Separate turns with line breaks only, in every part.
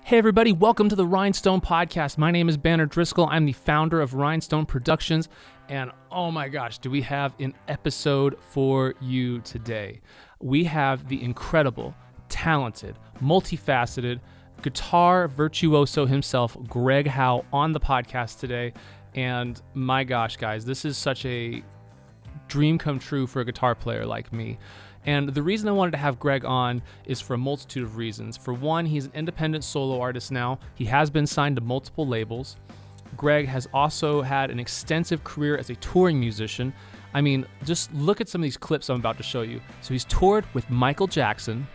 Hey everybody, welcome to the Rhinestone podcast. My name is Banner Driscoll. I'm the founder of Rhinestone Productions, and oh my gosh, do we have an episode for you today. We have the incredible, talented, multifaceted guitar virtuoso himself, Greg Howe, on the podcast today. And my gosh, guys, this is such a dream come true for a guitar player like me. And the reason I wanted to have Greg on is for a multitude of reasons. For one, he's an independent solo artist now. He has been signed to multiple labels. Greg has also had an extensive career as a touring musician. I mean, just look at some of these clips I'm about to show you. So he's toured with Michael Jackson.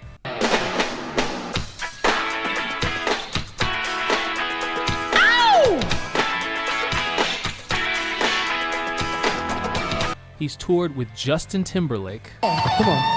He's toured with Justin Timberlake. Oh, come on.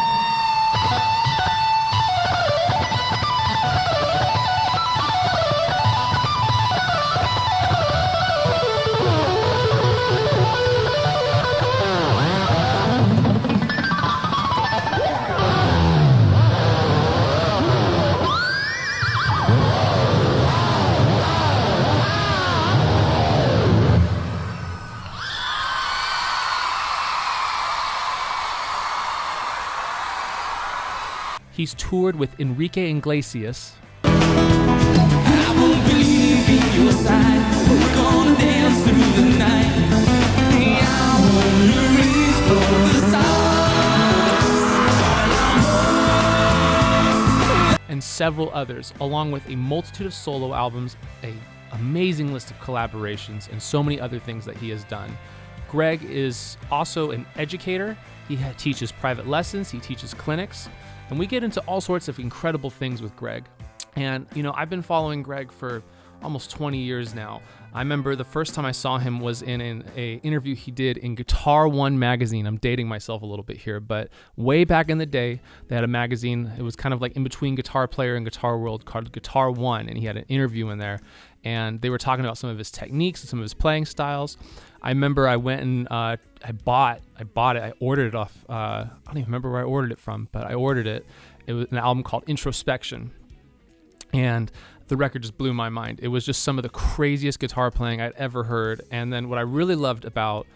He's toured with Enrique Iglesias. I won't believe in your side. We're gonna dance through the night. I wanna reach for the stars. And several others, along with a multitude of solo albums, an amazing list of collaborations, and so many other things that he has done. Greg is also an educator. He teaches private lessons, he teaches clinics. And we get into all sorts of incredible things with Greg. And, you know, I've been following Greg for almost 20 years now. I remember the first time I saw him was in an interview he did in Guitar One magazine. I'm dating myself a little bit here, but way back in the day, they had a magazine. It was kind of like in between Guitar Player and Guitar World called Guitar One, and he had an interview in there. And they were talking about some of his techniques and some of his playing styles. I remember I went and I bought it. I ordered it off. I don't even remember where I ordered it from, but I ordered it. It was an album called Introspection. And the record just blew my mind. It was just some of the craziest guitar playing I'd ever heard. And then what I really loved about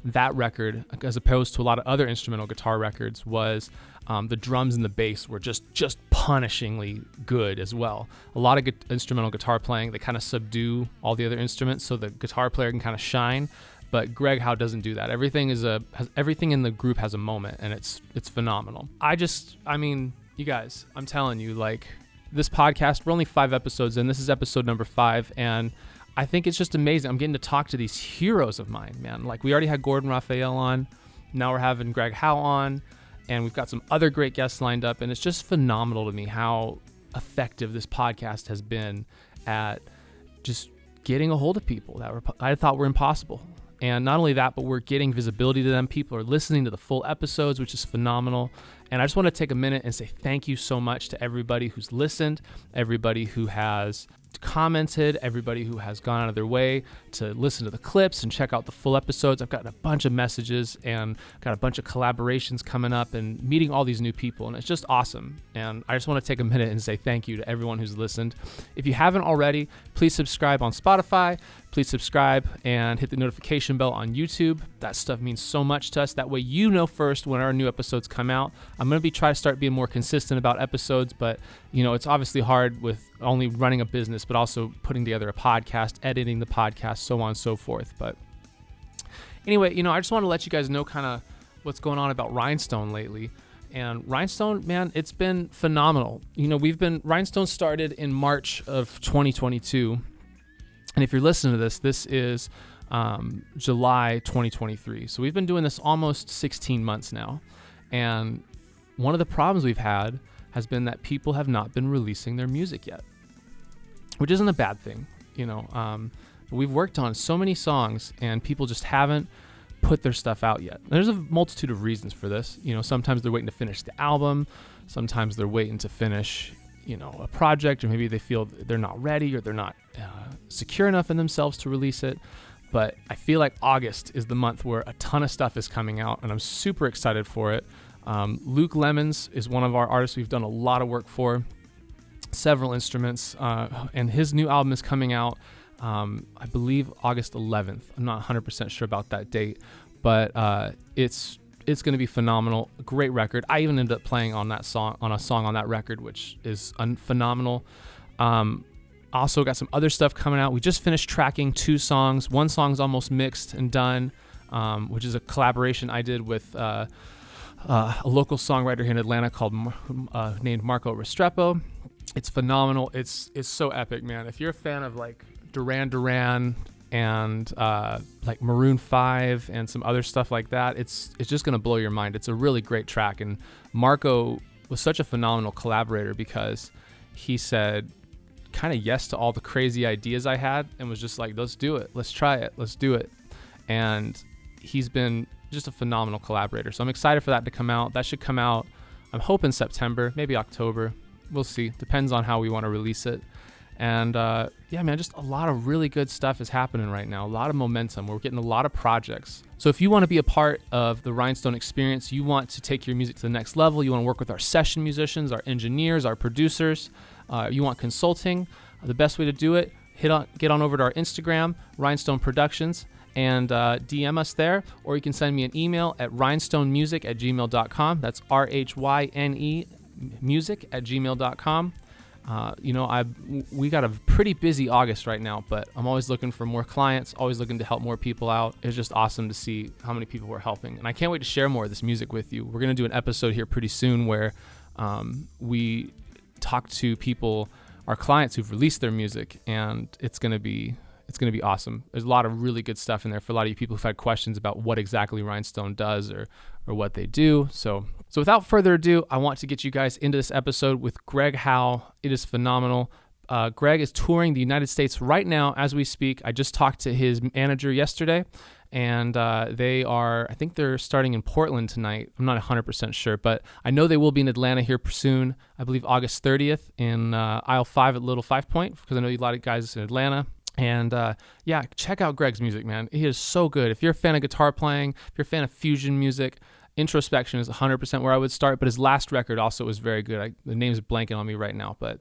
that record, as opposed to a lot of other instrumental guitar records, was the drums and the bass were just punishingly good as well. A lot of instrumental guitar playing, they kind of subdue all the other instruments so the guitar player can kind of shine. But Greg Howe doesn't do that. Everything in the group has a moment, and it's phenomenal. I mean, you guys, I'm telling you, like, this podcast, we're only 5 episodes in. This is episode number 5, and I think it's just amazing. I'm getting to talk to these heroes of mine, man. Like, we already had Gordon Raphael on. Now we're having Greg Howe on, and we've got some other great guests lined up, and it's just phenomenal to me how effective this podcast has been at just getting a hold of people that I thought were impossible. And not only that, but we're getting visibility to them. People are listening to the full episodes, which is phenomenal. And I just want to take a minute and say thank you so much to everybody who's listened, everybody who has commented, everybody who has gone out of their way to listen to the clips and check out the full episodes. I've gotten a bunch of messages and got a bunch of collaborations coming up and meeting all these new people, and it's just awesome. And I just want to take a minute and say thank you to everyone who's listened. If you haven't already, please subscribe on Spotify. Please subscribe and hit the notification bell on YouTube. That stuff means so much to us. That way you know first when our new episodes come out. I'm going to try to start being more consistent about episodes, but you know, it's obviously hard with only running a business, but also putting together a podcast, editing the podcast, so on and so forth. But anyway, you know, I just want to let you guys know kind of what's going on about Rhinestone lately. And Rhinestone, man, it's been phenomenal. You know, Rhinestone started in March of 2022. And if you're listening to this is July 2023. So we've been doing this almost 16 months now. And one of the problems we've had has been that people have not been releasing their music yet, which isn't a bad thing, you know. But we've worked on so many songs and people just haven't put their stuff out yet. There's a multitude of reasons for this. You know, sometimes they're waiting to finish the album. Sometimes they're waiting to finish, you know, a project, or maybe they feel they're not ready or they're not secure enough in themselves to release it. But I feel like August is the month where a ton of stuff is coming out, and I'm super excited for it. Luke Lemons is one of our artists we've done a lot of work for. several instruments, and his new album is coming out, I believe August 11th. I'm not 100% sure about that date, but it's going to be phenomenal. A great record. I even ended up playing on a song on that record, which is phenomenal. Also got some other stuff coming out. We just finished tracking 2 songs. One song's almost mixed and done, which is a collaboration I did with a local songwriter here in Atlanta called named Marco Restrepo. It's phenomenal. It's so epic, man. If you're a fan of like Duran Duran and like Maroon 5 and some other stuff like that, it's just gonna blow your mind. It's a really great track, and Marco was such a phenomenal collaborator because he said kind of yes to all the crazy ideas I had and was just like, let's do it, let's try it, let's do it. And he's been just a phenomenal collaborator, so I'm excited for that to come out. That should come out, I'm hoping September, maybe October, we'll see, depends on how we want to release it. And yeah, man, just a lot of really good stuff is happening right now. A lot of momentum. We're getting a lot of projects. So if you want to be a part of the Rhinestone experience, you want to take your music to the next level, you want to work with our session musicians, our engineers, our producers, you want consulting, the best way to do it, get on over to our Instagram, Rhinestone Productions, and DM us there, or you can send me an email at rhinestonemusic@gmail.com. That's RHYNE music@gmail.com. We got a pretty busy August right now, but I'm always looking for more clients, always looking to help more people out. It's just awesome to see how many people we're helping, and I can't wait to share more of this music with you. We're going to do an episode here pretty soon where we talk to people, our clients who've released their music, and it's going to be awesome. There's a lot of really good stuff in there for a lot of you people who've had questions about what exactly Rhinestone does or what they do. So without further ado, I want to get you guys into this episode with Greg Howe. It is phenomenal. Greg is touring the United States right now as we speak. I just talked to his manager yesterday, and I think they're starting in Portland tonight. I'm not 100% sure, but I know they will be in Atlanta here soon. I believe August 30th in aisle 5 at Little Five Point, because I know a lot of guys in Atlanta. And yeah, check out Greg's music, man. He is so good. If you're a fan of guitar playing, if you're a fan of fusion music, Introspection is 100% where I would start, but his last record also was very good. The name's blanking on me right now, but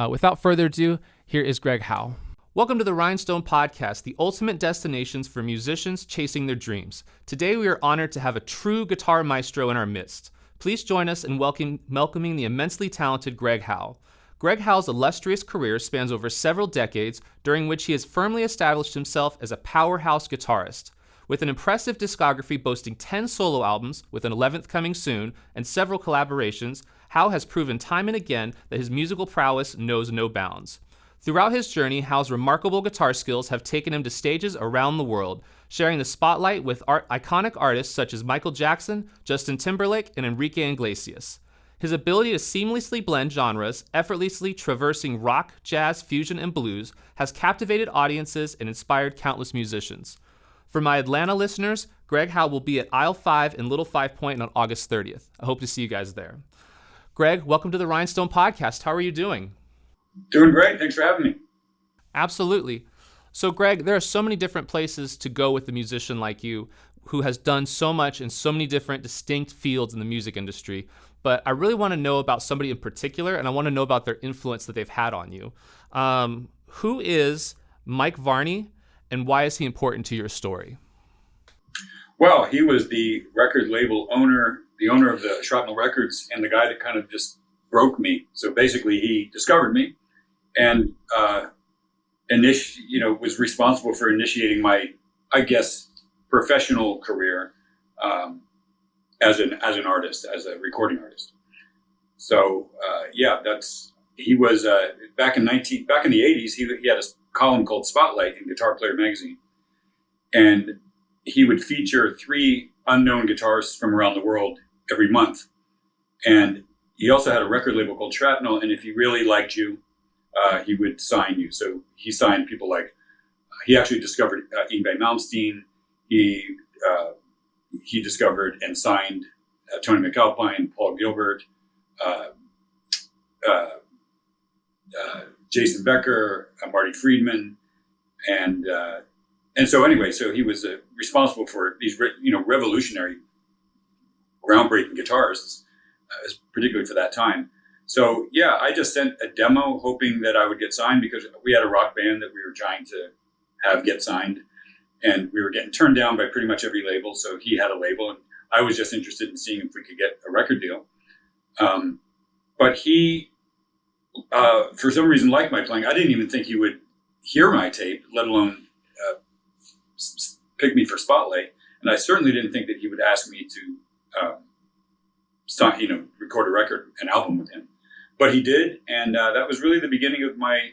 without further ado, here is Greg Howe. Welcome to the Rhinestone Podcast, the ultimate destinations for musicians chasing their dreams. Today we are honored to have a true guitar maestro in our midst. Please join us in welcoming the immensely talented Greg Howe. Greg Howe's illustrious career spans over several decades, during which he has firmly established himself as a powerhouse guitarist. With an impressive discography boasting 10 solo albums, with an 11th coming soon, and several collaborations, Howe has proven time and again that his musical prowess knows no bounds. Throughout his journey, Howe's remarkable guitar skills have taken him to stages around the world, sharing the spotlight with iconic artists such as Michael Jackson, Justin Timberlake, and Enrique Iglesias. His ability to seamlessly blend genres, effortlessly traversing rock, jazz, fusion, and blues, has captivated audiences and inspired countless musicians. For my Atlanta listeners, Greg Howe will be at Aisle 5 in Little Five Point on August 30th. I hope to see you guys there. Greg, welcome to the Rhinestone Podcast. How are you doing?
Doing great. Thanks for having me.
Absolutely. So, Greg, there are so many different places to go with a musician like you who has done so much in so many different distinct fields in the music industry. But I really want to know about somebody in particular, and I want to know about their influence that they've had on you. Who is Mike Varney, and why is he important to your story?
Well, he was the record label owner, the owner of the Shrapnel Records, and the guy that kind of just broke me. So basically, he discovered me and was responsible for initiating my, I guess, professional career as an artist, as a recording artist. So he was back in the 80s. He had a column called Spotlight in Guitar Player magazine, and he would feature 3 unknown guitarists from around the world every month. And he also had a record label called Shrapnel, and if he really liked you, he would sign you. So he signed people like, he actually discovered Yngwie Malmsteen. He discovered and signed Tony McAlpine, Paul Gilbert, Jason Becker, Marty Friedman, and so anyway, so he was responsible for these revolutionary, groundbreaking guitarists, particularly for that time. So yeah, I just sent a demo hoping that I would get signed because we had a rock band that we were trying to have get signed, and we were getting turned down by pretty much every label. So he had a label, and I was just interested in seeing if we could get a record deal. But he, for some reason, liked my playing. I didn't even think he would hear my tape, let alone pick me for Spotlight. And I certainly didn't think that he would ask me to record an album with him. But he did, and that was really the beginning of my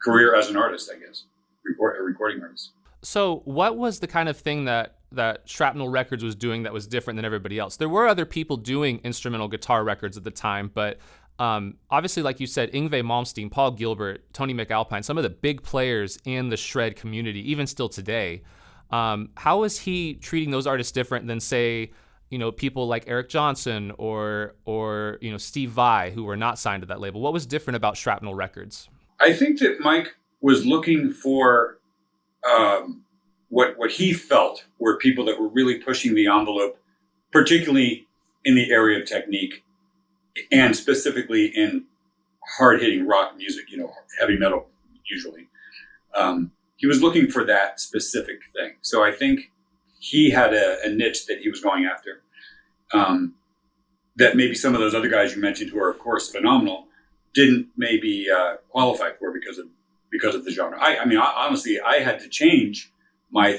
career as an artist, I guess, a recording artist.
So what was the kind of thing that Shrapnel Records was doing that was different than everybody else? There were other people doing instrumental guitar records at the time, but obviously, like you said, Yngwie Malmsteen, Paul Gilbert, Tony McAlpine, some of the big players in the shred community, even still today. How was he treating those artists different than, say, people like Eric Johnson or Steve Vai, who were not signed to that label? What was different about Shrapnel Records?
I think that Mike was looking for what he felt were people that were really pushing the envelope, particularly in the area of technique, and specifically in hard-hitting rock music, heavy metal usually. He was looking for that specific thing. So I think he had a niche that he was going after, that maybe some of those other guys you mentioned, who are of course phenomenal, didn't maybe qualify for because of the genre. Honestly, I had to change my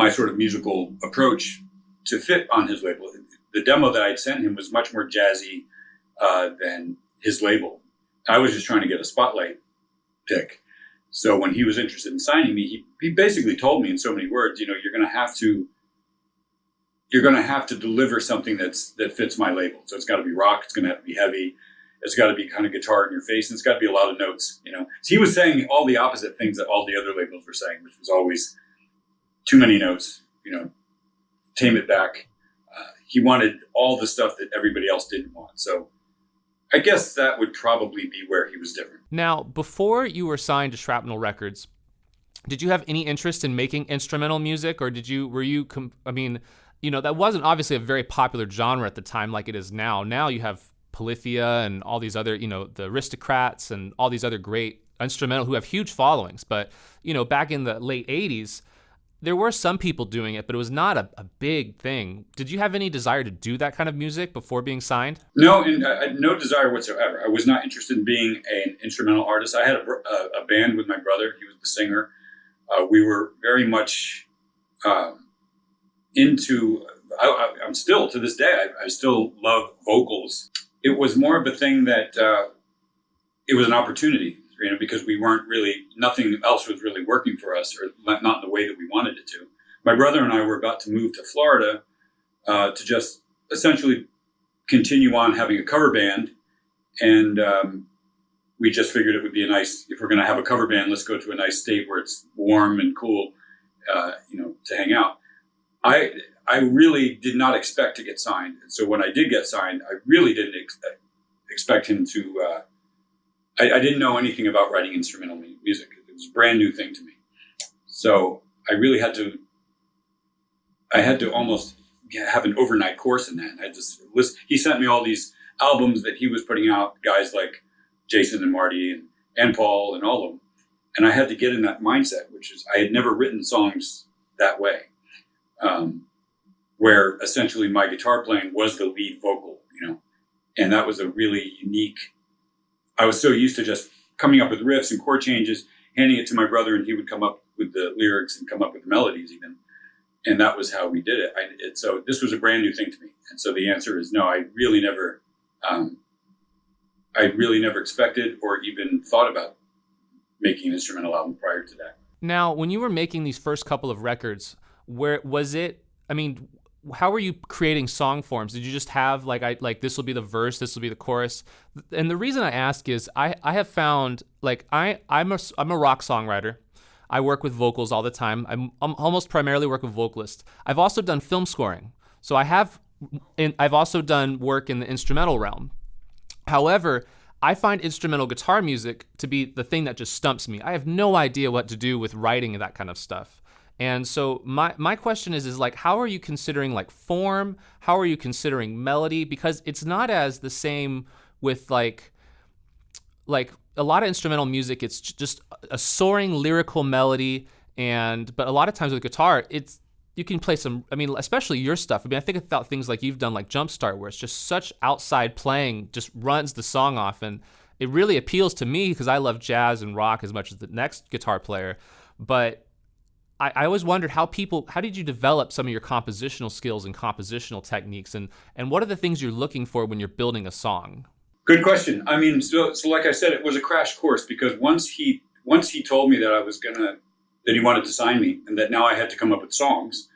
sort of musical approach to fit on his label. The demo that I'd sent him was much more jazzy than his label. I was just trying to get a Spotlight pick. So when he was interested in signing me, he basically told me in so many words, you're going to have to deliver something that fits my label. So it's got to be rock. It's going to have to be heavy. It's got to be kind of guitar in your face. And it's got to be a lot of notes. So he was saying all the opposite things that all the other labels were saying, which was always too many notes, tame it back. He wanted all the stuff that everybody else didn't want. So I guess that would probably be where he was different.
Now, before you were signed to Shrapnel Records, did you have any interest in making instrumental music, or that wasn't obviously a very popular genre at the time like it is now. Now you have Polyphia and all these other, the Aristocrats and all these other great instrumental who have huge followings. But, back in the late 80s, there were some people doing it, but it was not a big thing. Did you have any desire to do that kind of music before being signed?
No, and no desire whatsoever. I was not interested in being an instrumental artist. I had a band with my brother. He was the singer. We were very much into, I'm still, to this day, I still love vocals. It was more of a thing that it was an opportunity, because we weren't really, nothing else was really working for us, or not in the way that we wanted it to. My brother and I were about to move to Florida to just essentially continue on having a cover band. And we just figured it would be if we're going to have a cover band, let's go to a nice state where it's warm and cool, to hang out. I really did not expect to get signed. And so when I did get signed, I really didn't expect him to, I didn't know anything about writing instrumental music. It was a brand new thing to me. So I really had to almost have an overnight course in that. He sent me all these albums that he was putting out, guys like Jason and Marty and Paul and all of them. And I had to get in that mindset, which is, I had never written songs that way, where essentially my guitar playing was the lead vocal, and that was a really unique. I was so used to just coming up with riffs and chord changes, handing it to my brother, and he would come up with the lyrics and come up with the melodies even. And that was how we did it. So this was a brand new thing to me. And so the answer is no, I really never expected or even thought about making an instrumental album prior to that.
Now, when you were making these first couple of records, where was it, how were you creating song forms? Did you just have like this will be the verse, this will be the chorus? And the reason I ask is I have found I'm a rock songwriter. I work with vocals all the time. I'm almost primarily work with vocalists. I've also done film scoring. So I've also done work in the instrumental realm. However, I find instrumental guitar music to be the thing that just stumps me. I have no idea what to do with writing and that kind of stuff. And so my question is like, how are you considering like form? How are you considering melody? Because it's not as the same with like a lot of instrumental music. It's just a soaring lyrical melody, but a lot of times with guitar, you can play some. I mean, especially your stuff. I mean, I think about things like you've done, like Jumpstart, where it's just such outside playing, just runs the song off, and it really appeals to me because I love jazz and rock as much as the next guitar player. But I always wondered how did you develop some of your compositional skills and compositional techniques, and what are the things you're looking for when you're building a song?
Good question. I mean, so like I said, it was a crash course, because once he told me that he wanted to sign me and that now I had to come up with songs,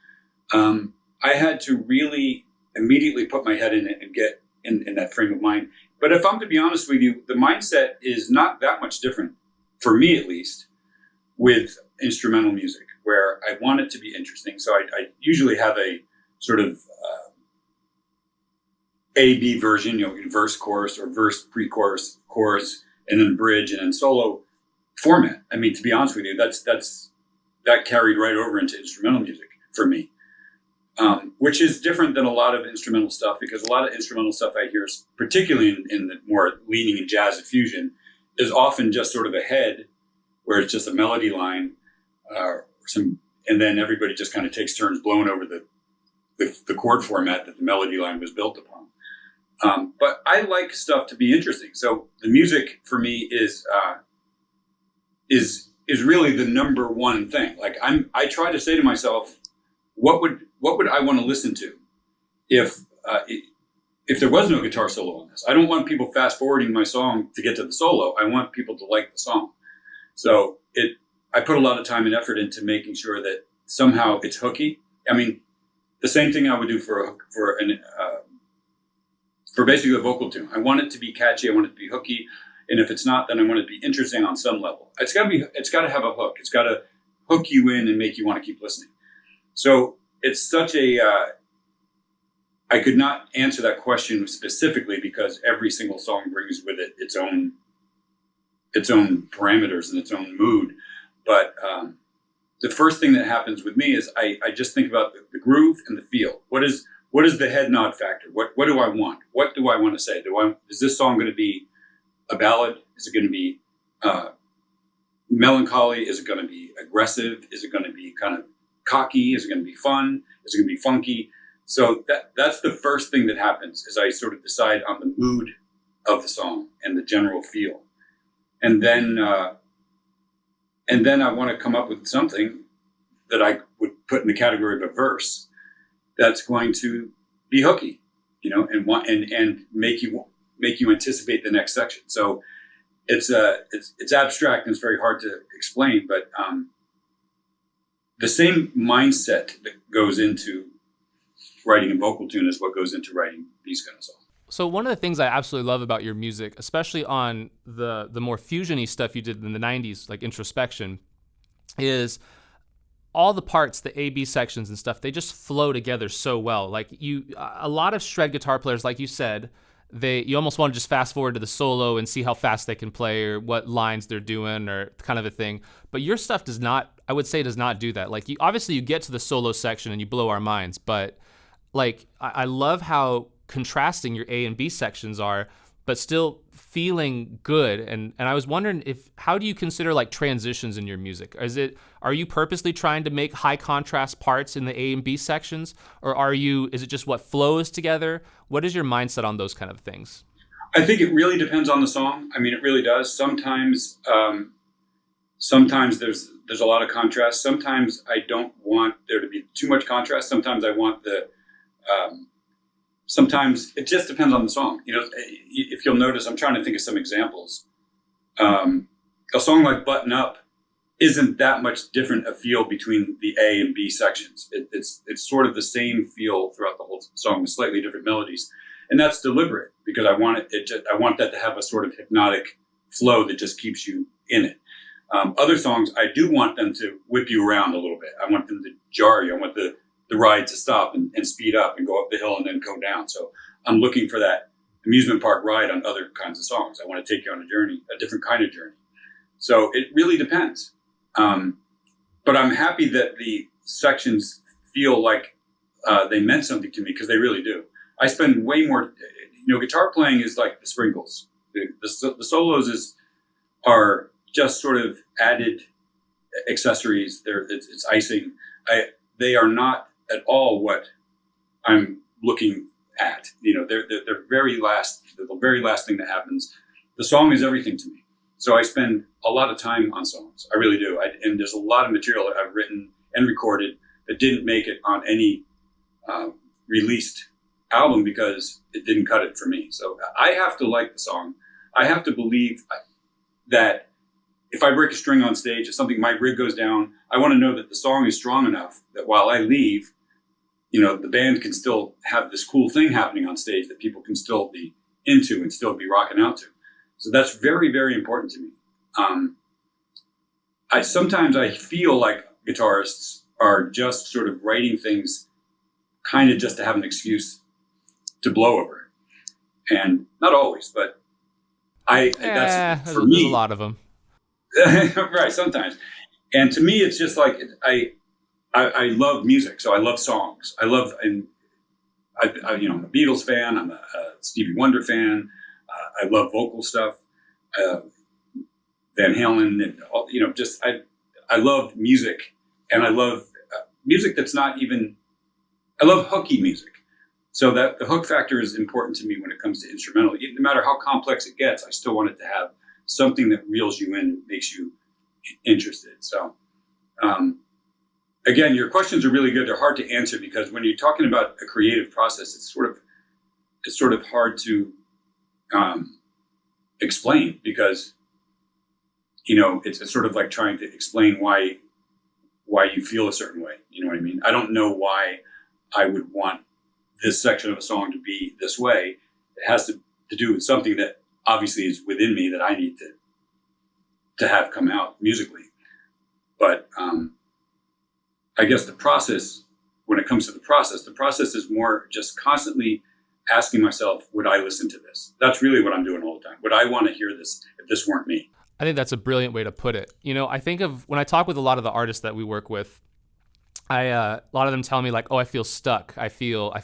I had to really immediately put my head in it and get in that frame of mind. But if I'm to be honest with you, the mindset is not that much different, for me at least, with instrumental music, where I want it to be interesting. So I usually have a sort of A-B version, verse, chorus, or verse, pre-chorus, chorus, and then bridge, and then solo format. I mean, to be honest with you, that carried right over into instrumental music for me, which is different than a lot of instrumental stuff, because a lot of instrumental stuff I hear, particularly in the more leaning in jazz and fusion, is often just sort of a head where it's just a melody line, and then everybody just kind of takes turns blowing over the chord format that the melody line was built upon. But I like stuff to be interesting. So the music for me is really the number one thing. Like I try to say to myself, what would I want to listen to if there was no guitar solo on this? I don't want people fast forwarding my song to get to the solo. I want people to like the song. So I put a lot of time and effort into making sure that somehow it's hooky. I mean, the same thing I would do for basically a vocal tune. I want it to be catchy. I want it to be hooky. And if it's not, then I want it to be interesting on some level. It's got to have a hook. It's got to hook you in and make you want to keep listening. So it's such I could not answer that question specifically, because every single song brings with it its own parameters and its own mood. But the first thing that happens with me is I just think about the groove and the feel. What is the head nod factor? What do I want? What do I want to say? Is this song going to be a ballad? Is it going to be melancholy? Is it going to be aggressive? Is it going to be kind of cocky? Is it going to be fun? Is it going to be funky? So that's the first thing that happens, is I sort of decide on the mood of the song and the general feel. And then I want to come up with something that I would put in the category of a verse that's going to be hooky, and make you anticipate the next section. So it's abstract and it's very hard to explain, but the same mindset that goes into writing a vocal tune is what goes into writing these kind of songs.
So one of the things I absolutely love about your music, especially on the more fusion-y stuff you did in the 90s, like Introspection, is all the parts, the A-B sections and stuff, they just flow together so well. Like a lot of shred guitar players, like you said, you almost want to just fast forward to the solo and see how fast they can play or what lines they're doing or kind of a thing. But your stuff does not do that. Like obviously you get to the solo section and you blow our minds, but like I love how contrasting your A and B sections are, but still feeling good. And I was wondering how do you consider like transitions in your music? Are you purposely trying to make high contrast parts in the A and B sections, or is it just what flows together? What is your mindset on those kind of things?
I think it really depends on the song. I mean, it really does. Sometimes there's a lot of contrast. Sometimes I don't want there to be too much contrast. Sometimes I want sometimes it just depends on the song. If you'll notice, I'm trying to think of some examples. A song like Button Up isn't that much different a feel between the A and B sections. It's sort of the same feel throughout the whole song with slightly different melodies. And that's deliberate, because I want that to have a sort of hypnotic flow that just keeps you in it. Other songs, I do want them to whip you around a little bit. I want them to jar you. I want the ride to stop and speed up and go up the hill and then go down. So I'm looking for that amusement park ride on other kinds of songs. I want to take you on a journey, a different kind of journey. So it really depends. But I'm happy that sections feel like they meant something to me, because they really do. I spend way more, guitar playing is like the sprinkles. The solos are just sort of added accessories. It's icing. They are not at all what I'm looking at. They're the very last thing that happens. The song is everything to me. So I spend a lot of time on songs. I really do. And there's a lot of material that I've written and recorded that didn't make it on any released album because it didn't cut it for me. So I have to like the song. I have to believe that if I break a string on stage, if my rig goes down, I want to know that the song is strong enough that while I leave, the band can still have this cool thing happening on stage that people can still be into and still be rocking out to. So that's very, very important to me. Sometimes I feel like guitarists are just sort of writing things kind of just to have an excuse to blow over. And not always, but that's for me.
There's a lot of them.
Right, sometimes. And to me, it's just like, I love music, so I love songs. I'm a Beatles fan. I'm a Stevie Wonder fan. I love vocal stuff, Van Halen, and all, I love music, and I love music that's not even. I love hooky music, so that the hook factor is important to me when it comes to instrumental. No matter how complex it gets, I still want it to have something that reels you in, and makes you interested. So, again, your questions are really good. They're hard to answer because when you're talking about a creative process, it's sort of hard to explain, because it's sort of like trying to explain why you feel a certain way. You know what I mean? I don't know why I would want this section of a song to be this way. It has to do with something that obviously is within me that I need to have come out musically. But I guess the process, when it comes to the process is more just constantly asking myself, would I listen to this? That's really what I'm doing all the time. Would I want to hear this if this weren't me?
I think that's a brilliant way to put it. I think of when I talk with a lot of the artists that we work with, a lot of them tell me like, oh, I feel stuck. I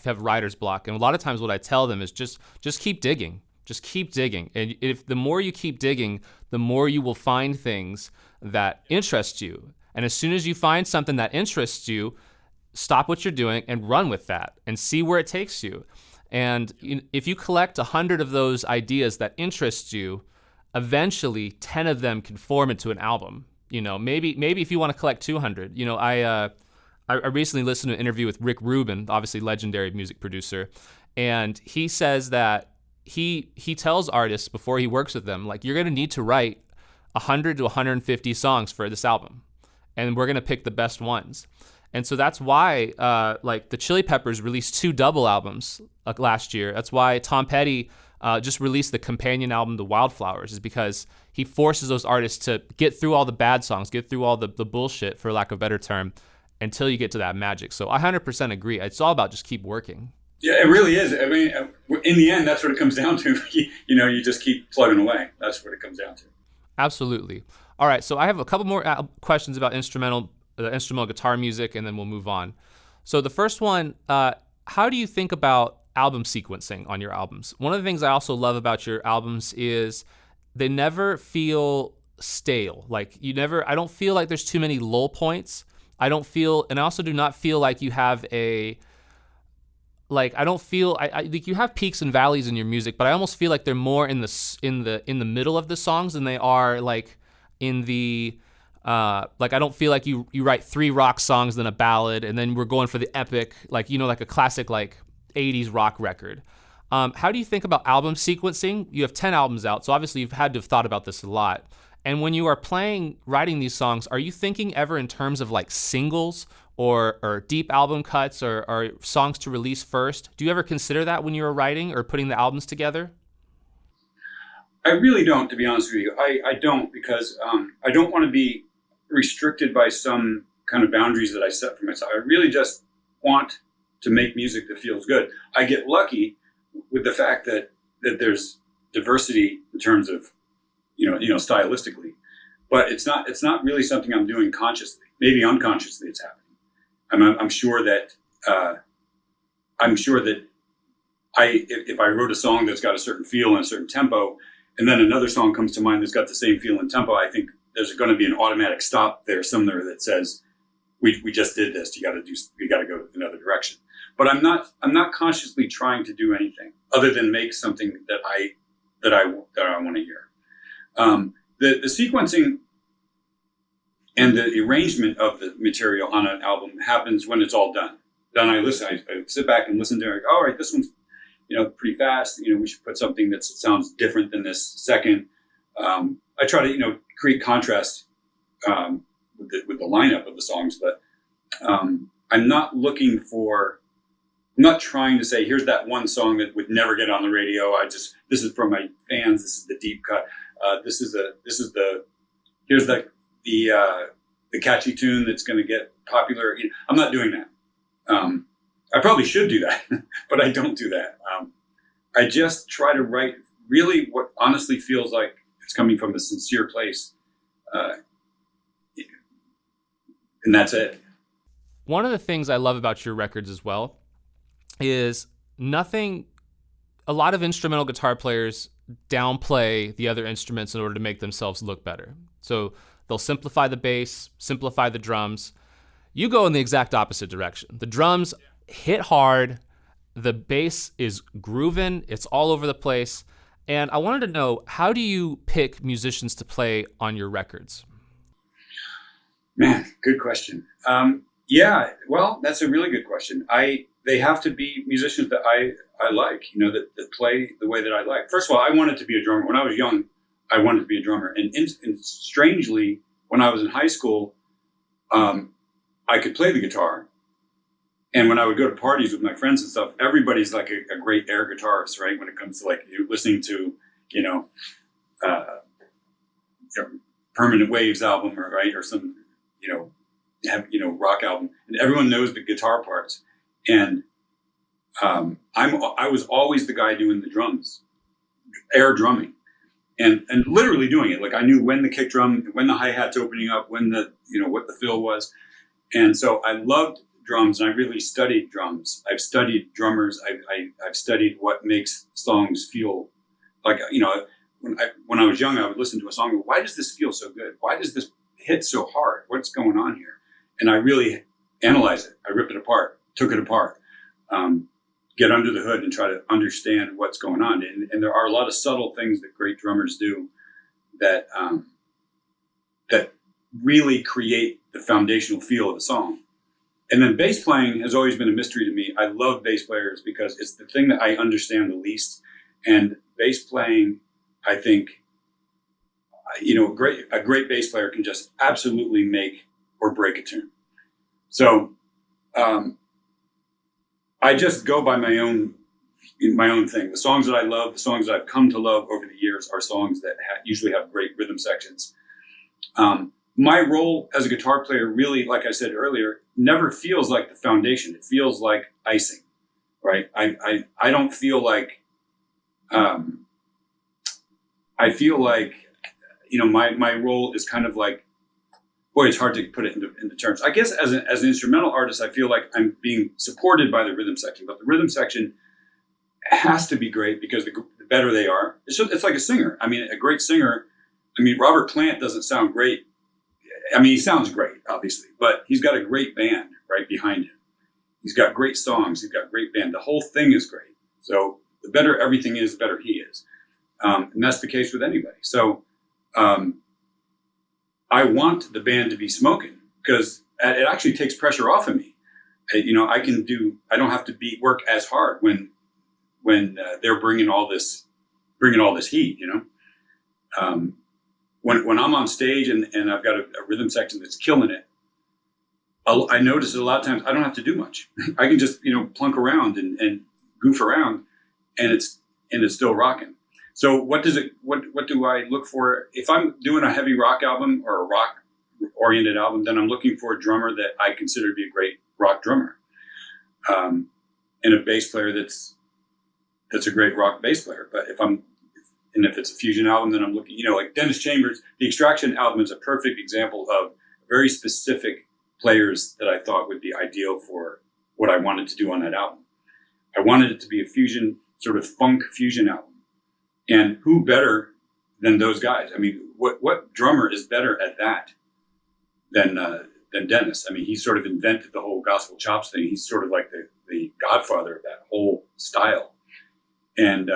have writer's block. And a lot of times what I tell them is just keep digging. Just keep digging. And if the more you keep digging, the more you will find things that interest you. And as soon as you find something that interests you, stop what you're doing and run with that and see where it takes you. And if you collect 100 of those ideas that interest you, eventually 10 of them can form into an album. Maybe if you want to collect 200. I recently listened to an interview with Rick Rubin, obviously legendary music producer, and he says that he tells artists before he works with them, like, you're going to need to write 100 to 150 songs for this album, and we're going to pick the best ones. And so that's why, the Chili Peppers released 2 double albums last year. That's why Tom Petty just released the companion album, The Wildflowers, is because he forces those artists to get through all the bad songs, get through all the bullshit, for lack of a better term, until you get to that magic. So I 100% agree. It's all about just keep working.
Yeah, it really is. I mean, in the end, that's what it comes down to. You just keep plugging away. That's what it comes down to.
Absolutely. All right, so I have a couple more questions about instrumental guitar music, and then we'll move on. So the first one, how do you think about album sequencing on your albums? One of the things I also love about your albums is they never feel stale. I don't feel like there's too many lull points. I also do not feel like you have I think you have peaks and valleys in your music, but I almost feel like they're more in the middle of the songs than they are like in the I don't feel like you write 3 rock songs, then a ballad, and then we're going for the epic, like a classic 80s rock record. How do you think about album sequencing? You have 10 albums out, so obviously you've had to have thought about this a lot. And when you are writing these songs, are you thinking ever in terms of singles or deep album cuts or songs to release first? Do you ever consider that when you're writing or putting the albums together?
I really don't, to be honest with you. I don't, because I don't want to be restricted by some kind of boundaries that I set for myself. I really just want to make music that feels good. I get lucky with the fact that there's diversity in terms of stylistically, but it's not really something I'm doing consciously. Maybe unconsciously it's happening. I'm sure that if I wrote a song that's got a certain feel and a certain tempo, and then another song comes to mind that's got the same feel and tempo, I think there's going to be an automatic stop there somewhere that says, we just did this. You got to go another direction. But I'm not consciously trying to do anything other than make something that I want to hear. The sequencing and the arrangement of the material on an album happens when it's all done. Then I sit back and listen to it. Like, all right, this one's pretty fast. We should put something that sounds different than this second. I try to create contrast with the lineup of the songs, but I'm not trying to say, here's that one song that would never get on the radio. This is from my fans. This is the deep cut. Here's the catchy tune that's going to get popular. I'm not doing that. I probably should do that, but I don't do that. I just try to write really what honestly feels like it's coming from a sincere place. And that's it.
One of the things I love about your records as well is a lot of instrumental guitar players downplay the other instruments in order to make themselves look better. So they'll simplify the bass, simplify the drums. You go in the exact opposite direction. The drums hit hard, the bass is grooving, it's all over the place. And I wanted to know, how do you pick musicians to play on your records?
Man, good question. Yeah, well, that's a really good question. They have to be musicians that I like, that play the way that I like. First of all, I wanted to be a drummer. When I was young, I wanted to be a drummer. And strangely, when I was in high school, I could play the guitar. And when I would go to parties with my friends and stuff, everybody's like a great air guitarist, right? When it comes to listening to, Permanent Waves album or some, rock album, and everyone knows the guitar parts. And I was always the guy doing the drums, air drumming, and literally doing it. Like I knew when the kick drum, when the hi-hat's opening up, when what the fill was. And so I loved drums, and I really studied drums. I've studied drummers. I've studied what makes songs feel like, when I was young, I would listen to a song and go, why does this feel so good? Why does this hit so hard? What's going on here? And I really analyze it. I rip it apart, took it apart, get under the hood and try to understand what's going on. And there are a lot of subtle things that great drummers do that really create the foundational feel of the song. And then bass playing has always been a mystery to me. I love bass players because it's the thing that I understand the least. And bass playing, I think, a great bass player can just absolutely make or break a tune. So I just go by my own thing. The songs that I love, the songs that I've come to love over the years, are songs that usually have great rhythm sections. My role as a guitar player really, like I said earlier, never feels like the foundation. It feels like icing, right? I don't feel like, I feel like, my role is kind of like, boy, it's hard to put it into terms. I guess as an instrumental artist, I feel like I'm being supported by the rhythm section, but the rhythm section has to be great because the better they are. It's like a singer. I mean, a great singer, Robert Plant doesn't sound great. He sounds great, obviously, but he's got a great band right behind him. He's got great songs. He's got a great band. The whole thing is great. So the better everything is, the better he is. And that's the case with anybody. So I want the band to be smoking because it actually takes pressure off of me. I don't have to work as hard when they're bringing all this heat, When I'm on stage and I've got a rhythm section that's killing it, I notice that a lot of times I don't have to do much. I can just, plunk around and goof around, and it's still rocking. So what do I look for? If I'm doing a heavy rock album or a rock oriented album, then I'm looking for a drummer that I consider to be a great rock drummer, and a bass player that's a great rock bass player. But if it's a fusion album, then I'm looking, like Dennis Chambers, the Extraction album is a perfect example of a very specific players that I thought would be ideal for what I wanted to do on that album. I wanted it to be a fusion, sort of funk fusion album. And who better than those guys? I mean, what drummer is better at that than Dennis? I mean, he sort of invented the whole gospel chops thing. He's sort of like the godfather of that whole style. And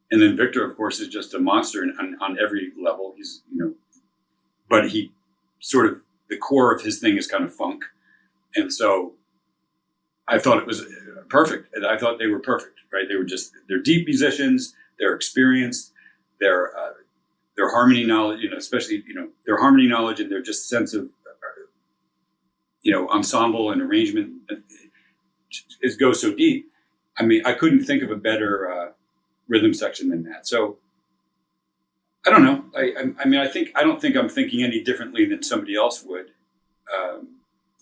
then Victor, of course, is just a monster on every level. He's, but he sort of, the core of his thing is kind of funk. And so I thought it was perfect. I thought they were perfect, right? They're deep musicians, they're experienced, their harmony knowledge, especially, their harmony knowledge and their just sense of, ensemble and arrangement goes so deep. I mean, I couldn't think of a better rhythm section than that. So I don't know. I don't think I'm thinking any differently than somebody else would.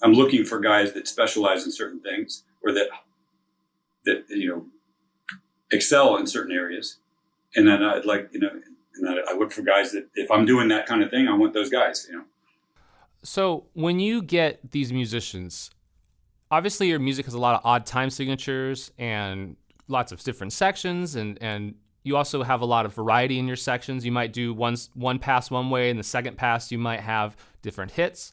I'm looking for guys that specialize in certain things or that excel in certain areas. And then I'd like, I look for guys that if I'm doing that kind of thing, I want those guys,
So when you get these musicians, obviously your music has a lot of odd time signatures and lots of different sections, and you also have a lot of variety in your sections. You might do one pass one way, and the second pass you might have different hits.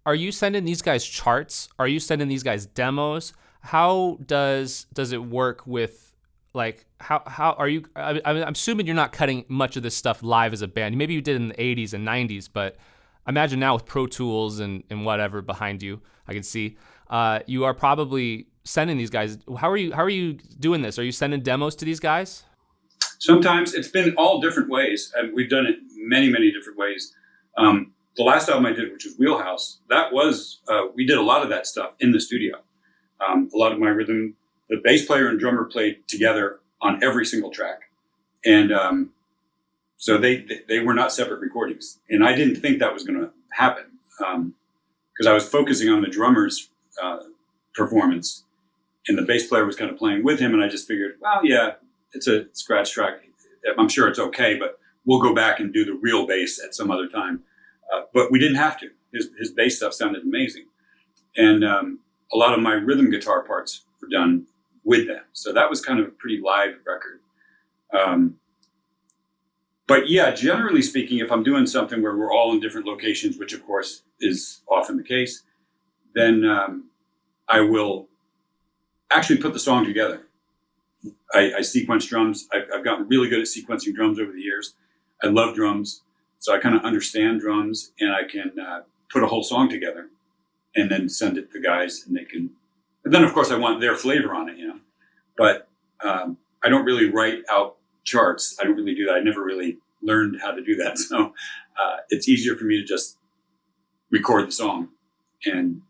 Are you sending these guys charts? Are you sending these guys demos? How does it work with, like, how are you? I'm assuming you're not cutting much of this stuff live as a band. Maybe you did in the 80s and 90s, but I imagine now with Pro Tools and whatever behind you, I can see you are probably sending these guys. How are you doing this? Are you sending demos to these guys?
Sometimes it's been all different ways, and we've done it many, many different ways. The last album I did, which was Wheelhouse, that was we did a lot of that stuff in the studio. A lot of my rhythm, the bass player and drummer played together on every single track, and so they were not separate recordings. And I didn't think that was going to happen because I was focusing on the drummer's performance, and the bass player was kind of playing with him. And I just figured, well, yeah, it's a scratch track. I'm sure it's okay, but we'll go back and do the real bass at some other time. But we didn't have to. His bass stuff sounded amazing. And a lot of my rhythm guitar parts were done with them. So that was kind of a pretty live record. But yeah, generally speaking, if I'm doing something where we're all in different locations, which of course is often the case, then I will actually put the song together. I sequence drums. I've gotten really good at sequencing drums over the years. I love drums. So I kind of understand drums, and I can put a whole song together and then send it to the guys, and they can. And then, of course, I want their flavor on it, But I don't really write out charts. I don't really do that. I never really learned how to do that. So it's easier for me to just record the song. And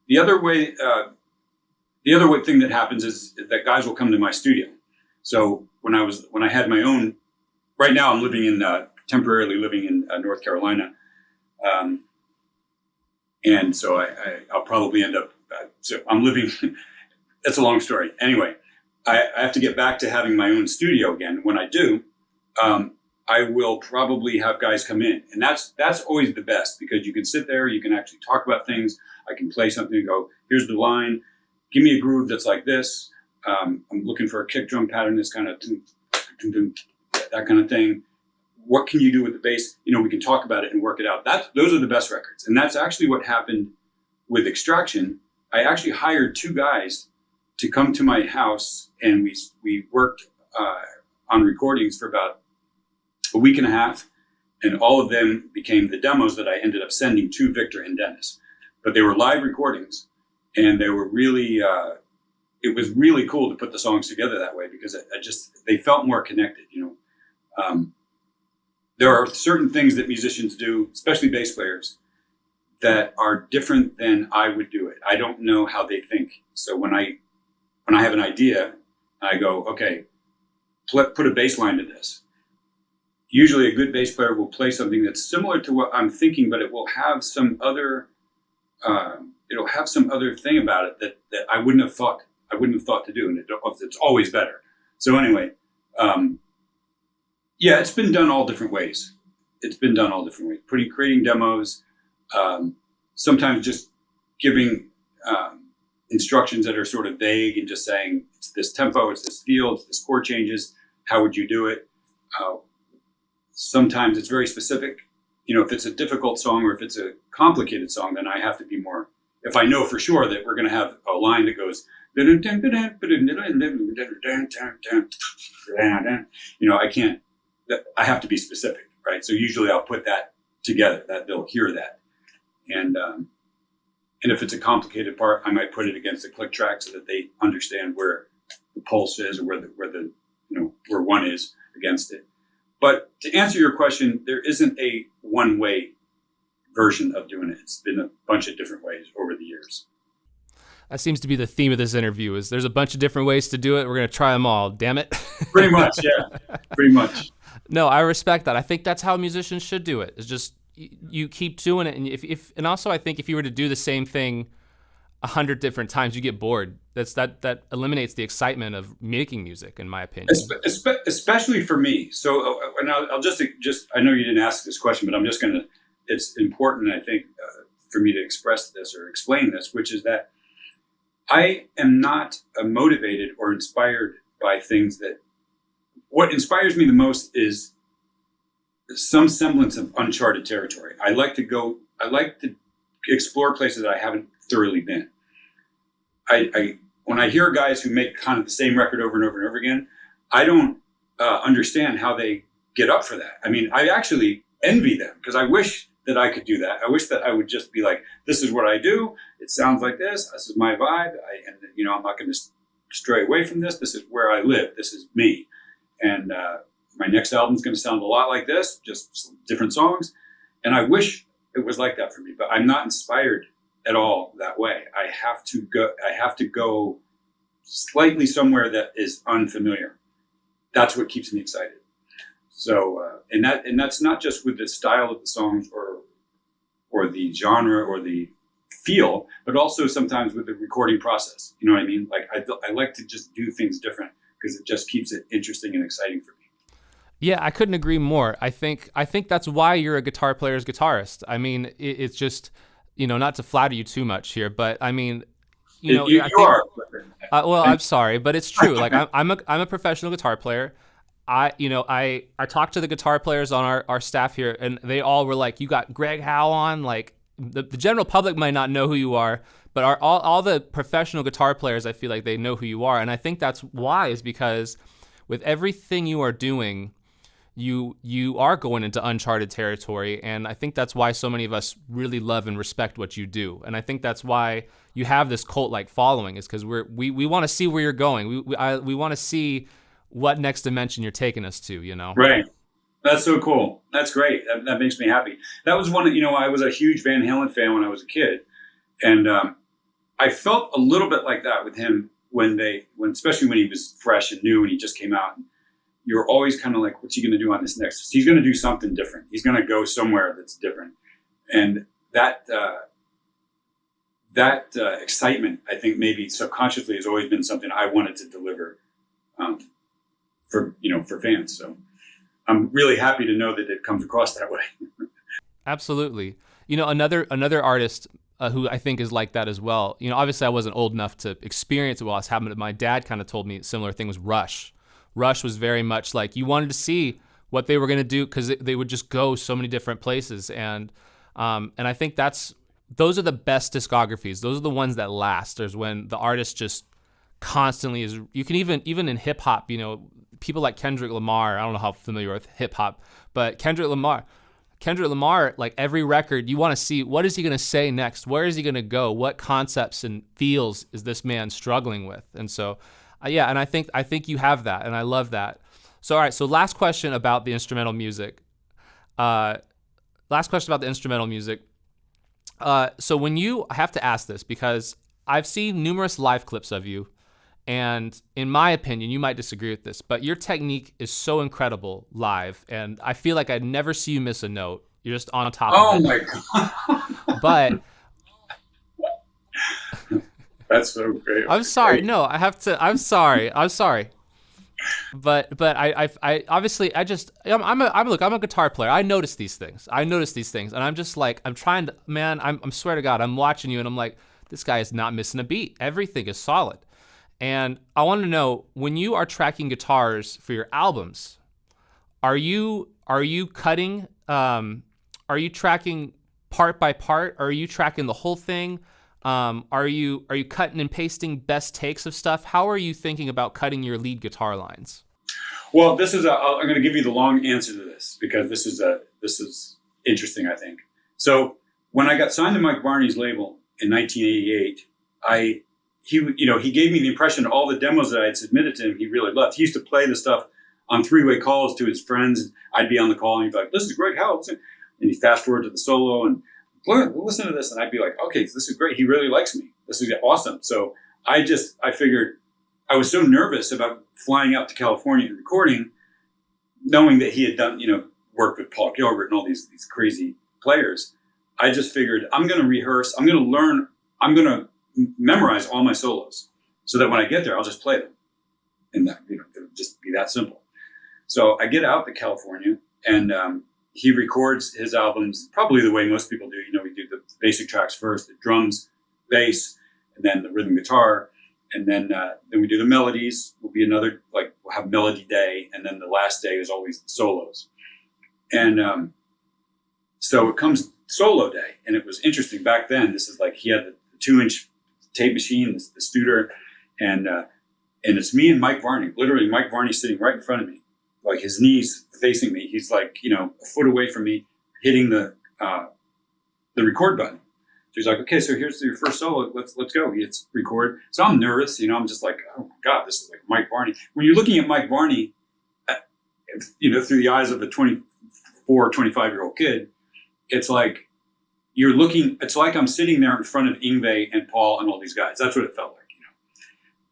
the other way thing that happens is that guys will come to my studio. So when I had my own, right now I'm temporarily living in North Carolina. And so I'll probably end up, so I'm living, that's a long story. Anyway, I have to get back to having my own studio again. When I do, I will probably have guys come in, and that's always the best because you can sit there, you can actually talk about things. I can play something and go, here's the line, give me a groove that's like this. I'm looking for a kick drum pattern that's kind of that kind of thing. What can you do with the bass? We can talk about it and work it out. Those are the best records. And that's actually what happened with Extraction. I actually hired two guys to come to my house, and we worked on recordings for about a week and a half, and all of them became the demos that I ended up sending to Victor and Dennis. But they were live recordings, and they were really, it was really cool to put the songs together that way because they felt more connected, There are certain things that musicians do, especially bass players, that are different than I would do it. I don't know how they think. So when I have an idea, I go, okay, put a bass line to this. Usually a good bass player will play something that's similar to what I'm thinking, but it will have some other, thing about it that I wouldn't have thought to do. And it's always better. So anyway, yeah, it's been done all different ways. Creating demos, sometimes just giving instructions that are sort of vague and just saying it's this tempo, it's this feel, it's this chord changes. How would you do it? Sometimes it's very specific. If it's a difficult song or if it's a complicated song, then I have to be more. If I know for sure that we're going to have a line that goes, I can't. I have to be specific, right? So usually I'll put that together, that they'll hear that, and if it's a complicated part, I might put it against the click track so that they understand where the pulse is or where one is against it. But to answer your question, there isn't a one-way version of doing it. It's been a bunch of different ways over the years.
That seems to be the theme of this interview. Is there's a bunch of different ways to do it. We're going to try them all. Damn it.
Pretty much, yeah. Pretty much.
No, I respect that. I think that's how musicians should do it. It's just you keep doing it, and and also I think if you were to do the same thing 100 different times, you get bored. That eliminates the excitement of making music, in my opinion.
Especially for me. So, and I'll just I know you didn't ask this question, but I'm just gonna. It's important, I think, for me to express this or explain this, which is that I am not motivated or inspired by things that. What inspires me the most is some semblance of uncharted territory. I like to explore places that I haven't thoroughly been. When I hear guys who make kind of the same record over and over and over again, I don't understand how they get up for that. I mean, I actually envy them because I wish that I could do that. I wish that I would just be like, this is what I do. It sounds like this. This is my vibe. I'm not going to stray away from this. This is where I live. This is me. And my next album is going to sound a lot like this, just different songs. And I wish it was like that for me, but I'm not inspired at all that way. I have to go slightly somewhere that is unfamiliar. That's what keeps me excited. So, and that's not just with the style of the songs or the genre or the feel, but also sometimes with the recording process. You know what I mean? Like I like to just do things different because it just keeps it interesting and exciting for me.
Yeah, I couldn't agree more. I think that's why you're a guitar player's guitarist. I mean, it's just, not to flatter you too much here, but I mean,
you are.
Well, I'm sorry, but it's true. Like I'm a professional guitar player. I talked to the guitar players on our staff here, and they all were like, "You got Greg Howe on." Like the general public might not know who you are, but all the professional guitar players, I feel like they know who you are, and I think that's why is because with everything you are doing, you are going into uncharted territory, and I think that's why so many of us really love and respect what you do, and I think that's why you have this cult-like following is because we want to see where you're going. We want to see what next dimension you're taking us to,
Right. That's so cool. That's great. That makes me happy. That was one, I was a huge Van Halen fan when I was a kid. And I felt a little bit like that with him especially when he was fresh and new and he just came out. You're always kind of like, what's he going to do on this next? He's going to do something different. He's going to go somewhere that's different. And that excitement, I think maybe subconsciously has always been something I wanted to deliver for fans. So I'm really happy to know that it comes across that way.
Absolutely. Another artist who I think is like that as well. Obviously I wasn't old enough to experience it while I was having it. My dad kind of told me a similar thing was Rush. Rush was very much like you wanted to see what they were going to do because they would just go so many different places. And I think those are the best discographies. Those are the ones that last. There's when the artist just constantly is. You can even in hip hop, people like Kendrick Lamar. I don't know how familiar with hip hop, but Kendrick Lamar, like every record, you want to see what is he going to say next? Where is he going to go? What concepts and feels is this man struggling with? And so, and I think you have that, and I love that. So, all right. So, last question about the instrumental music. So when I have to ask this because I've seen numerous live clips of you. And in my opinion, you might disagree with this, but your technique is so incredible live, and I feel like I'd never see you miss a note. You're just on top of it.
Oh my God.
But
that's so great.
I'm sorry. No, I have to. I'm sorry. But I obviously I'm a guitar player. I notice these things. And I'm just like, I'm trying to, man, I'm swear to God, I'm watching you and I'm like, this guy is not missing a beat. Everything is solid. And I want to know, when you are tracking guitars for your albums, are you cutting, are you tracking part by part? Are you tracking the whole thing? Are you cutting and pasting best takes of stuff? How are you thinking about cutting your lead guitar lines?
Well, I'm going to give you the long answer to this because this is interesting, I think. So when I got signed to Mike Varney's label in 1988, he gave me the impression all the demos that I had submitted to him, he really loved. He used to play the stuff on three-way calls to his friends. I'd be on the call and he'd be like, "This is Greg Howe." And he'd fast forward to the solo and listen to this. And I'd be like, "Okay, this is great. He really likes me. This is awesome." So I figured, I was so nervous about flying out to California and recording, knowing that he had done, worked with Paul Gilbert and all these crazy players. I just figured, I'm going to rehearse. I'm going to learn. I'm going to memorize all my solos so that when I get there, I'll just play them. And that, it'll just be that simple. So I get out to California and he records his albums probably the way most people do. We do the basic tracks first, the drums, bass, and then the rhythm guitar. And then we do the melodies. Will be another, we'll have melody day. And then the last day is always the solos. And so it comes solo day. And it was interesting back then. This is he had the 2-inch tape machine, the Studer. And it's me and Mike Varney, literally Mike Varney sitting right in front of me, his knees facing me. He's a foot away from me, hitting the record button. So he's like, "Okay, so here's your first solo. Let's go." He hits record. So I'm nervous. I'm just like, "Oh my God, this is like Mike Varney." When you're looking at Mike Varney, through the eyes of a 24, 25-year-old kid, it's like it's like I'm sitting there in front of Yngwie and Paul and all these guys. That's what it felt like,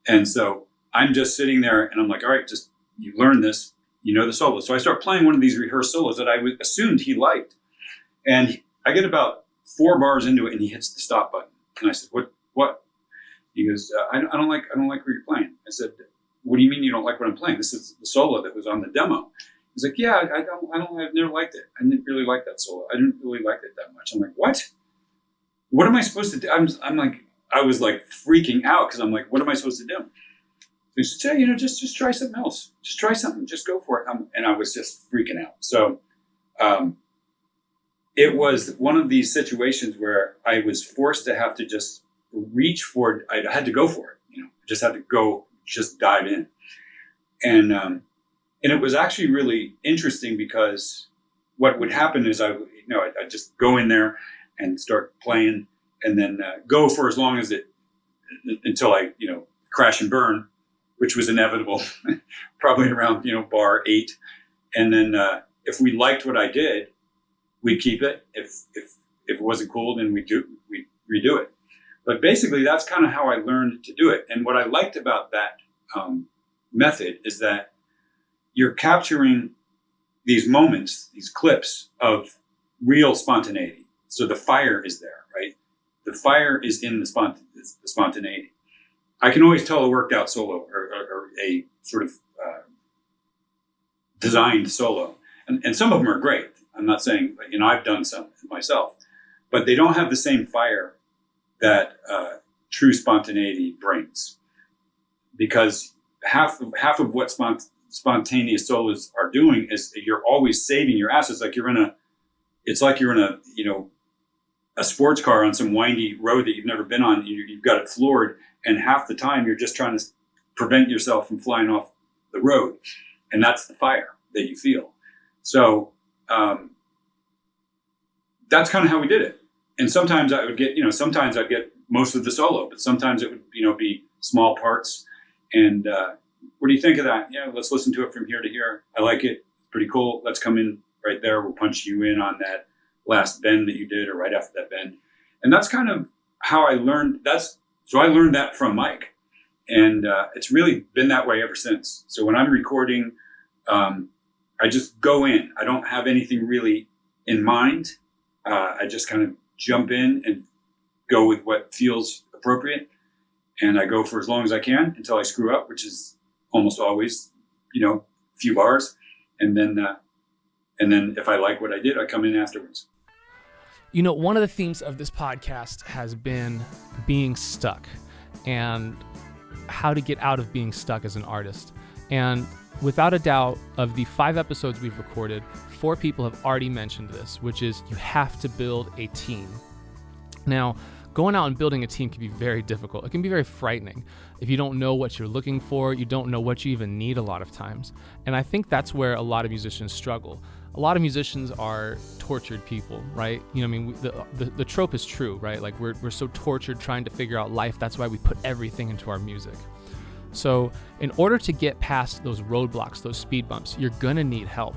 And so I'm just sitting there and I'm like, "All right, just, you learn this, the solo." So I start playing one of these rehearsed solos that I assumed he liked. And I get about 4 bars into it and he hits the stop button. And I said, What? He goes, I don't like what you're playing." I said, "What do you mean you don't like what I'm playing? This is the solo that was on the demo." He's like, "Yeah, I've never liked it. I didn't really like that solo. I didn't really like it that much." I'm like, "What? What am I supposed to do?" I'm like, I was freaking out because I'm like, "What am I supposed to do?" He said, "Yeah, just try something else. Just try something. Just go for it." And I was just freaking out. So it was one of these situations where I was forced to have to just reach for it. I had to go for it. Just had to go, just dive in. And it was actually really interesting because what would happen is I'd just go in there and start playing and then go for as long as until I, crash and burn, which was inevitable, probably around, bar 8. And then if we liked what I did, we'd keep it. If it wasn't cool, then we'd redo it. But basically, that's kind of how I learned to do it. And what I liked about that method is that you're capturing these moments, these clips of real spontaneity. So the fire is there, right? The fire is in the spontaneity. I can always tell a worked out solo or a sort of designed solo. And some of them are great. I'm not saying, I've done some myself, but they don't have the same fire that true spontaneity brings. Because half of what spontaneous solos are doing is you're always saving your assets. It's like you're in a sports car on some windy road that you've never been on. You've got it floored, and half the time you're just trying to prevent yourself from flying off the road. And that's the fire that you feel. So that's kind of how we did it. And sometimes I would get, sometimes I'd get most of the solo, but sometimes it would, be small parts. And what do you think of that? Yeah, let's listen to it from here to here. I like it. It's pretty cool. Let's come in right there. We'll punch you in on that last bend that you did or right after that bend. And that's kind of how I learned. So I learned that from Mike. And it's really been that way ever since. So when I'm recording, I just go in. I don't have anything really in mind. I just kind of jump in and go with what feels appropriate. And I go for as long as I can until I screw up, which is almost always few bars, and then if I like what I did, I come in afterwards.
One of the themes of this podcast has been being stuck and how to get out of being stuck as an artist. And without a doubt, of the 5 episodes we've recorded, 4 people have already mentioned this, which is you have to build a team. Now, going out and building a team can be very difficult. It can be very frightening. If you don't know what you're looking for, you don't know what you even need a lot of times. And I think that's where a lot of musicians struggle. A lot of musicians are tortured people, right? The trope is true, right? Like we're so tortured trying to figure out life. That's why we put everything into our music. So in order to get past those roadblocks, those speed bumps, you're gonna need help.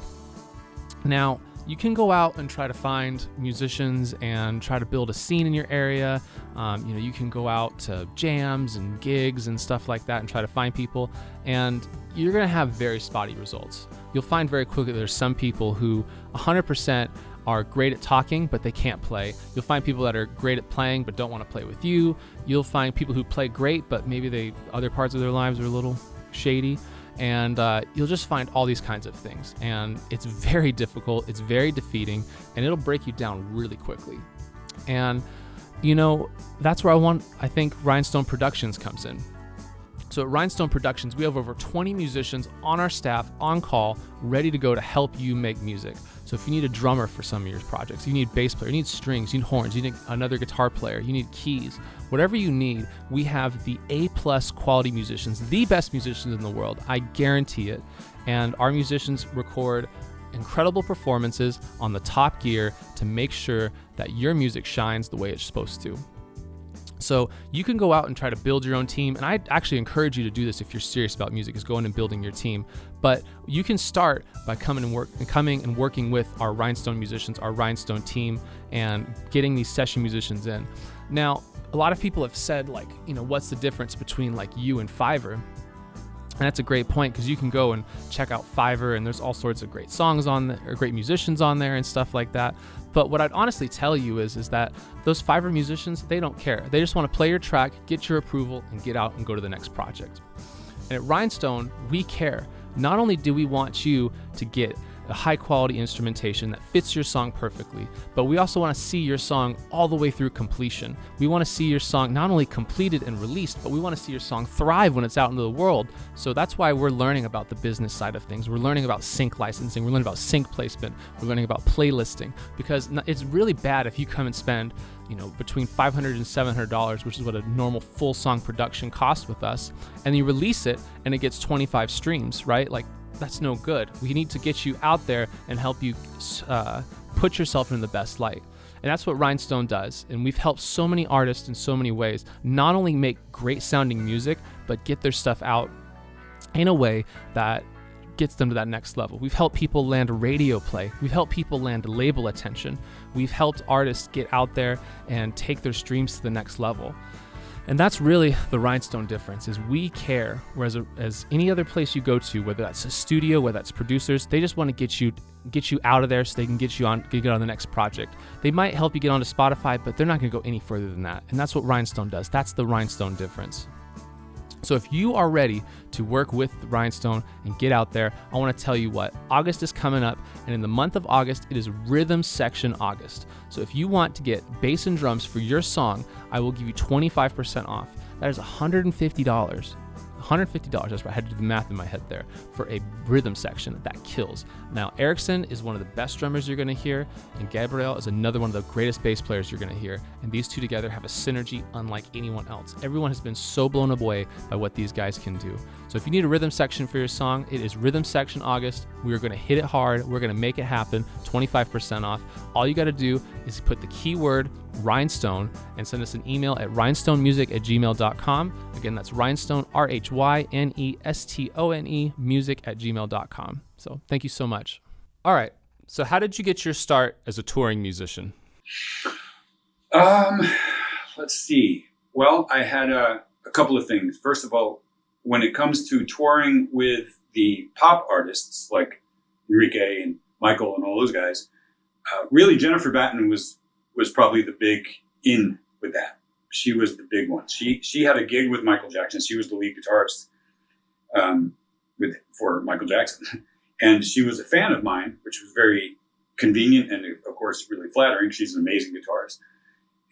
Now, you can go out and try to find musicians and try to build a scene in your area. You can go out to jams and gigs and stuff like that and try to find people, and you're gonna have very spotty results. You'll find very quickly there's some people who 100% are great at talking, but they can't play. You'll find people that are great at playing, but don't want to play with you. You'll find people who play great, but maybe other parts of their lives are a little shady. And you'll just find all these kinds of things. And it's very difficult, it's very defeating, and it'll break you down really quickly. And, that's where I think Rhinestone Productions comes in. So at Rhinestone Productions, we have over 20 musicians on our staff, on call, ready to go to help you make music. So if you need a drummer for some of your projects, you need a bass player, you need strings, you need horns, you need another guitar player, you need keys, whatever you need, we have the A+ quality musicians, the best musicians in the world. I guarantee it. And our musicians record incredible performances on the top gear to make sure that your music shines the way it's supposed to. So you can go out and try to build your own team, and I actually encourage you to do this if you're serious about music, is going and building your team. But you can start by coming and working with our Rhinestone musicians, our Rhinestone team, and getting these session musicians in. Now, a lot of people have said, what's the difference between you and Fiverr? And that's a great point, because you can go and check out Fiverr, and there's all sorts of great songs on there, or great musicians on there and stuff like that. But what I'd honestly tell you is that those Fiverr musicians, they don't care. They just want to play your track, get your approval, and get out and go to the next project. And at Rhinestone, we care. Not only do we want you to get a high quality instrumentation that fits your song perfectly, but we also want to see your song all the way through completion. We want to see your song not only completed and released, but we want to see your song thrive when it's out into the world. So that's why we're learning about the business side of things. We're learning about sync licensing. We're learning about sync placement. We're learning about playlisting, because it's really bad if you come and spend between $500 and $700, which is what a normal full song production costs with us, and you release it and it gets 25 streams, right? That's no good. We need to get you out there and help you put yourself in the best light. And that's what Rhinestone does. And we've helped so many artists in so many ways, not only make great sounding music, but get their stuff out in a way that gets them to that next level. We've helped people land radio play. We've helped people land label attention. We've helped artists get out there and take their streams to the next level. And that's really the Rhinestone difference, is we care, whereas as any other place you go to, whether that's a studio, whether that's producers, they just want to get you out of there so they can get on the next project. They might help you get onto Spotify, but they're not going to go any further than that. And that's what Rhinestone does. That's the Rhinestone difference. So if you are ready to work with Rhinestone and get out there, I want to tell you what, August is coming up, and in the month of August, it is Rhythm Section August. So if you want to get bass and drums for your song, I will give you 25% off. That is $150. $150, that's right, I had to do the math in my head there, for a rhythm section that kills. Now, Erickson is one of the best drummers you're going to hear, and Gabriel is another one of the greatest bass players you're going to hear, and these two together have a synergy unlike anyone else. Everyone has been so blown away by what these guys can do. So if you need a rhythm section for your song, it is Rhythm Section August. We are going to hit it hard. We're going to make it happen, 25% off. All you got to do is put the keyword Rhinestone and send us an email at rhinestonemusic@gmail.com. Again, that's Rhinestone, RHYNESTONE, music@gmail.com. So thank you so much. All right. So how did you get your start as a touring musician?
Let's see. Well, I had a couple of things. First of all, when it comes to touring with the pop artists like Enrique and Michael and all those guys, really Jennifer Batten was probably the big in with that. She was the big one. She had a gig with Michael Jackson. She was the lead guitarist. for Michael Jackson. And she was a fan of mine, which was very convenient and, of course, really flattering. She's an amazing guitarist.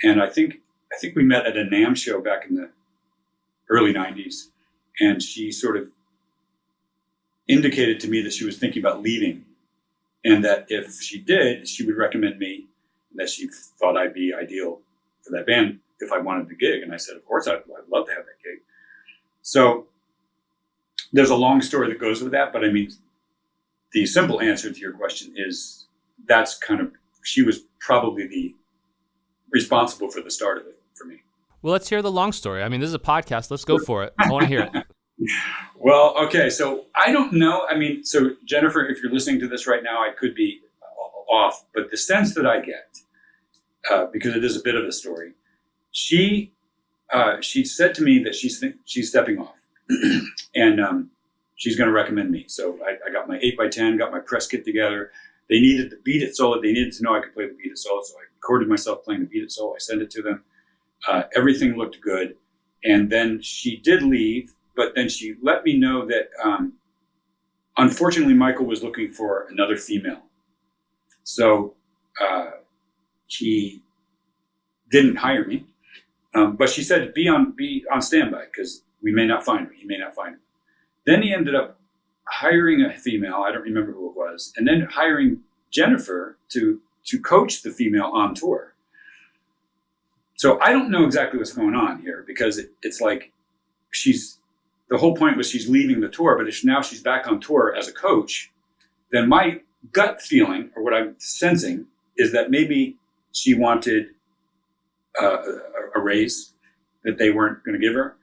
And I think we met at a NAMM show back in the early 90s. And she sort of indicated to me that she was thinking about leaving. And that if she did, she would recommend me, and that she thought I'd be ideal for that band if I wanted the gig. And I said, of course, I'd love to have that gig. So there's a long story that goes with that. But I mean, the simple answer to your question is that's kind of, she was probably the responsible for the start of it for me.
Well, let's hear the long story. I mean, this is a podcast. Let's go for it. I want to hear it.
Well, okay. So I don't know. I mean, so Jennifer, if you're listening to this right now, I could be off, but the sense that I get, because it is a bit of a story, she said to me that she's stepping off and she's going to recommend me. So I got my 8x10, got my press kit together. They needed the Beat It solo. They needed to know I could play the Beat It solo. So I recorded myself playing the Beat It solo. I sent it to them. Everything looked good. And then she did leave, but then she let me know that, unfortunately, Michael was looking for another female. So he didn't hire me. But she said, be on standby because we may not find him. He may not find him. Then he ended up hiring a female. I don't remember who it was. And then hiring Jennifer to coach the female on tour. So I don't know exactly what's going on here because it's like the whole point was she's leaving the tour, but if now she's back on tour as a coach, then my gut feeling or what I'm sensing is that maybe she wanted a raise that they weren't going to give her.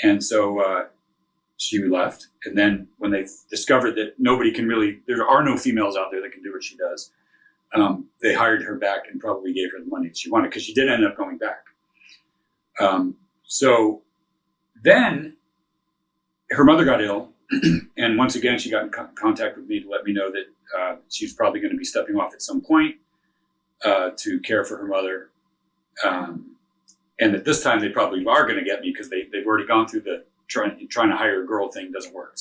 And so she left. And then when they discovered that there are no females out there that can do what she does, they hired her back and probably gave her the money she wanted because she did end up going back. So then her mother got ill. And once again, she got in contact with me to let me know that she was probably going to be stepping off at some point to care for her mother. And at this time, they probably are going to get me because they've already gone through the trying to hire a girl thing doesn't work.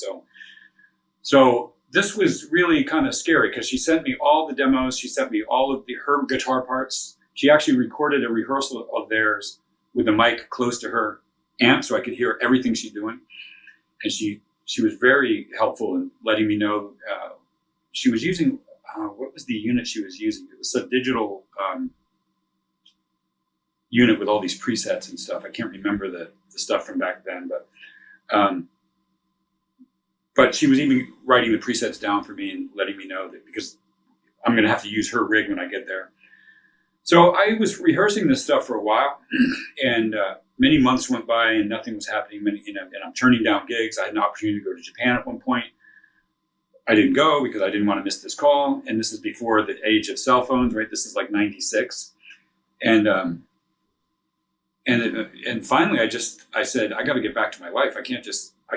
So this was really kind of scary because she sent me all the demos. She sent me all of her guitar parts. She actually recorded a rehearsal of theirs with a mic close to her amp so I could hear everything she's doing. And she was very helpful in letting me know. She was using, what was the unit she was using? It was a digital unit with all these presets and stuff. I can't remember the stuff from back then, but she was even writing the presets down for me and letting me know that because I'm going to have to use her rig when I get there. So I was rehearsing this stuff for a while, and many months went by and nothing was happening. And I'm turning down gigs. I had an opportunity to go to Japan at one point. I didn't go because I didn't want to miss this call. And this is before the age of cell phones, right? This is like 96. And finally I said, I got to get back to my life. I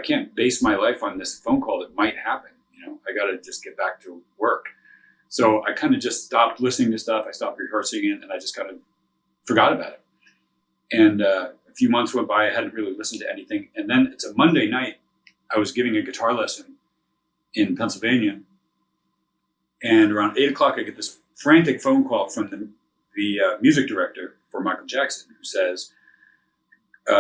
can't base my life on this phone call that might happen. I got to just get back to work. So I kind of just stopped listening to stuff. I stopped rehearsing it and I just kind of forgot about it. And a few months went by. I hadn't really listened to anything. And then it's a Monday night. I was giving a guitar lesson in Pennsylvania. And around 8:00, I get this frantic phone call from the music director for Michael Jackson, who says,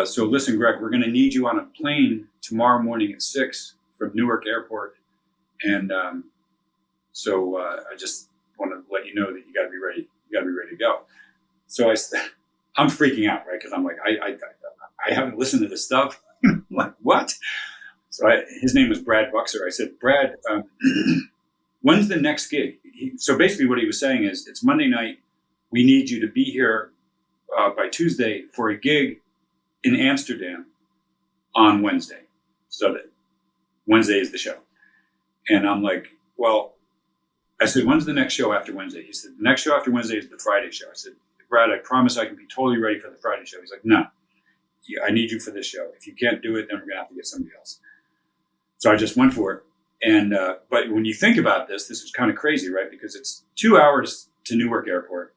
so listen, Greg, we're going to need you on a plane tomorrow morning at 6 from Newark Airport. And so I just want to let you know that you got to be ready. You got to be ready to go. So I'm freaking out, right? Because I'm like, I haven't listened to this stuff. I'm like, what? So his name was Brad Buxer. I said, Brad, when's the next gig? So basically what he was saying is, it's Monday night. We need you to be here by Tuesday for a gig in Amsterdam on Wednesday. So that Wednesday is the show. And I'm like, well, I said, when's the next show after Wednesday? He said, the next show after Wednesday is the Friday show. I said, Brad, I promise I can be totally ready for the Friday show. He's like, no, I need you for this show. If you can't do it, then we're going to have to get somebody else. So I just went for it. And but when you think about this was kind of crazy, right? Because it's 2 hours to Newark Airport.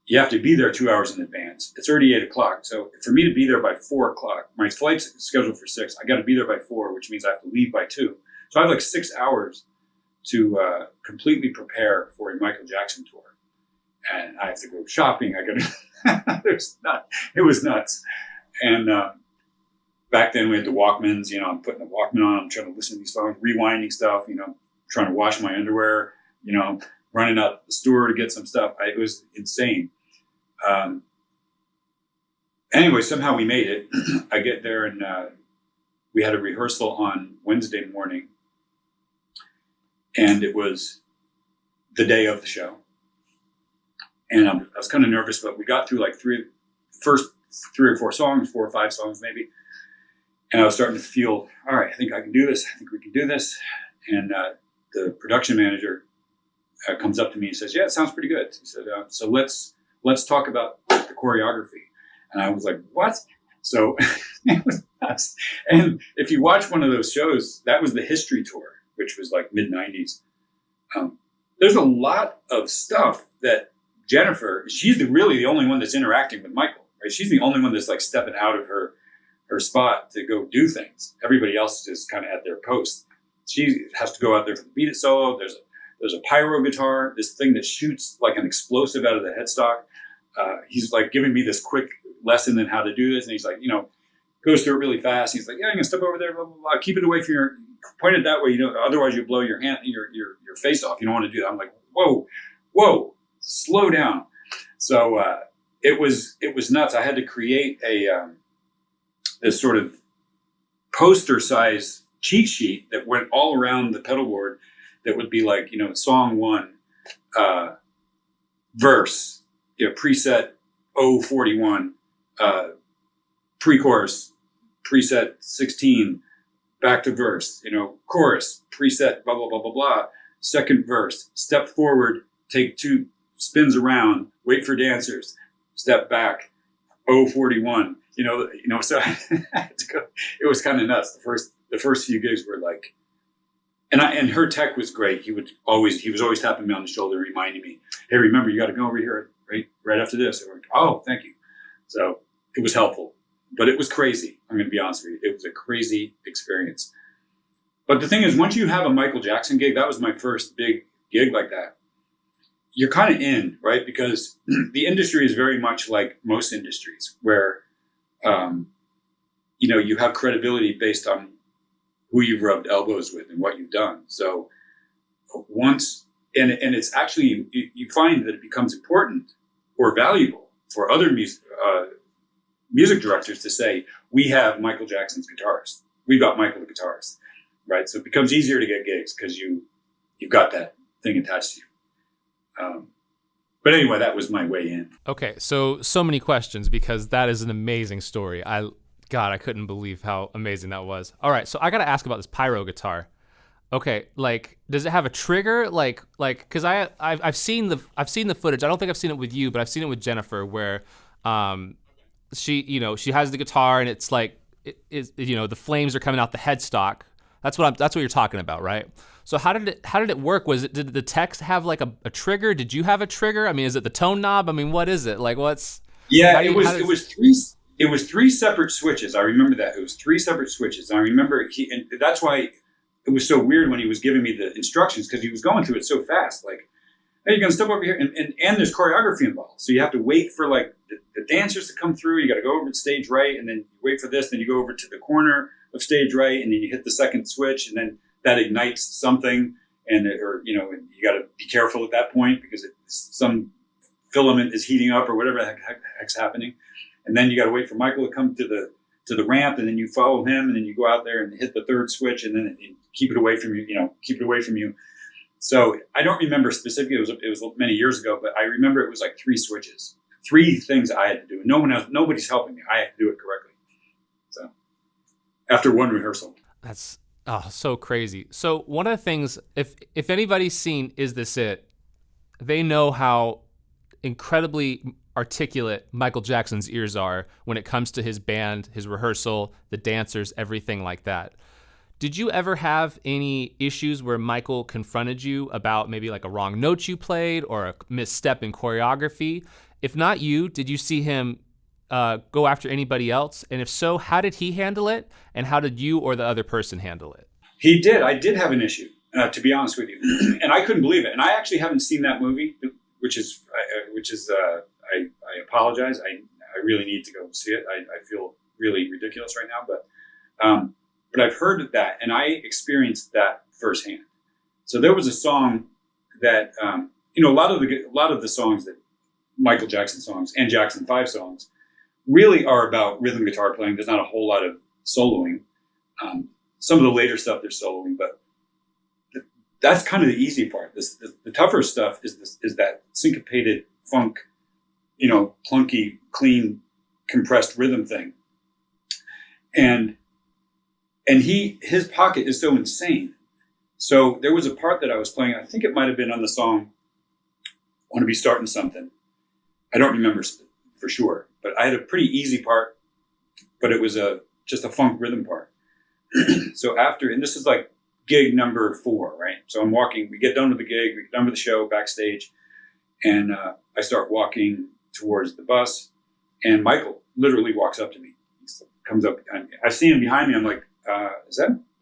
You have to be there 2 hours in advance. It's already 8:00. So for me to be there by 4:00, my flight's scheduled for 6. I got to be there by 4, which means I have to leave by 2. So I have like 6 hours to completely prepare for a Michael Jackson tour. And I have to go shopping. It was nuts. And back then we had the Walkmans, I'm putting the Walkman on, I'm trying to listen to these songs, rewinding stuff, trying to wash my underwear, running out the store to get some stuff. It was insane. Anyway, somehow we made it. I get there and we had a rehearsal on Wednesday morning. And it was the day of the show. And I was kind of nervous, but we got through like first 3 or 4 songs, 4 or 5 songs maybe. And I was starting to feel, all right, I think I can do this. I think we can do this. And the production manager comes up to me and says, yeah, it sounds pretty good. He said, so let's talk about the choreography. And I was like, what? So it was nuts. And if you watch one of those shows, that was the History Tour, which was like mid-90s. There's a lot of stuff that Jennifer, she's really the only one that's interacting with Michael, right? She's the only one that's like stepping out of her spot to go do things. Everybody else is kind of at their post. She has to go out there for the beat it solo. There's a pyro guitar, this thing that shoots like an explosive out of the headstock. He's like giving me this quick lesson in how to do this. And he's like, goes through it really fast. He's like, yeah, I'm gonna step over there, blah, blah, blah. Keep it away from point it that way, otherwise you blow your face off. You don't want to do that. I'm like, whoa, slow down. So it was nuts. I had to create this sort of poster size cheat sheet that went all around the pedal board that would be like, song 1, verse, preset 041, pre-chorus, preset 16, back to verse, chorus, preset, blah, blah, blah, blah, blah. Second verse, step forward, take 2 spins around, wait for dancers, step back, 041, so I had to go. It was kind of nuts. The first few gigs were like, and her tech was great. He was always tapping me on the shoulder, reminding me, hey, remember, you got to go over here right after this. And we're like, oh, thank you. So it was helpful, but it was crazy. I'm going to be honest with you. It was a crazy experience. But the thing is, once you have a Michael Jackson gig, that was my first big gig like that. You're kind of in, right? Because the industry is very much like most industries where, you have credibility based on who you've rubbed elbows with and what you've done. So once, and it's actually, you find that it becomes important or valuable for other music directors to say, we have Michael Jackson's guitarist. We've got Michael the guitarist, right? So it becomes easier to get gigs because you've got that thing attached to you. But anyway, that was my way in.
Okay, so many questions because that is an amazing story. God, I couldn't believe how amazing that was. All right, so I got to ask about this pyro guitar. Okay, like, does it have a trigger? Like, because I've seen the footage. I don't think I've seen it with you, but I've seen it with Jennifer, where, she has the guitar and it's like, the flames are coming out the headstock. That's what you're talking about, right? So how did it work? Did the text have like a trigger? Did you have a trigger? I mean, is it the tone knob? I mean, what is it? Like, what's?
Yeah, it was 3 separate switches. I remember that. It was 3 separate switches. And I remember and that's why it was so weird when he was giving me the instructions, because he was going through it so fast. Like, hey, you're going to step over here. And there's choreography involved. So you have to wait for like the dancers to come through. You got to go over to stage right. And then you wait for this. Then you go over to the corner of stage right. And then you hit the second switch. And then that ignites something. And you got to be careful at that point because some filament is heating up or whatever the heck's happening. And then you got to wait for Michael to come to the ramp, and then you follow him, and then you go out there and hit the third switch, and then keep it away from you. So I don't remember specifically. It was many years ago, but I remember it was like 3 switches, 3 things I had to do. Nobody's helping me. I have to do it correctly. So after one rehearsal.
That's so crazy. So one of the things, if anybody's seen Is This It, they know how incredibly articulate Michael Jackson's ears are when it comes to his band, his rehearsal, the dancers, everything like that. Did you ever have any issues where Michael confronted you about maybe like a wrong note you played or a misstep in choreography? If not you, did you see him go after anybody else? And if so, how did he handle it? And how did you or the other person handle it?
He did. I did have an issue, to be honest with you, and I couldn't believe it. And I actually haven't seen that movie, which is I apologize. I really need to go see it. I feel really ridiculous right now, but I've heard of that, and I experienced that firsthand. So there was a song that a lot of the songs that Michael Jackson songs and Jackson 5 songs really are about rhythm guitar playing. There's not a whole lot of soloing. Some of the later stuff there's soloing, but that's kind of the easy part. The tougher stuff is that syncopated funk, clunky, clean, compressed rhythm thing. And his pocket is so insane. So there was a part that I was playing. I think it might have been on the song "Want to Be Starting Something." I don't remember for sure, but I had a pretty easy part, but it was just a funk rhythm part. So after, and this is like gig number 4, right? So I'm walking. We get done with the gig. We get done with the show backstage, and I start walking towards the bus, and Michael literally walks up to me. He comes up. I see him behind me. I'm like,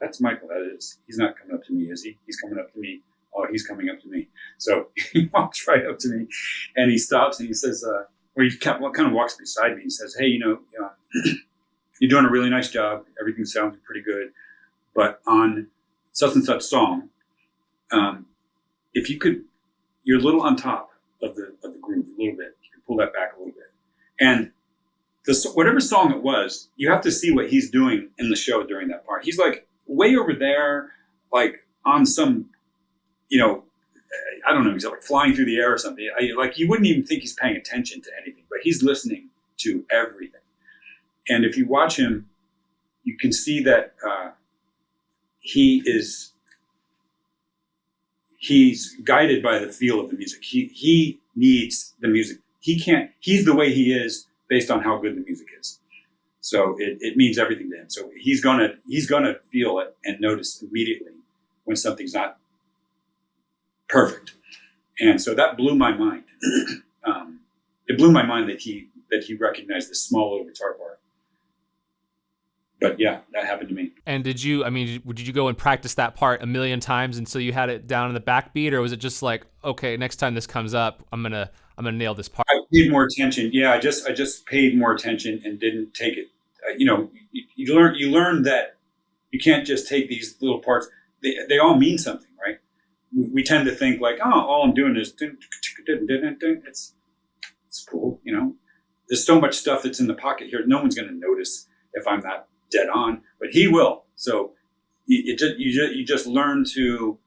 that's Michael. That is. He's not coming up to me, is he? He's coming up to me. Oh, he's coming up to me. So he walks right up to me, and he stops and he says, or he kind of walks beside me. He says, "Hey, you're doing a really nice job. Everything sounds pretty good, but on such and such song, if you could, you're a little on top of the groove a little bit. You can pull that back a little bit." And whatever song it was, you have to see what he's doing in the show during that part. He's like way over there, like on some, I don't know, he's like flying through the air or something. Like you wouldn't even think he's paying attention to anything, but he's listening to everything. And if you watch him, you can see that he's guided by the feel of the music. He needs the music. He's the way he is based on how good the music is. So it means everything to him. So he's gonna feel it and notice immediately when something's not perfect. And so that blew my mind. It blew my mind that he recognized this small little guitar part. But yeah, that happened to me.
And did you go and practice that part a million times until you had it down in the backbeat, or was it just like, okay, next time this comes up, I'm gonna nail this part?
I paid more attention. Yeah, I just paid more attention and didn't take it. You learn that you can't just take these little parts. They all mean something, right? We tend to think like, oh, all I'm doing is it's cool. There's so much stuff that's in the pocket here. No one's going to notice if I'm not dead on, but he will. So you just learn to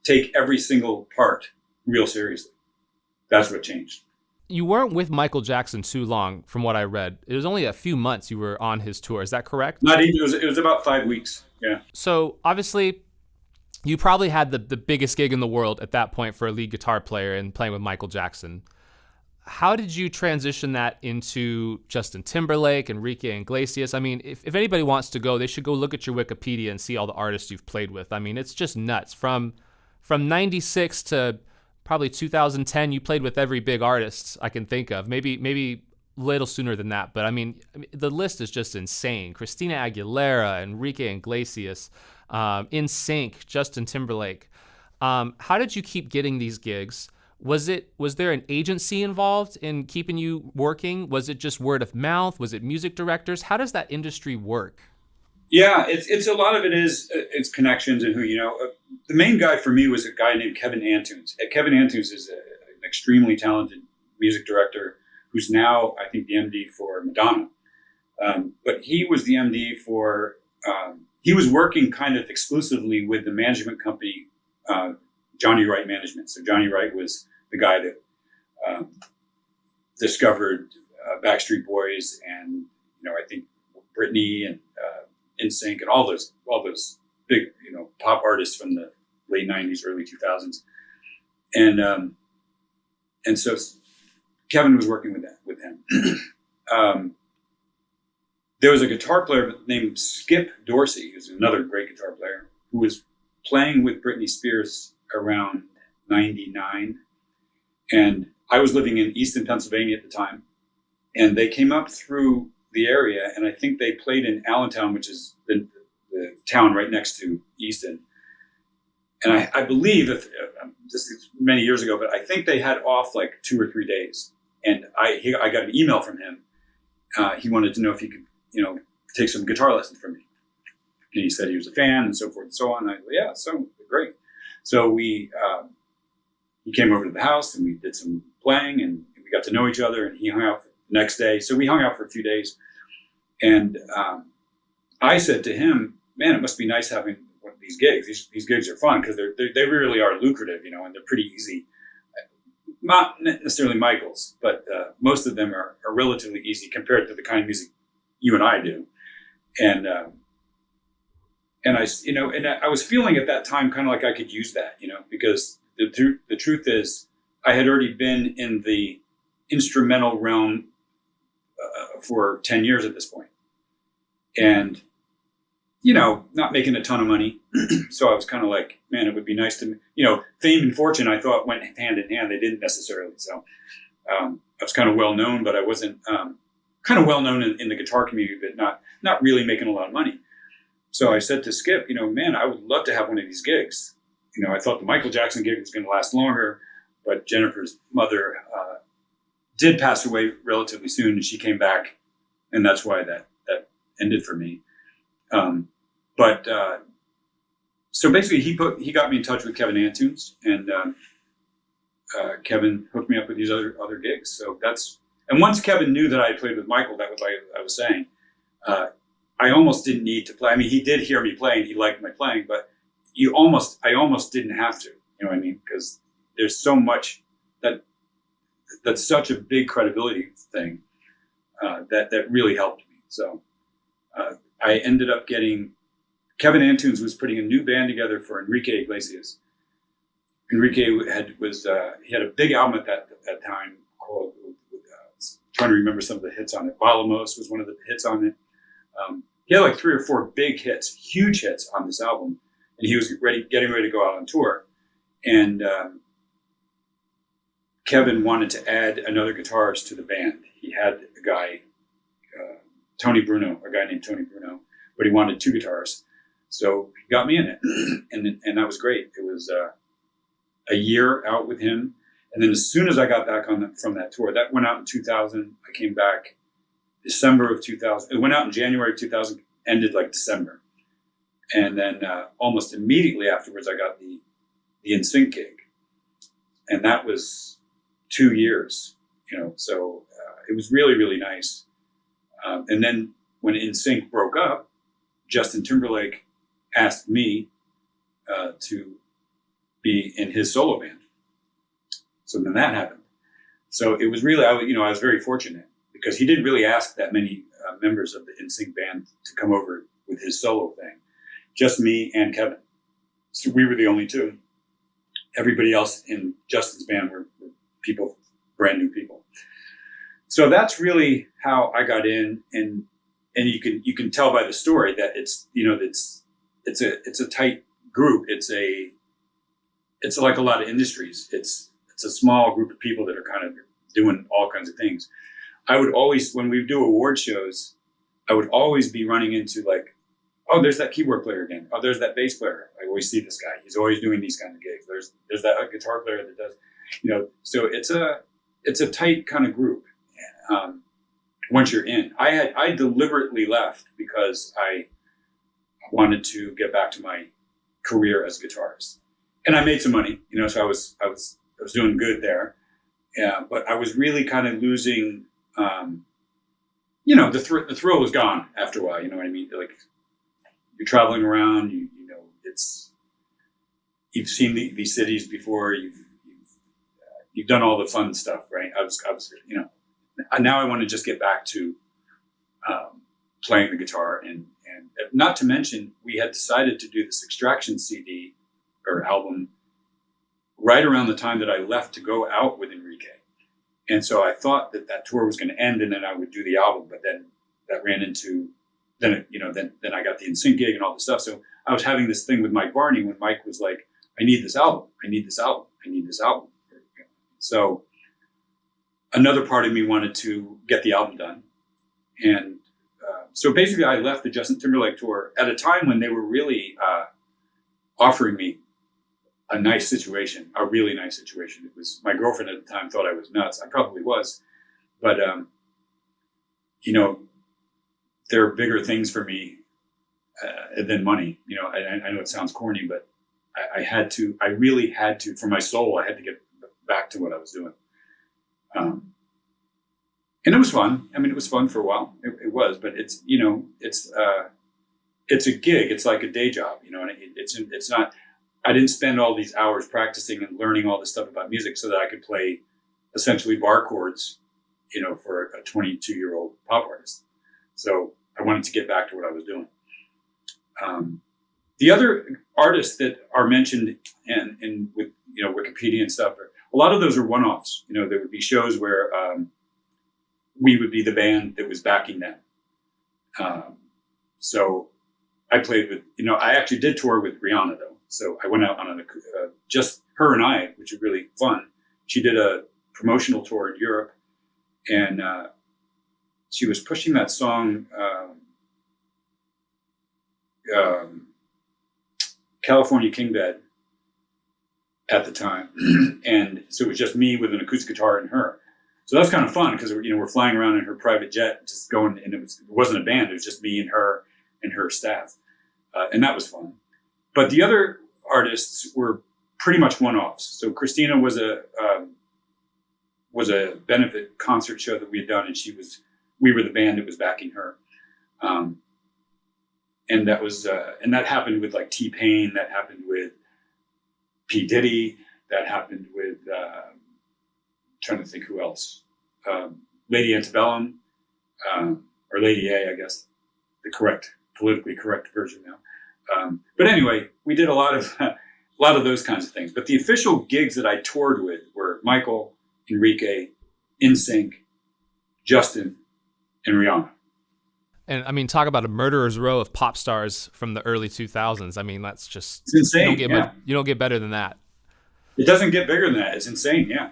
take every single part real seriously. That's what changed.
You weren't with Michael Jackson too long, from what I read. It was only a few months you were on his tour. Is that correct?
Not even. It was about 5 weeks. Yeah.
So obviously, you probably had the biggest gig in the world at that point for a lead guitar player and playing with Michael Jackson. How did you transition that into Justin Timberlake, Enrique Iglesias? I mean, if anybody wants to go, they should go look at your Wikipedia and see all the artists you've played with. I mean, it's just nuts. From 96 to probably 2010, you played with every big artist I can think of. Maybe a little sooner than that, but I mean, the list is just insane. Christina Aguilera, Enrique Iglesias, NSYNC, Justin Timberlake. How did you keep getting these gigs? Was there an agency involved in keeping you working? Was it just word of mouth? Was it music directors? How does that industry work?
Yeah, it's a lot of it is it's connections and who the main guy for me was a guy named Kevin Antunes. Kevin Antunes is an extremely talented music director who's now, I think, the MD for Madonna. But he was the MD for, he was working kind of exclusively with the management company, Johnny Wright Management. So Johnny Wright was the guy that discovered Backstreet Boys and, I think Britney and NSYNC and all those big, pop artists from the late 90s, early 2000s. And so Kevin was working with him. There was a guitar player named Skip Dorsey, who's another great guitar player, who was playing with Britney Spears around 99. And I was living in Easton, Pennsylvania at the time. And they came up through the area, and I think they played in Allentown, which is the the town right next to Easton. And I believe, if this is many years ago, but I think they had off like 2 or 3 days. And I got an email from him. He wanted to know if he could, take some guitar lessons from me. And he said he was a fan and so forth and so on. And I go, yeah, so great. So he came over to the house and we did some playing and we got to know each other, and he hung out the next day. So we hung out for a few days. And I said to him, man, it must be nice having one of these gigs. These gigs are fun because they really are lucrative, and they're pretty easy. Not necessarily Michael's, but most of them are relatively easy compared to the kind of music you and I do. And I was feeling at that time kind of like I could use that, because the truth is I had already been in the instrumental realm for 10 years at this point. And, not making a ton of money. So I was kind of like, man, it would be nice to, fame and fortune, I thought went hand in hand. They didn't necessarily. So I was kind of well known, but I wasn't kind of well known in the guitar community, but not really making a lot of money. So I said to Skip, man, I would love to have one of these gigs. I thought the Michael Jackson gig was going to last longer, but Jennifer's mother did pass away relatively soon, and she came back, and that's why that ended for me. So basically, he got me in touch with Kevin Antunes, and Kevin hooked me up with these other gigs. So and once Kevin knew that I had played with Michael, that was like I was saying, I almost didn't need to play. I mean, he did hear me play and he liked my playing, but I almost didn't have to. You know what I mean? Because there's so much that's such a big credibility thing that really helped me. So I ended up getting. Kevin Antunes was putting a new band together for Enrique Iglesias. Enrique he had a big album at that time called. Trying to remember some of the hits on it. Balamos was one of the hits on it. He had like 3 or 4 big hits, huge hits on this album, and he was getting ready to go out on tour. And Kevin wanted to add another guitarist to the band. He had a guy, a guy named Tony Bruno, but he wanted 2 guitarists. So he got me in it, and that was great. It was a year out with him. And then as soon as I got back from that tour, that went out in 2000. I came back December of 2000. It went out in January of 2000, ended like December. And then almost immediately afterwards, I got the NSYNC gig. And that was 2 years, so it was really, really nice. And then when NSYNC broke up, Justin Timberlake asked me to be in his solo band. So then that happened. So it was really, I was very fortunate because he didn't really ask that many members of the NSYNC band to come over with his solo thing. Just me and Kevin. So we were the only 2. Everybody else in Justin's band were people, brand new people. So that's really how I got in, and you can tell by the story that it's a tight group. It's like a lot of industries. It's a small group of people that are kind of doing all kinds of things. I would always, when we do award shows, I would always be running into like, oh, there's that keyboard player again. Oh, there's that bass player. I always see this guy. He's always doing these kind of gigs. There's that guitar player that does, so it's a tight kind of group. Once you're in, I deliberately left because I wanted to get back to my career as a guitarist, and I made some money, so I was doing good there. Yeah, but I was really kind of losing, the thrill was gone after a while. You know what I mean? Like you're traveling around, you've seen these cities before, you've done all the fun stuff, right? I was, now I want to just get back to playing the guitar, and not to mention we had decided to do this Extraction CD or album right around the time that I left to go out with Enrique. And so I thought that tour was going to end and then I would do the album, but then that ran into, then I got the NSYNC gig and all this stuff. So I was having this thing with Mike Varney when Mike was like, I need this album. I need this album. I need this album. So another part of me wanted to get the album done. And So basically, I left the Justin Timberlake tour at a time when they were really offering me a nice situation, a really nice situation. It was, my girlfriend at the time thought I was nuts. I probably was, but you know, there are bigger things for me than money. You know, I know it sounds corny, but I really had to, for my soul, I had to get back to what I was doing. And it was fun. I mean, it was fun for a while. It was, but it's, you know, it's a gig. It's like a day job, you know, and it's not, I didn't spend all these hours practicing and learning all this stuff about music so that I could play essentially bar chords, you know, for a 22-year-old pop artist. So I wanted to get back to what I was doing. The other artists that are mentioned in with, you know, Wikipedia and stuff, a lot of those are one-offs. You know, there would be shows where we would be the band that was backing them. So I played with, you know, I actually did tour with Rihanna though. So I went out on just her and I, which was really fun. She did a promotional tour in Europe, and she was pushing that song, California King Bed at the time. And so it was just me with an acoustic guitar and her. So that was kind of fun because, you know, we're flying around in her private jet, just going, and it wasn't a band. It was just me and her staff. And that was fun. But the other artists were pretty much one-offs. So Christina was a benefit concert show that we had done, and we were the band that was backing her. And that was, and that happened with like T-Pain, that happened with P. Diddy, that happened with, trying to think who else, Lady Antebellum, or Lady A, I guess, the politically correct version now. But anyway, we did a lot of those kinds of things. But the official gigs that I toured with were Michael, Enrique, NSYNC, Justin, and Rihanna.
And I mean, talk about a murderer's row of pop stars from the early 2000s. I mean, that's just,
it's insane.
You don't get better than that.
It doesn't get bigger than that. It's insane. Yeah.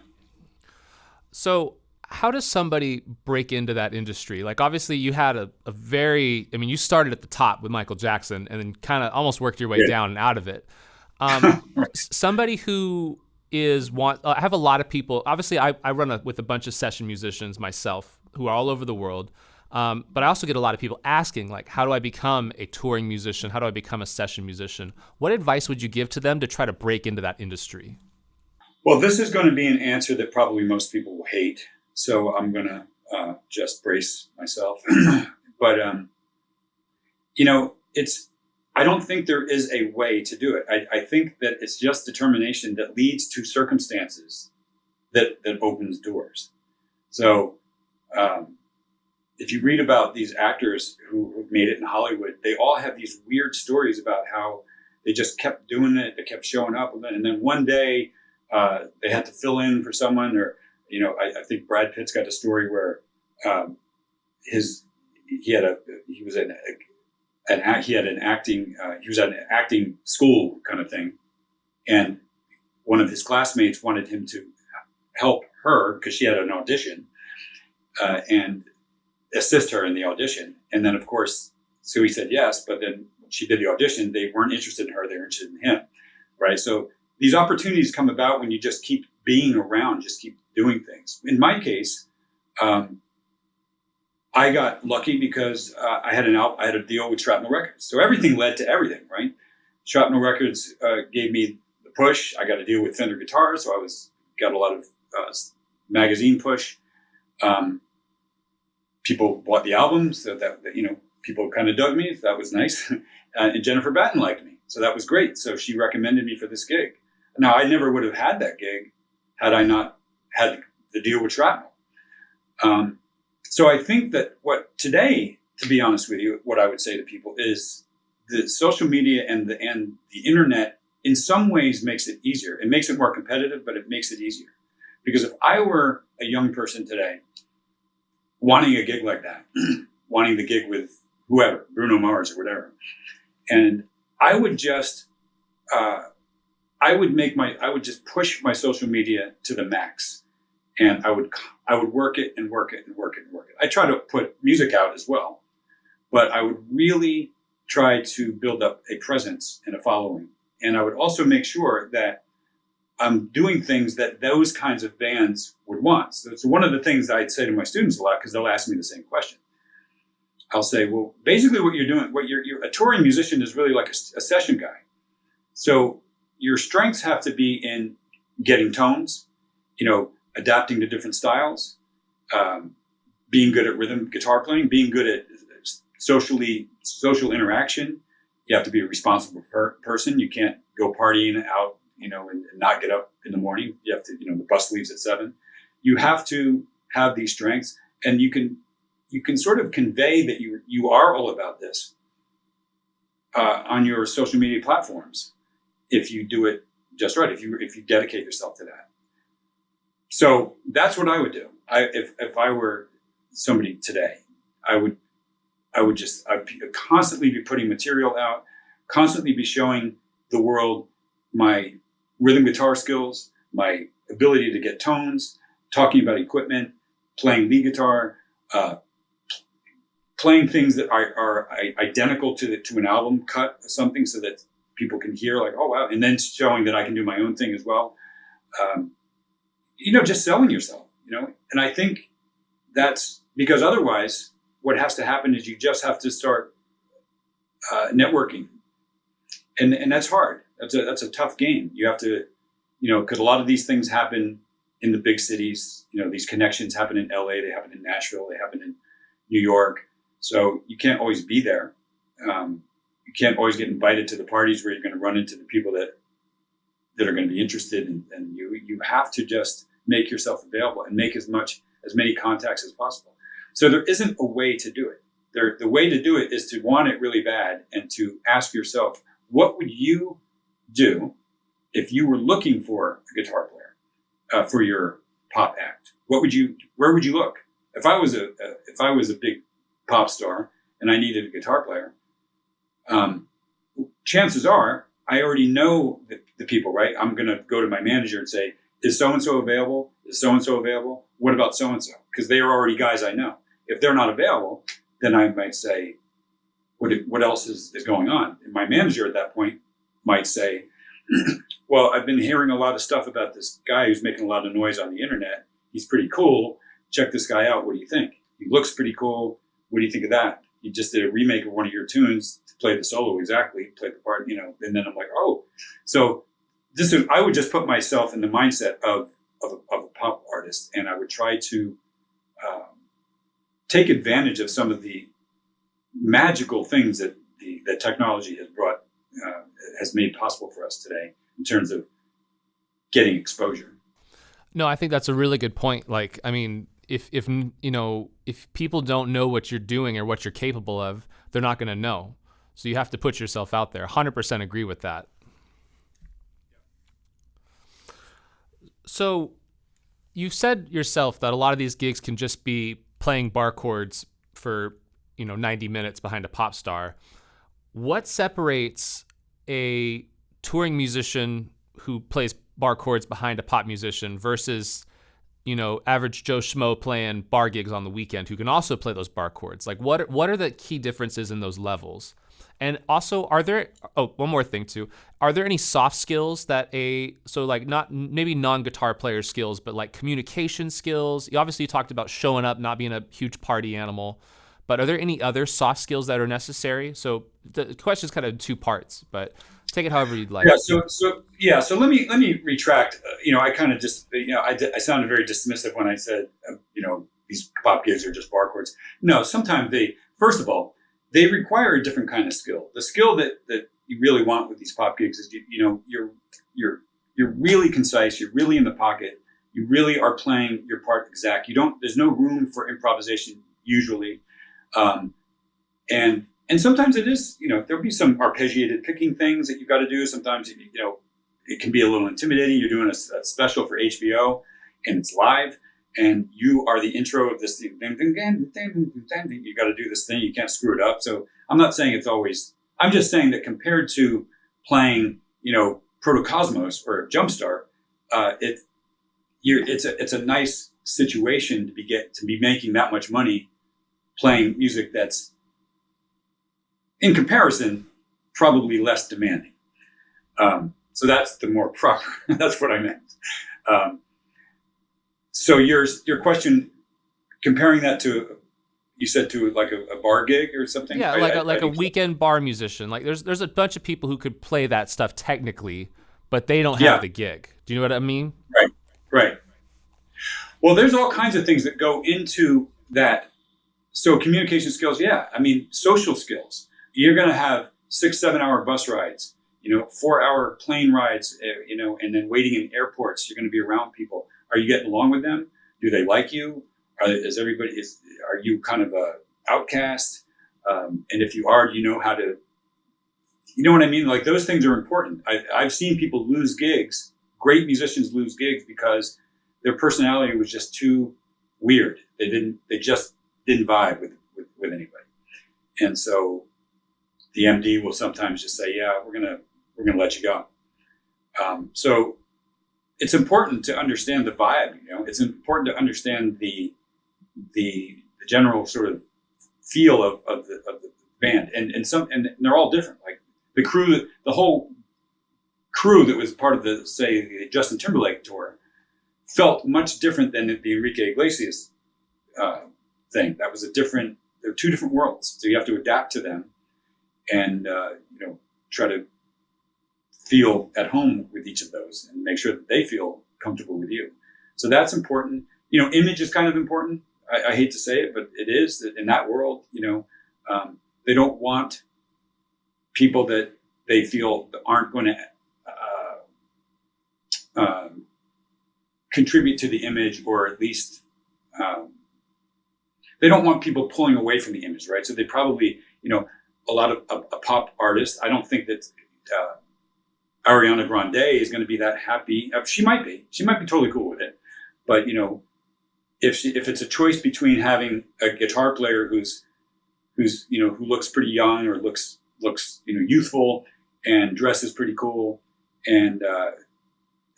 So how does somebody break into that industry? Like, obviously you had you started at the top with Michael Jackson and then kind of almost worked your way down and out of it. Somebody who I have a lot of people, obviously I run with a bunch of session musicians myself who are all over the world. But I also get a lot of people asking, like, how do I become a touring musician? How do I become a session musician? What advice would you give to them to try to break into that industry?
Well, this is going to be an answer that probably most people will hate. So I'm going to just brace myself. But, you know, I don't think there is a way to do it. I think that it's just determination that leads to circumstances that opens doors. So, if you read about these actors who made it in Hollywood, they all have these weird stories about how they just kept doing it. They kept showing up. And then one day they had to fill in for someone, or, you know, I think Brad Pitt's got a story where he was at an acting school kind of thing. And one of his classmates wanted him to help her because she had an audition, and assist her in the audition. And then, of course, so he said yes, but then when she did the audition, they weren't interested in her, they were interested in him, right? So these opportunities come about when you just keep being around, just keep doing things. In my case, I got lucky because I had a deal with Shrapnel Records. So everything led to everything, right? Shrapnel Records gave me the push. I got a deal with Fender Guitars, so got a lot of magazine push. People bought the albums, so that, you know, people kind of dug me. So that was nice. And Jennifer Batten liked me, so that was great. So she recommended me for this gig. Now, I never would have had that gig had I not had the deal with Shrapnel. So I think that today, to be honest with you, what I would say to people is the social media and the internet in some ways makes it easier. It makes it more competitive, but it makes it easier. Because if I were a young person today, wanting a gig like that, wanting the gig with whoever, Bruno Mars or whatever, and I would just, I would just push my social media to the max, and I would work it and work it and work it and work it. I try to put music out as well, but I would really try to build up a presence and a following. And I would also make sure that I'm doing things that those kinds of bands would want. So it's one of the things I'd say to my students a lot, because they'll ask me the same question. I'll say, well, basically what you're doing, you're a touring musician is really like a session guy. So your strengths have to be in getting tones, adapting to different styles, being good at rhythm guitar playing, being good at social interaction. You have to be a responsible person. You can't go partying out, and not get up in the morning. You have to, the bus leaves at 7. You have to have these strengths, and you can sort of convey that you are all about this on your social media platforms if you do it just right. If you dedicate yourself to that. So that's what I would do. If I were somebody today, I'd constantly be putting material out, constantly be showing the world my rhythm guitar skills, my ability to get tones, talking about equipment, playing lead guitar, playing things that are identical to an album cut or something, so that people can hear like, oh wow, and then showing that I can do my own thing as well. Just selling yourself, and I think that's because otherwise what has to happen is you just have to start networking, and that's hard. That's a tough game. You have to, because a lot of these things happen in the big cities. These connections happen in LA, they happen in Nashville, they happen in New York. So you can't always be there. You can't always get invited to the parties where you're going to run into the people that are going to be interested in, and you have to just make yourself available and make as many contacts as possible. So there isn't a way to do it. The way to do it is to want it really bad and to ask yourself, what would you do if you were looking for a guitar player for your pop act? Where would you look? If I was a big pop star and I needed a guitar player, chances are I already know the people, right? I'm going to go to my manager and say, is so-and-so available? Is so-and-so available? What about so-and-so? Because they are already guys I know. If they're not available, then I might say, what else is going on? And my manager at that point might say, well, I've been hearing a lot of stuff about this guy who's making a lot of noise on the internet. He's pretty cool. Check this guy out. What do you think? He looks pretty cool. What do you think of that? He just did a remake of one of your tunes to play the solo exactly, play the part, and then I'm like, oh. So I would just put myself in the mindset of a pop artist, and I would try to take advantage of some of the magical things that that technology has made possible for us today in terms of getting exposure.
No, I think that's a really good point. Like, I mean, if people don't know what you're doing or what you're capable of, they're not going to know. So you have to put yourself out there. 100% agree with that. So you've said yourself that a lot of these gigs can just be playing bar chords for 90 minutes behind a pop star. What separates a touring musician who plays bar chords behind a pop musician versus average Joe Schmo playing bar gigs on the weekend who can also play those bar chords? Like, what are the key differences in those levels? And also, one more thing too, are there any soft skills that not maybe non-guitar player skills, but like communication skills? You talked about showing up, not being a huge party animal, but are there any other soft skills that are necessary? So the question is kind of 2 parts, but take it however you'd like.
Yeah. So let me retract. I kind of just, I sounded very dismissive when I said, these pop gigs are just bar chords. No, sometimes first of all, they require a different kind of skill. The skill that you really want with these pop gigs is, you're really concise. You're really in the pocket. You really are playing your part exact. There's no room for improvisation usually. And sometimes it is, there'll be some arpeggiated picking things that you've got to do. Sometimes, it can be a little intimidating. You're doing a special for HBO and it's live and you are the intro of this thing. You got to do this thing. You can't screw it up. So I'm not saying I'm just saying that compared to playing, Protocosmos or Jumpstart, it's a nice situation to be making that much money playing music that's in comparison, probably less demanding. So that's the more proper. That's what I meant. So your question, comparing that to, you said to like a bar gig or something.
Yeah, like a weekend bar musician. Like there's a bunch of people who could play that stuff technically, but they don't have the gig. Do you know what I mean?
Right. Right. Well, there's all kinds of things that go into that. So communication skills, yeah. I mean, social skills. You're going to have 6-7 hour bus rides, 4-hour plane rides, and then waiting in airports. You're going to be around people. Are you getting along with them? Do they like you? Are you kind of a outcast? And if you are, do you know how to, you know what I mean? Like those things are important. I've seen people lose gigs, great musicians lose gigs because their personality was just too weird. They just didn't vibe with anybody. And so the MD will sometimes just say, yeah, we're gonna let you go. So it's important to understand the vibe, it's important to understand the general sort of feel of the band. And they're all different. Like the whole crew that was part of the Justin Timberlake tour felt much different than the Enrique Iglesias thing. That was they're two different worlds. So you have to adapt to them and, try to feel at home with each of those and make sure that they feel comfortable with you. So that's important. Image is kind of important. I hate to say it, but it is in that world, they don't want people that they feel aren't going to contribute to the image, or at least they don't want people pulling away from the image, right? So they probably, a lot of a pop artist, I don't think that Ariana Grande is going to be that happy. She might be totally cool with it. But, if it's a choice between having a guitar player who looks pretty young or looks youthful and dresses pretty cool and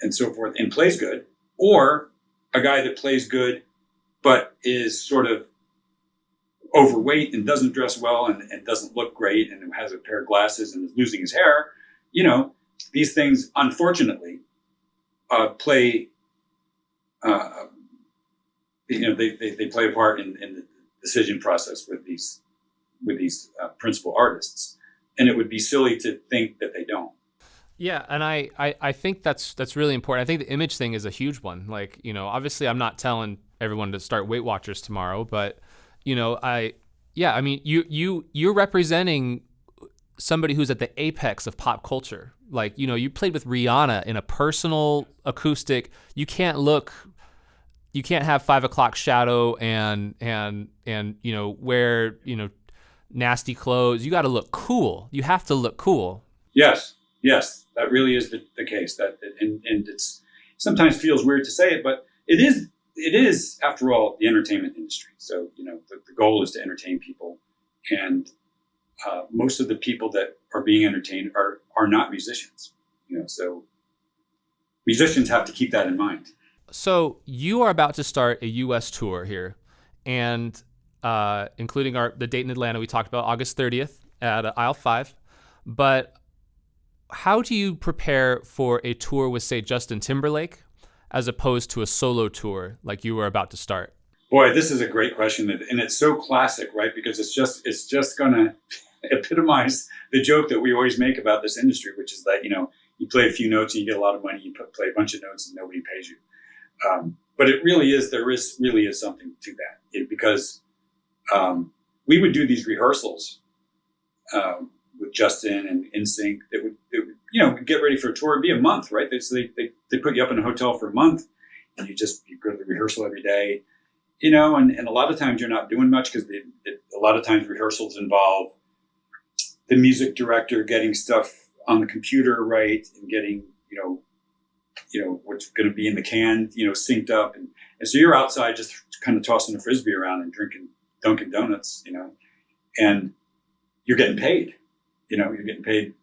so forth and plays good, or a guy that plays good but is sort of overweight and doesn't dress well and doesn't look great and has a pair of glasses and is losing his hair, these things unfortunately play. They play a part in the decision process with these principal artists, and it would be silly to think that they don't.
Yeah, and I think that's really important. I think the image thing is a huge one. Like, obviously I'm not telling everyone to start Weight Watchers tomorrow, but I mean you're representing somebody who's at the apex of pop culture. Like, you played with Rihanna in a personal acoustic. You can't have 5 o'clock shadow and wear, nasty clothes. You got to look cool. You have to look cool.
Yes, that really is the case. And it's sometimes feels weird to say it, but it is after all the entertainment industry. So the goal is to entertain people, and most of the people that are being entertained are not musicians. So musicians have to keep that in mind.
So you are about to start a U.S. tour here, and including the date in Atlanta we talked about, August 30th at Aisle 5. But how do you prepare for a tour with, say, Justin Timberlake, as opposed to a solo tour like you were about to start?
Boy, this is a great question, and it's so classic, right? Because it's just going to epitomize the joke that we always make about this industry, which is that you play a few notes and you get a lot of money. You play a bunch of notes and nobody pays you. But there really is something to that, because we would do these rehearsals with Justin and NSYNC that would get ready for a tour. It'd be a month, right? So they put you up in a hotel for a month, and you go to the rehearsal every day, and a lot of times you're not doing much because a lot of times rehearsals involve the music director getting stuff on the computer right and getting what's going to be in the can, synced up. And so you're outside just kind of tossing a Frisbee around and drinking Dunkin' Donuts, and you're getting paid, you're getting paid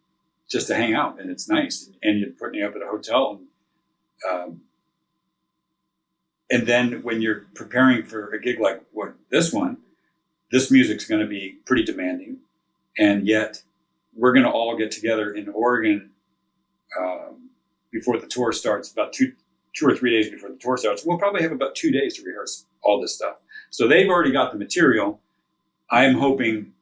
just to hang out, and it's nice. And you're putting you up at a hotel. And then when you're preparing for a gig like this music's going to be pretty demanding. and yet we're going to all get together in Oregon before the tour starts, about two or 3 days before the tour starts. We'll probably have about 2 days to rehearse all this stuff. So they've already got the material. I'm hoping,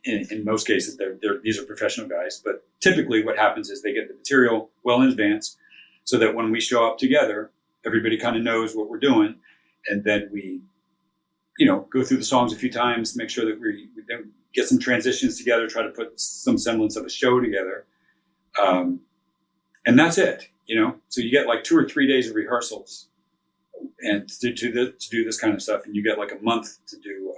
in most cases, these are professional guys, but typically what happens is they get the material well in advance so that when we show up together, everybody kind of knows what we're doing. And then we, go through the songs a few times, make sure that we get some transitions together, try to put some semblance of a show together. And that's it, So you get like 2 or 3 days of rehearsals and to do this kind of stuff. And you get like a month to do,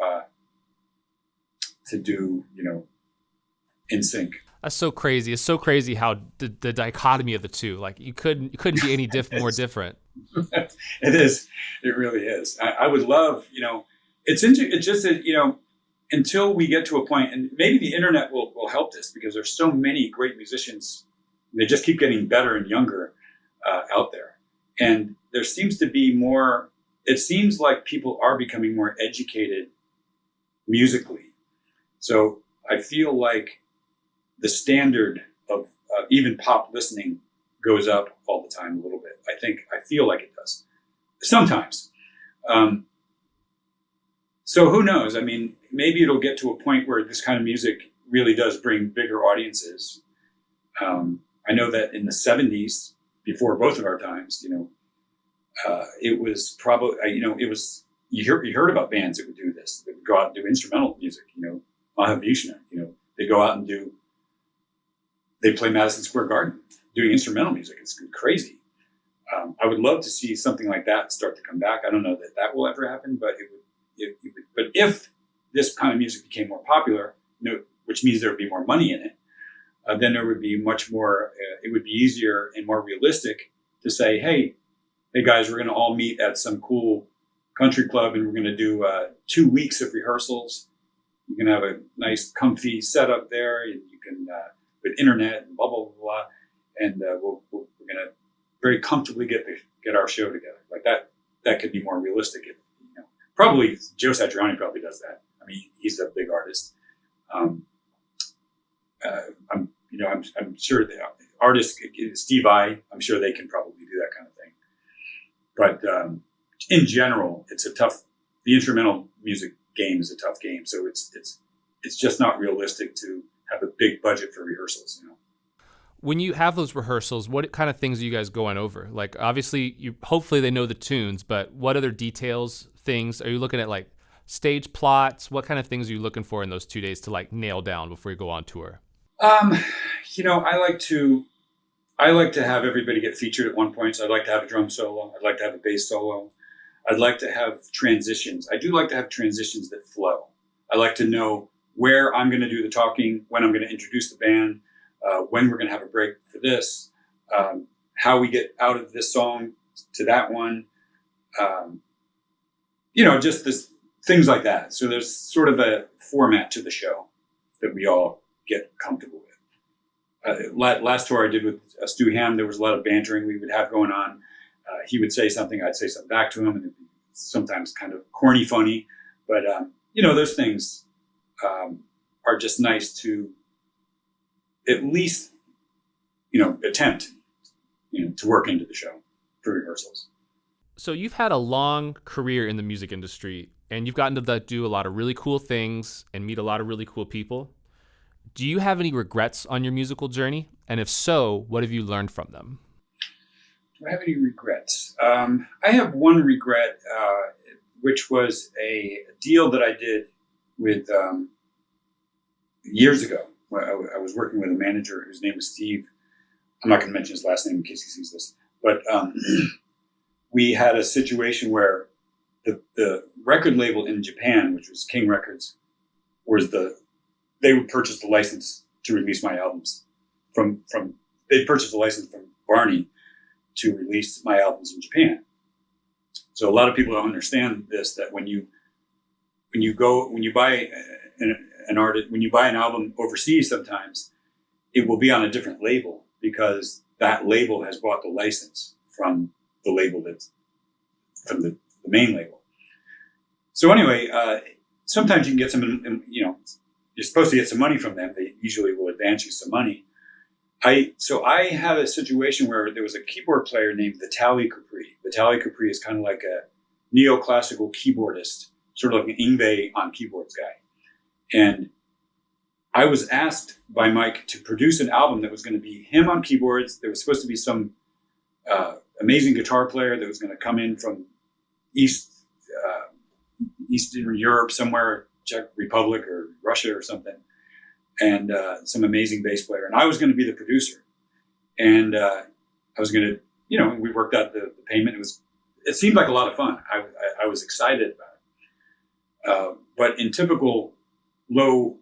in sync.
That's so crazy. It's so crazy how the dichotomy of the two, like you couldn't be any more different.
It is. It really is. I would love, it's just that, until we get to a point, and maybe the internet will help this because there's so many great musicians. They just keep getting better and younger out there. And there seems to be more, it seems like people are becoming more educated musically. So I feel like the standard of even pop listening goes up all the time a little bit. I feel like it does sometimes. So who knows? I mean, maybe it'll get to a point where this kind of music really does bring bigger audiences. I know that in the 70s, before both of our times, it was probably, you heard about bands that would do this. They would go out and do instrumental music, Mahavishnu, they go out and they play Madison Square Garden doing instrumental music. It's crazy. I would love to see something like that start to come back. I don't know that will ever happen, but it would. But if this kind of music became more popular, which means there would be more money in it, then there would be much more. It would be easier and more realistic to say, "Hey guys, we're going to all meet at some cool country club, and we're going to do 2 weeks of rehearsals. You can have a nice, comfy setup there, and you can with internet and blah blah blah, blah and we're going to very comfortably get our show together like that. That could be more realistic. Probably Joe Satriani probably does that. I mean, he's a big artist. I'm sure the artists, Steve Vai, I'm sure they can probably do that kind of thing. But in general, the instrumental music game is a tough game. So it's just not realistic to have a big budget for rehearsals,
When you have those rehearsals, what kind of things are you guys going over? Like, obviously, hopefully they know the tunes, but what other details, things, are you looking at, like stage plots? What kind of things are you looking for in those 2 days to like nail down before you go on tour?
I like to have everybody get featured at one point. So I'd like to have a drum solo. I'd like to have a bass solo. I'd like to have transitions. I do like to have transitions that flow. I like to know where I'm going to do the talking, when I'm going to introduce the band, when we're going to have a break for this, how we get out of this song to that one, just this things like that. So there's sort of a format to the show that we all get comfortable with. Last tour I did with Stu Ham, there was a lot of bantering we would have going on. He would say something, I'd say something back to him, and it'd be sometimes kind of corny funny. But, those things are just nice to at least, attempt, to work into the show for rehearsals.
So you've had a long career in the music industry, and you've gotten to do a lot of really cool things and meet a lot of really cool people. Do you have any regrets on your musical journey? And if so, what have you learned from them?
Do I have any regrets? I have one regret, which was a deal that I did with years ago. I was working with a manager whose name was Steve. I'm not going to mention his last name in case he sees this. But we had a situation where the record label in Japan, which was King Records, they would purchase the license to release my albums they'd purchase a license from Varney to release my albums in Japan. So a lot of people don't understand this, that when you buy an album overseas, sometimes it will be on a different label because that label has bought the license from the label that's from the main label. So anyway, sometimes you can get some, you're supposed to get some money from them. They usually will advance you some money. So I had a situation where there was a keyboard player named Vitaly Capri. Vitaly Capri is kind of like a neoclassical keyboardist, sort of like an Yngwie on keyboards guy. And I was asked by Mike to produce an album that was going to be him on keyboards. There was supposed to be some amazing guitar player that was going to come in from Eastern Europe, somewhere, Czech Republic or Russia or something, and some amazing bass player. And I was going to be the producer. And I was going to, we worked out the payment. It seemed like a lot of fun. I was excited about it. But in typical low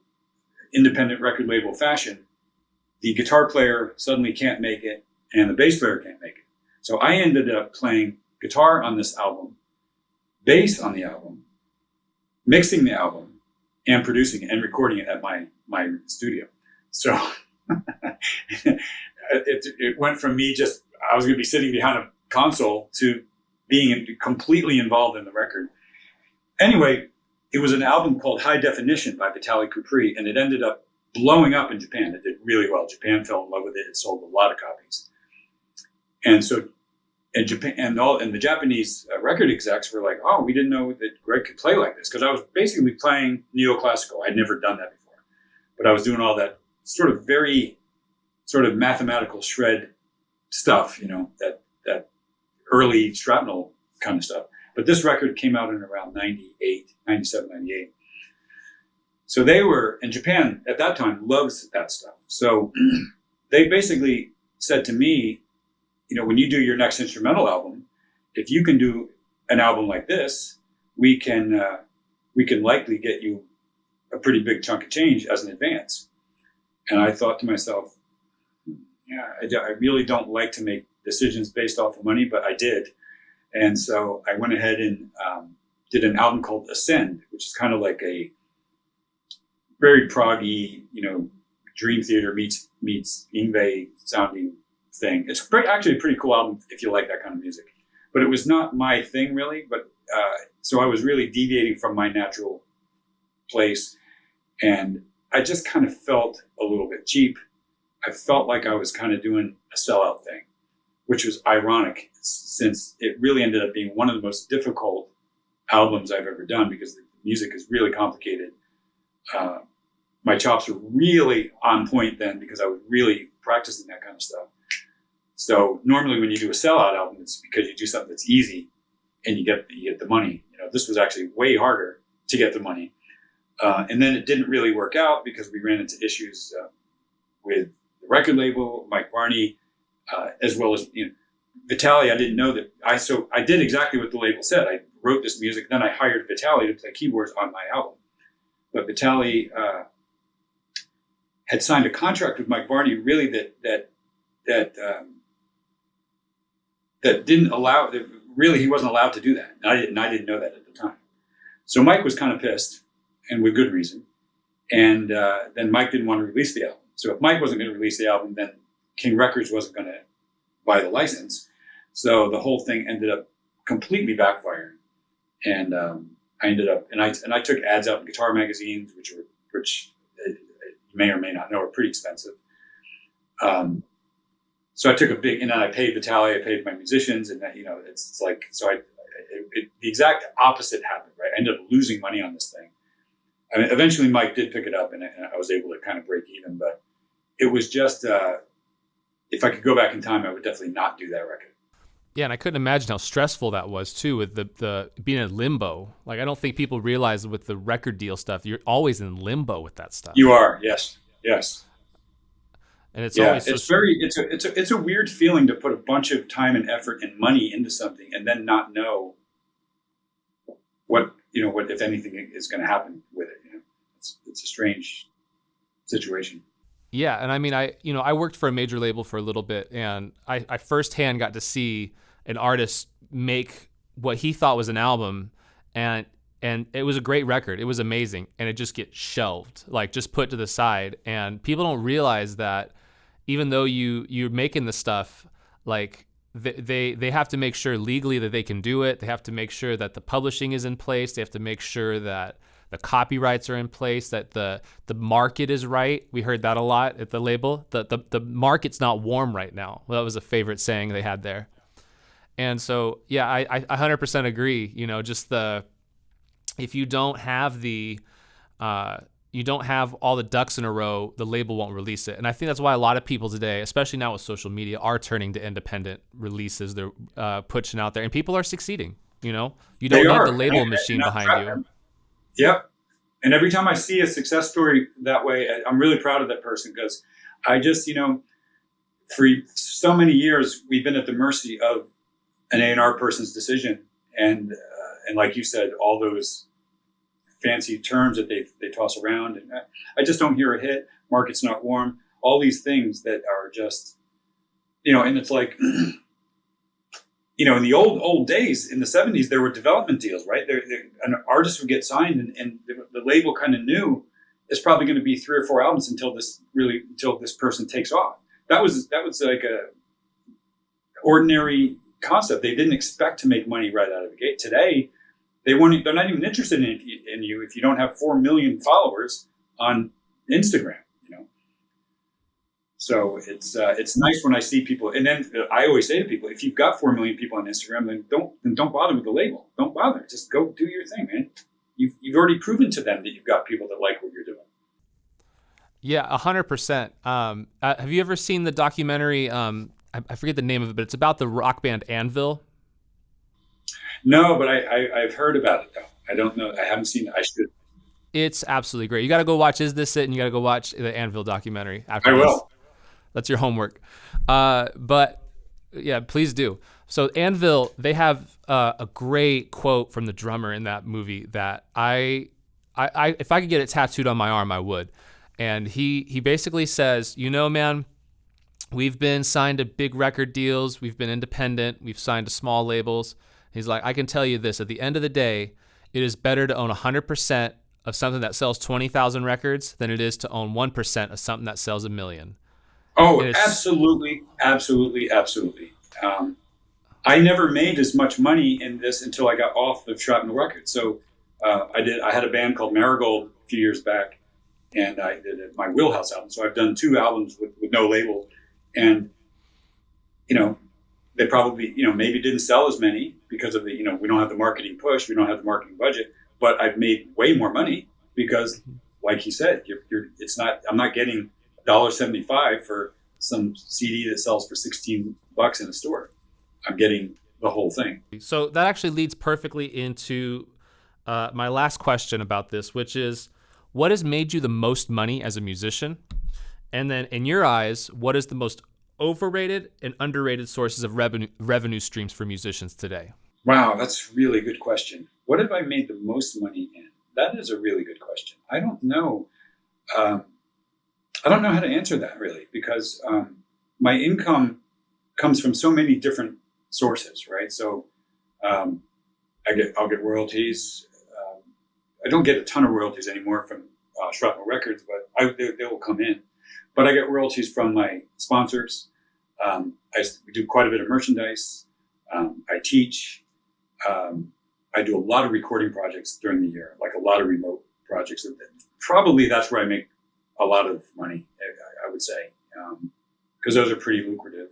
independent record label fashion, the guitar player suddenly can't make it and the bass player can't make it. So I ended up playing guitar on this album, bass on the album, mixing the album, and producing it and recording it at my studio. So it went from me I was going to be sitting behind a console to being completely involved in the record. Anyway, it was an album called High Definition by Vitaly Capri, and it ended up blowing up in Japan. It did really well. Japan fell in love with it. It sold a lot of copies. And so, and Japan and the Japanese record execs were like, "Oh, we didn't know that Greg could play like this," because I was basically playing neoclassical. I'd never done that before, but I was doing all that very mathematical shred stuff, that early shrapnel kind of stuff. But this record came out in around 97, 98. So and Japan at that time loves that stuff. So they basically said to me, when you do your next instrumental album, if you can do an album like this, we can likely get you a pretty big chunk of change as an advance. And I thought to myself, I really don't like to make decisions based off of money, but I did. And so I went ahead and did an album called Ascend, which is kind of like a very proggy, Dream Theater meets Yngwie sounding thing. It's actually a pretty cool album if you like that kind of music. But it was not my thing really. But so I was really deviating from my natural place, and I just kind of felt a little bit cheap. I felt like I was kind of doing a sellout thing, which was ironic since it really ended up being one of the most difficult albums I've ever done because the music is really complicated. My chops were really on point then because I was really practicing that kind of stuff. So normally when you do a sellout album, it's because you do something that's easy and you get the money. This was actually way harder to get the money. And then it didn't really work out because we ran into issues with the record label, Mike Varney, as well as Vitaly. I didn't know that. I did exactly what the label said. I wrote this music, then I hired Vitaly to play keyboards on my album. But Vitaly had signed a contract with Mike Varney, really that didn't allow. Really, he wasn't allowed to do that, and I didn't know that at the time. So Mike was kind of pissed, and with good reason. And then Mike didn't want to release the album. So if Mike wasn't going to release the album, then King Records wasn't going to buy the license. So the whole thing ended up completely backfiring. And I ended up, and I took ads out in guitar magazines, which you may or may not know are pretty expensive. So I took and then I paid Vitaly, I paid my musicians, and that, it's like, so the exact opposite happened, right? I ended up losing money on this thing. I mean, eventually Mike did pick it up and I was able to kind of break even, but it was just, if I could go back in time, I would definitely not do that record.
Yeah, and I couldn't imagine how stressful that was too, with the being in limbo. Like, I don't think people realize with the record deal stuff, you're always in limbo with that stuff.
You are, yes.
And it's always
it's a weird feeling to put a bunch of time and effort and money into something and then not know what if anything is going to happen with it. It's a strange situation.
Yeah, and I mean, I worked for a major label for a little bit, and I firsthand got to see an artist make what he thought was an album, and it was a great record. It was amazing, and it just gets shelved, like just put to the side. And people don't realize that even though you're making the stuff, like they have to make sure legally that they can do it. They have to make sure that the publishing is in place. They have to make sure that the copyrights are in place, that the market is right. We heard that a lot at the label. The market's not warm right now. Well, that was a favorite saying they had there. And so, yeah, I 100% agree. Just if you don't have you don't have all the ducks in a row, the label won't release it. And I think that's why a lot of people today, especially now with social media, are turning to independent releases. They're pushing out there, and people are succeeding. You don't need the label machine behind you.
Yep. And every time I see a success story that way, I'm really proud of that person, because I just, for so many years, we've been at the mercy of an A&R person's decision. And like you said, all those fancy terms that they toss around, and I just don't hear a hit. Market's not warm. All these things that are just, and it's like, in the old days, in the 70s, there were development deals, right? An artist would get signed, and the label kind of knew it's probably going to be 3 or 4 albums until this person takes off. That was like a ordinary concept. They didn't expect to make money right out of the gate. Today, they're not even interested in you if you don't have 4 million followers on Instagram. So it's nice when I see people, and then I always say to people, if you've got 4 million people on Instagram, then don't bother with the label. Don't bother. Just go do your thing, man. You've already proven to them that you've got people that like what you're doing.
Yeah, 100%. Have you ever seen the documentary? I forget the name of it, but it's about the rock band Anvil.
No, but I've heard about it though. I don't know. I haven't seen it. I should.
It's absolutely great. You got to go watch Is This It? And you got to go watch the Anvil documentary after
I
this.
will.
That's your homework. But yeah, please do. So Anvil, they have a great quote from the drummer in that movie that I if I could get it tattooed on my arm, I would. And he basically says, man, we've been signed to big record deals. We've been independent. We've signed to small labels. He's like, I can tell you this, at the end of the day, it is better to own 100% of something that sells 20,000 records than it is to own 1% of something that sells 1 million.
Oh, absolutely. Absolutely. Absolutely. I never made as much money in this until I got off of Shrapnel Records. So I had a band called Marigold a few years back, and I did my Wheelhouse album. So I've done 2 albums with no label, and, they probably, maybe didn't sell as many because of the, we don't have the marketing push, we don't have the marketing budget, but I've made way more money because, like he said, I'm not getting $1.75 for some CD that sells for $16 in a store. I'm getting the whole thing.
So that actually leads perfectly into my last question about this, which is, what has made you the most money as a musician? And then in your eyes, what is the most overrated and underrated sources of revenue streams for musicians today?
Wow, that's a really good question. What have I made the most money in? That is a really good question. I don't know. I don't know how to answer that really, because my income comes from so many different sources, right? So I'll get royalties. I don't get a ton of royalties anymore from Shrapnel Records, but they will come in. But I get royalties from my sponsors. I do quite a bit of merchandise. I teach. I do a lot of recording projects during the year, like a lot of remote projects. Probably that's where I make a lot of money, I would say, because those are pretty lucrative.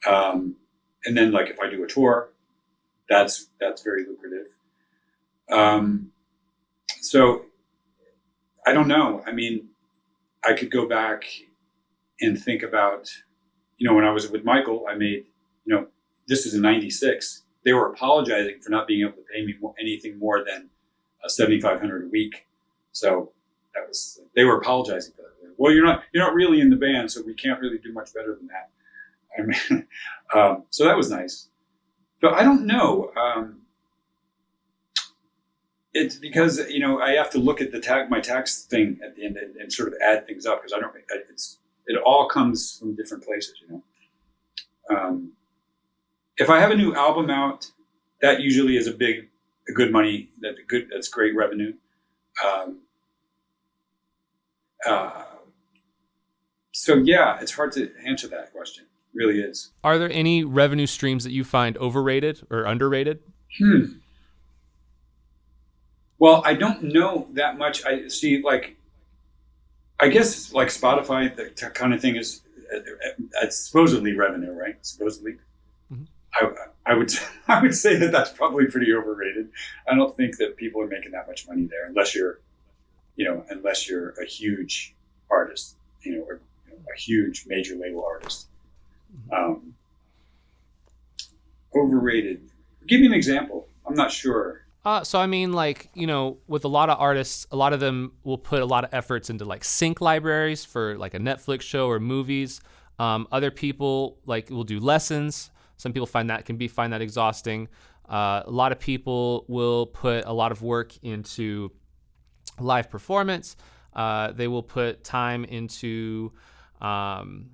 And then, like, if I do a tour, that's very lucrative. So I don't know. I mean, I could go back and think about, when I was with Michael, I made, this is in '96. They were apologizing for not being able to pay me anything more than $7,500 a week. So they were apologizing for that. Well, you're not really in the band, so we can't really do much better than that. I mean, so that was nice. But I don't know. It's because, I have to look at my tax thing at the end and sort of add things up, because it all comes from different places, If I have a new album out, that usually is a good money, that's great revenue. So yeah, it's hard to answer that question. It really is.
Are there any revenue streams that you find overrated or underrated?
Well, I don't know that much. I see, like, I guess like Spotify, the kind of thing is it's supposedly revenue, right? Supposedly,
Mhm.
I, I would I would say that that's probably pretty overrated. I don't think that people are making that much money there unless you're, unless you're a huge artist, or a huge major label artist. Um, Overrated. Give me an example. I'm not sure.
So I mean, like, with a lot of artists, a lot of them will put a lot of efforts into like sync libraries for like a Netflix show or movies. Other people like will do lessons. Some people find that exhausting. A lot of people will put a lot of work into live performance. They will put time into um,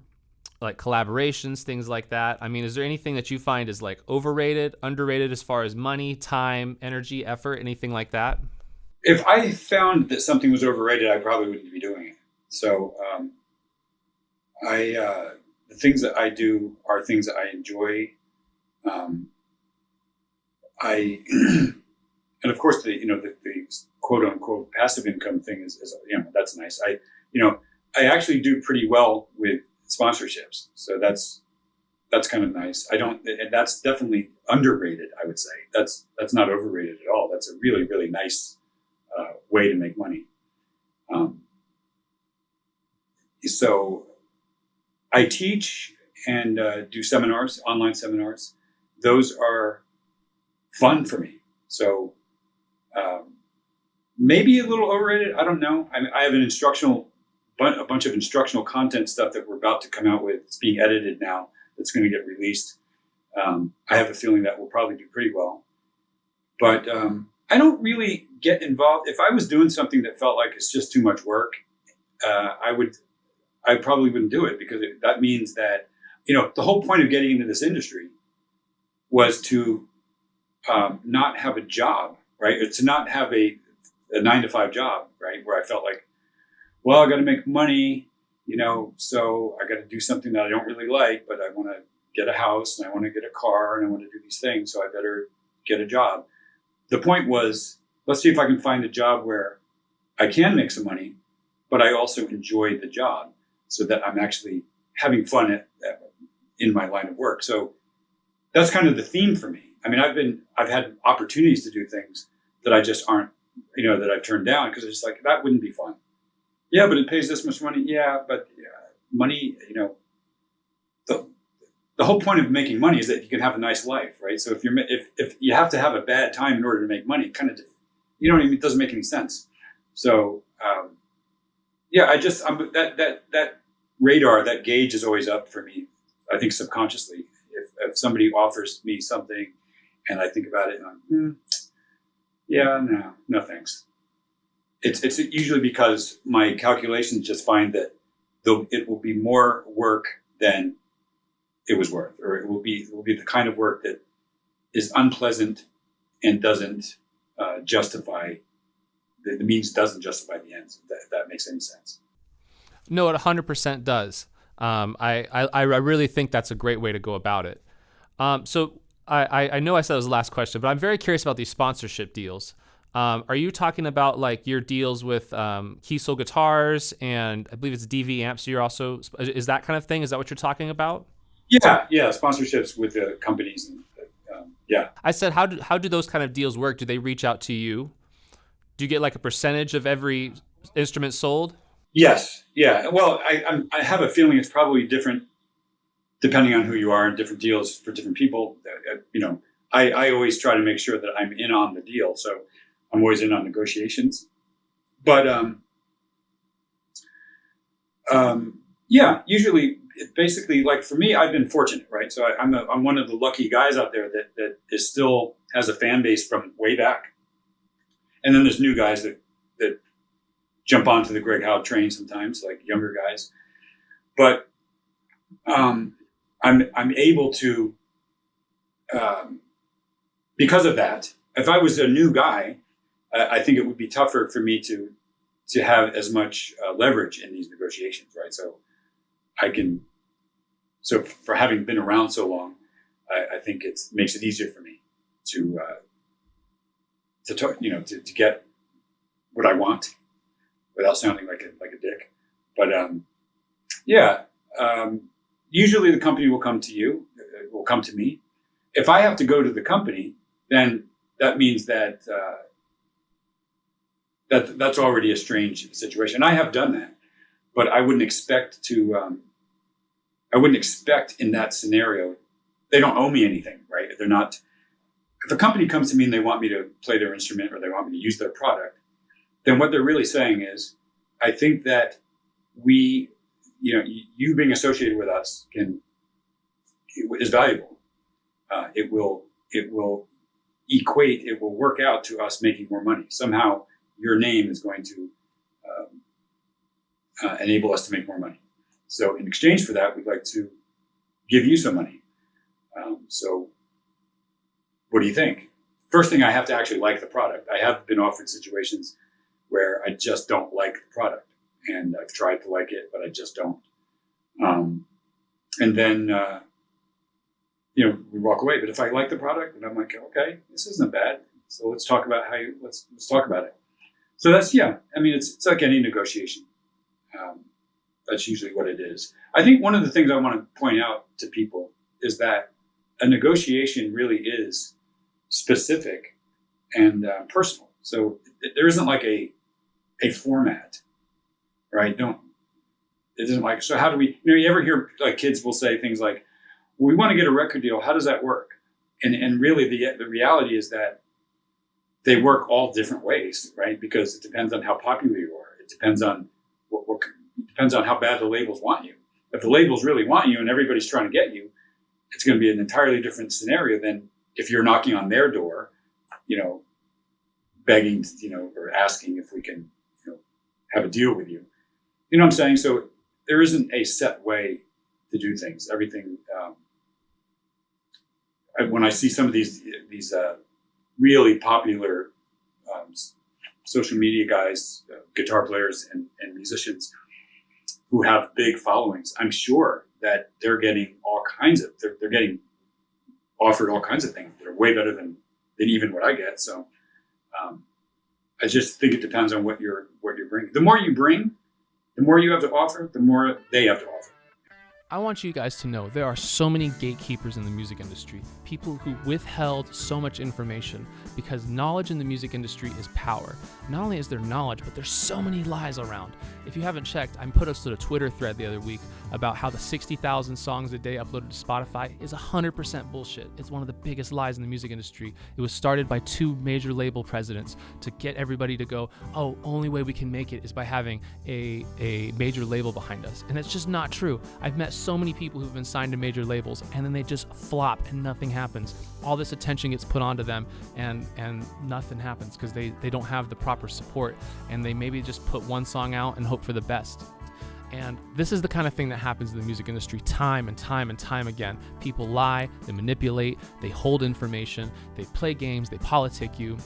like collaborations, things like that. I mean, is there anything that you find is like overrated, underrated as far as money, time, energy, effort, anything like that?
If I found that something was overrated, I probably wouldn't be doing it. So I the things that I do are things that I enjoy. Um, I and of course the quote unquote passive income thing is that's nice. I actually do pretty well with sponsorships, so that's kind of nice. I don't, and that's definitely underrated. I would say that's not overrated at all. That's a really really nice way to make money. Um, so I teach and do seminars, online seminars. Those are fun for me. So um, maybe a little overrated. I don't know. I have a bunch of instructional content stuff that we're about to come out with. It's being edited now. That's going to get released. I have a feeling that will probably do pretty well. But I don't really get involved. If I was doing something that felt like it's just too much work, I probably wouldn't do it because that means that, the whole point of getting into this industry was to not have a job, right? Or to not have a 9 to 5 job, right? Where I felt like, well, I got to make money, so I got to do something that I don't really like, but I want to get a house and I want to get a car and I want to do these things. So I better get a job. The point was, let's see if I can find a job where I can make some money, but I also enjoy the job so that I'm actually having fun in my line of work. So that's kind of the theme for me. I mean, I've had opportunities to do things that I just aren't, that I've turned down because it's just like, that wouldn't be fun. Yeah, but it pays this much money. Yeah, but money, the, the whole point of making money is that you can have a nice life, right? So if you have to have a bad time in order to make money, kind of, it doesn't make any sense. So yeah, that radar, that gauge is always up for me. I think subconsciously, if somebody offers me something, and I think about it, and I'm, yeah, no thanks. It's usually because my calculations just find that it will be more work than it was worth, or it will be the kind of work that is unpleasant and doesn't justify the means doesn't justify the ends. If that makes any sense.
No, it 100% does. I really think that's a great way to go about it. So I know I said it was the last question, but I'm very curious about these sponsorship deals. Are you talking about like your deals with Kiesel guitars and I believe it's DV amps? You're also, is that kind of thing? Is that what you're talking about?
Yeah, sponsorships with the companies, and yeah.
I said, how do those kind of deals work? Do they reach out to you? Do you get like a percentage of every instrument sold?
Yes, yeah. Well, I have a feeling it's probably different depending on who you are, and different deals for different people. I always try to make sure that I'm in on the deal, so I'm always in on negotiations. But yeah, usually, basically, like for me, I've been fortunate, right? So I'm one of the lucky guys out there that is still has a fan base from way back, and then there's new guys that jump onto the Greg Howe train sometimes, like younger guys. But I'm able to, because of that. If I was a new guy, I think it would be tougher for me to have as much leverage in these negotiations, right? So I can. So for having been around so long, I think it makes it easier for me to get what I want without sounding like a dick. But yeah, usually the company will come to you, will come to me. If I have to go to the company, then that means that that's already a strange situation. I have done that, but I wouldn't expect to. I wouldn't expect in that scenario. They don't owe me anything, right? They're not. If a company comes to me and they want me to play their instrument or they want me to use their product, then what they're really saying is, I think that you being associated with us is valuable. It will equate. It will work out to us making more money. Somehow, your name is going to enable us to make more money. So, in exchange for that, we'd like to give you some money. So, what do you think? First thing, I have to actually like the product. I have been offered situations where I just don't like the product, and I've tried to like it, but I just don't. And then, we walk away. But if I like the product, and I'm like, okay, this isn't bad. So let's talk about let's talk about it. So that's, yeah. I mean, it's like any negotiation. That's usually what it is. I think one of the things I want to point out to people is that a negotiation really is specific and personal. So there isn't like a format, right? It isn't like, so how do we, you ever hear like kids will say things like, well, we want to get a record deal. How does that work? And really the reality is that they work all different ways, right? Because it depends on how popular you are. It depends on it depends on how bad the labels want you. If the labels really want you and everybody's trying to get you, it's going to be an entirely different scenario than if you're knocking on their door, begging, or asking if we can, have a deal with you. You know what I'm saying? So there isn't a set way to do things. Everything. When I see some of these really popular social media guys, guitar players and musicians who have big followings, I'm sure that they're getting they're getting offered all kinds of things that are way better than even what I get. So I just think it depends on what you're bringing. The more you bring, the more you have to offer, the more they have to offer.
I want you guys to know there are so many gatekeepers in the music industry, people who withheld so much information, because knowledge in the music industry is power. Not only is there knowledge, but there's so many lies around. If you haven't checked, I put us to a Twitter thread the other week about how the 60,000 songs a day uploaded to Spotify is 100% bullshit. It's one of the biggest lies in the music industry. It was started by 2 major label presidents to get everybody to go, oh, only way we can make it is by having a major label behind us. And it's just not true. I've met so many people who've been signed to major labels and then they just flop and nothing happens. All this attention gets put onto them and nothing happens because they don't have the proper support, and they maybe just put one song out and hope for the best. And this is the kind of thing that happens in the music industry time and time and time again. People lie, they manipulate, they hold information, they play games, they politic you.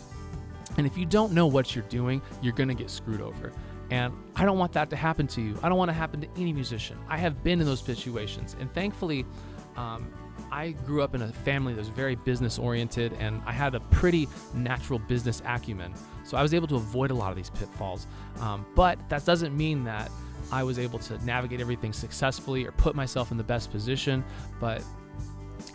And if you don't know what you're doing, you're going to get screwed over. And I don't want that to happen to you. I don't want to happen to any musician. I have been in those situations. And thankfully, I grew up in a family that was very business oriented, and I had a pretty natural business acumen. So I was able to avoid a lot of these pitfalls. But that doesn't mean that I was able to navigate everything successfully or put myself in the best position. But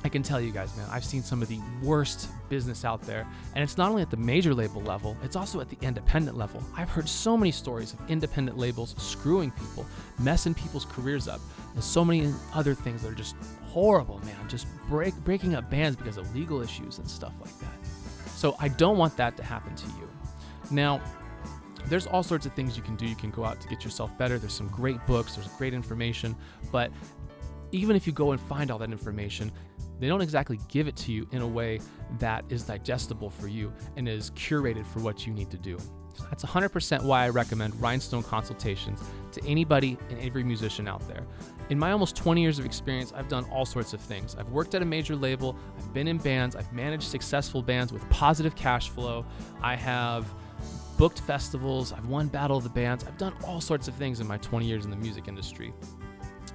I can tell you guys, man, I've seen some of the worst business out there. And it's not only at the major label level, it's also at the independent level. I've heard so many stories of independent labels screwing people, messing people's careers up. There's so many other things that are just horrible, man. Just breaking up bands because of legal issues and stuff like that. So I don't want that to happen to you. Now, there's all sorts of things you can do. You can go out to get yourself better. There's some great books. There's great information. But even if you go and find all that information, they don't exactly give it to you in a way that is digestible for you and is curated for what you need to do. So that's 100% why I recommend Rhinestone consultations to anybody and every musician out there. In my almost 20 years of experience, I've done all sorts of things. I've worked at a major label, I've been in bands, I've managed successful bands with positive cash flow, I have booked festivals, I've won Battle of the Bands, I've done all sorts of things in my 20 years in the music industry.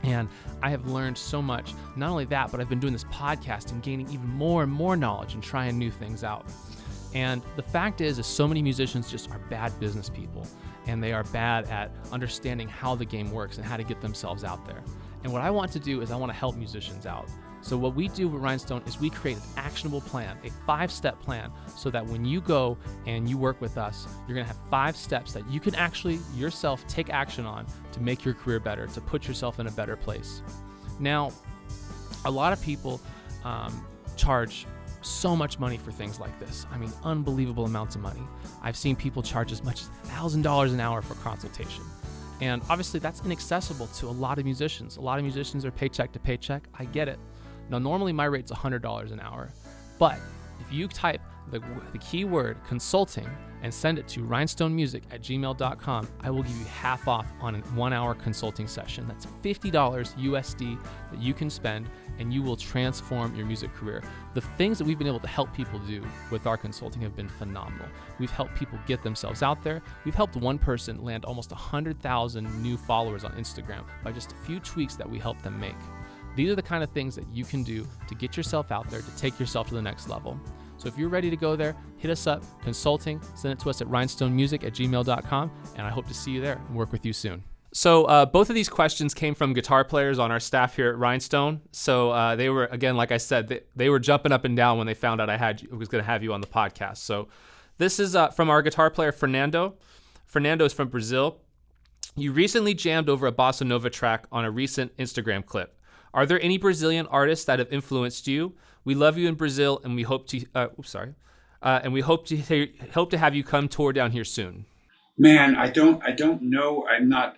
And I have learned so much. Not only that, but I've been doing this podcast and gaining even more and more knowledge and trying new things out. And the fact is so many musicians just are bad business people, and they are bad at understanding how the game works and how to get themselves out there. And what I want to do is I want to help musicians out. So what we do with Rhinestone is we create an actionable plan, a 5-step plan, so that when you go and you work with us, you're going to have 5 steps that you can actually yourself take action on to make your career better, to put yourself in a better place. Now, a lot of people charge so much money for things like this. I mean, unbelievable amounts of money. I've seen people charge as much as $1,000 an hour for consultation. And obviously that's inaccessible to a lot of musicians. A lot of musicians are paycheck to paycheck. I get it. Now, normally my rate's $100 an hour, but if you type the keyword consulting and send it to rhinestonemusic@gmail.com, I will give you half off on a 1-hour consulting session. That's $50 USD that you can spend, and you will transform your music career. The things that we've been able to help people do with our consulting have been phenomenal. We've helped people get themselves out there. We've helped one person land almost 100,000 new followers on Instagram by just a few tweaks that we helped them make. These are the kind of things that you can do to get yourself out there, to take yourself to the next level. So if you're ready to go there, hit us up, consulting, send it to us at rhinestonemusic@gmail.com, and I hope to see you there and work with you soon. So both of these questions came from guitar players on our staff here at Rhinestone. So they were, again, like I said, they were jumping up and down when they found out I was going to have you on the podcast. So this is from our guitar player, Fernando. Fernando is from Brazil. You recently jammed over a bossa nova track on a recent Instagram clip. Are there any Brazilian artists that have influenced you? We love you in Brazil, and we hope to. Hope to have you come tour down here soon.
Man, I don't know. I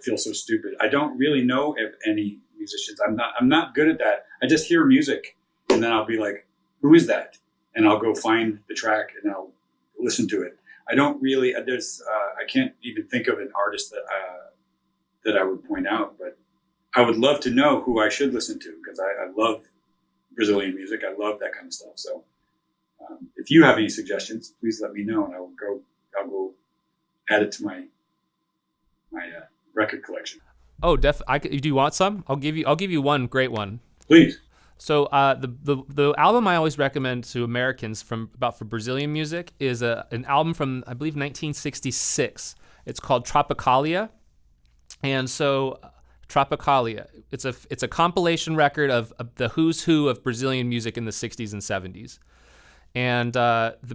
feel so stupid. I don't really know of any musicians. I'm not good at that. I just hear music, and then I'll be like, who is that? And I'll go find the track and I'll listen to it. I don't really. I can't even think of an artist that I would point out, but I would love to know who I should listen to, because I love Brazilian music. I love that kind of stuff. So if you have any suggestions, please let me know, and I'll go add it to my record collection.
Oh, do you want some? I'll give you one great one.
Please.
So the album I always recommend to Americans for Brazilian music is an album from, I believe, 1966. It's called Tropicalia, and so Tropicalia. It's a compilation record of the who's who of Brazilian music in the 60s and 70s. And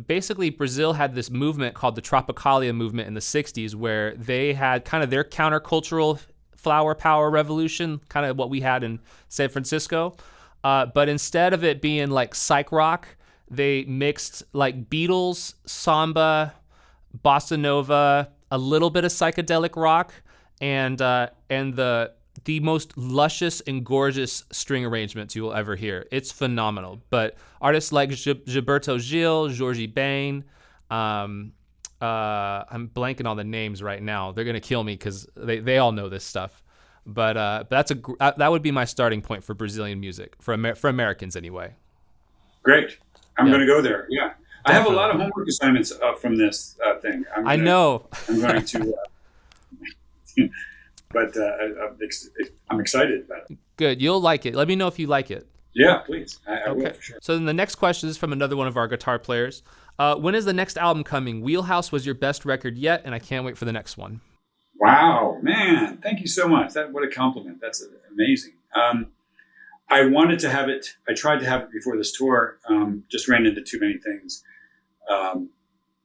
basically Brazil had this movement called the Tropicalia movement in the 60s, where they had kind of their countercultural flower power revolution, kind of what we had in San Francisco. But instead of it being like psych rock, they mixed like Beatles, samba, bossa nova, a little bit of psychedelic rock, and the most luscious and gorgeous string arrangements you will ever hear. It's phenomenal. But artists like Gilberto Gil, Jorge Ben, I'm blanking on the names right now. They're gonna kill me because they all know this stuff. But that would be my starting point for Brazilian music for Americans anyway.
Great, I'm gonna go there. Yeah, definitely. I have a lot of homework assignments from this thing.
I know.
I'm going to. But I'm excited about it.
Good. You'll like it. Let me know if you like it.
Yeah, please. I will, for sure.
So then the next question is from another one of our guitar players. When is the next album coming? Wheelhouse was your best record yet, and I can't wait for the next one.
Wow, man. Thank you so much. What a compliment. That's amazing. I wanted to have it. I tried to have it before this tour. Just ran into too many things.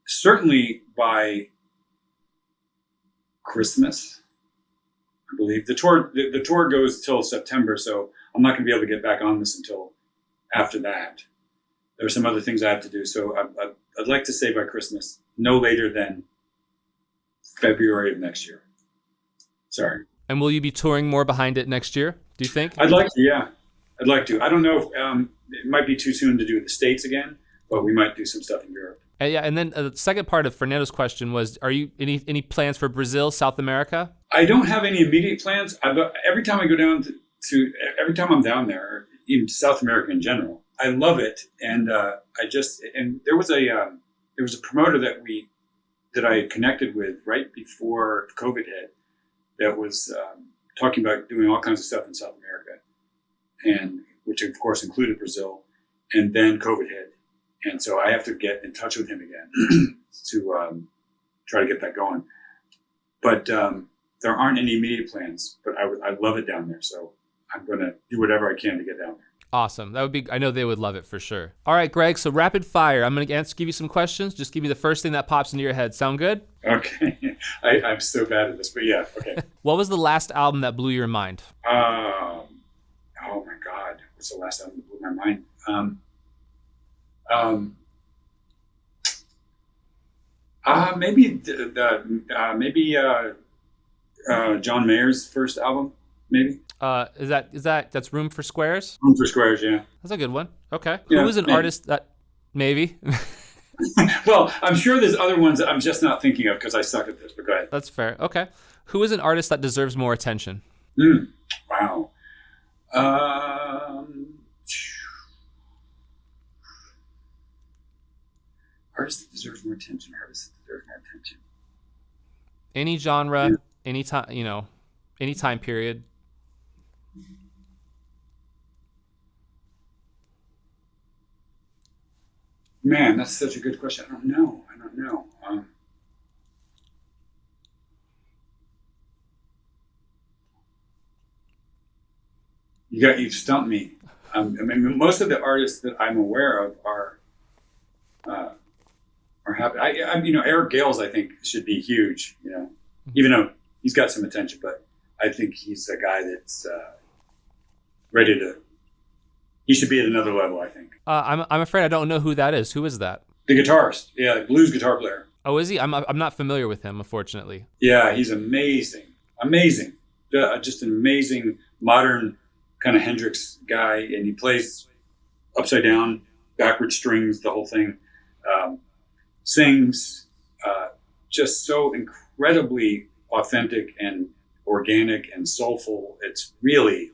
Certainly by Christmas, I believe. The tour goes till September, so I'm not going to be able to get back on this until after that. There are some other things I have to do, so I'd like to say by Christmas, no later than February of next year. Sorry.
And will you be touring more behind it next year, do you think?
I'd like to, yeah. I'd like to. I don't know if it might be too soon to do the States again, but we might do some stuff in Europe.
And then the second part of Fernando's question was, are you any plans for Brazil, South America?
I don't have any immediate plans. Every time I go down every time I'm down there, even South America in general, I love it. And there was a promoter that I connected with right before COVID hit that was talking about doing all kinds of stuff in South America, and which of course included Brazil. And then COVID hit, And so I have to get in touch with him again to try to get that going. But there aren't any immediate plans, but I love it down there. So I'm going to do whatever I can to get down there.
Awesome. That would be, I know they would love it for sure. All right, Greg, so rapid fire. I'm going to give you some questions. Just give me the first thing that pops into your head. Sound good?
Okay. I'm so bad at this, but yeah, okay.
What was the last album that blew your mind?
Oh my God. What's the last album that blew my mind? Maybe John Mayer's first album, maybe.
That's Room for Squares?
Room for Squares, yeah.
That's a good one. Okay.
Yeah,
Who is an
maybe.
artist that maybe?
Well, I'm sure there's other ones that I'm just not thinking of because I suck at this, but go ahead.
That's fair. Okay. Who is an artist that deserves more attention?
Wow. Artist that deserves more attention. Artist that deserves more attention.
Any genre, any time, any time period.
Man, that's such a good question. I don't know. You've stumped me. I mean, most of the artists that I'm aware of are happy. Eric Gales, I think, should be huge. Even though he's got some attention, but I think he's a guy that's ready to. He should be at another level, I think.
I'm afraid I don't know who that is. Who is that?
The guitarist, yeah, blues guitar player.
Oh, is he? I'm not familiar with him, unfortunately.
Yeah, he's amazing. Just an amazing modern kind of Hendrix guy, and he plays upside down, backward strings, the whole thing. Sings just so incredibly authentic and organic and soulful. It's really,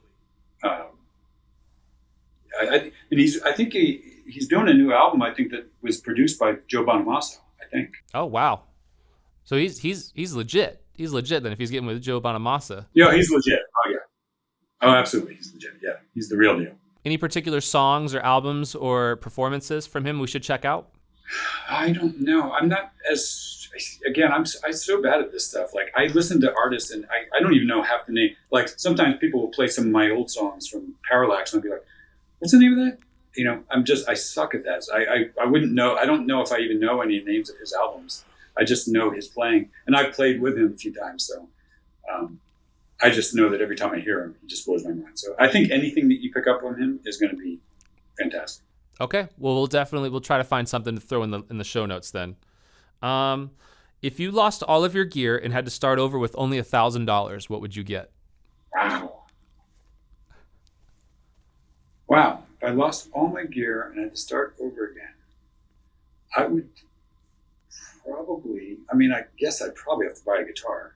I think he's doing a new album. I think that was produced by Joe Bonamassa. I think.
Oh wow, so he's legit. He's legit then if he's getting with Joe Bonamassa.
Yeah, he's legit. Oh yeah. Oh, absolutely, he's legit. Yeah, he's the real deal.
Any particular songs or albums or performances from him we should check out?
I don't know. I'm not as, again, I'm so bad at this stuff. Like, I listen to artists and I don't even know half the name. Like, sometimes people will play some of my old songs from Parallax and I'll be like, what's the name of that? I suck at that. So I wouldn't know. I don't know if I even know any names of his albums. I just know his playing. And I've played with him a few times. So I just know that every time I hear him, he just blows my mind. So I think anything that you pick up on him is going to be fantastic.
Okay. Well, we'll try to find something to throw in the show notes then. If you lost all of your gear and had to start over with only $1,000, what would you get?
Wow. If I lost all my gear and had to start over again, I would probably, I guess I'd probably have to buy a guitar.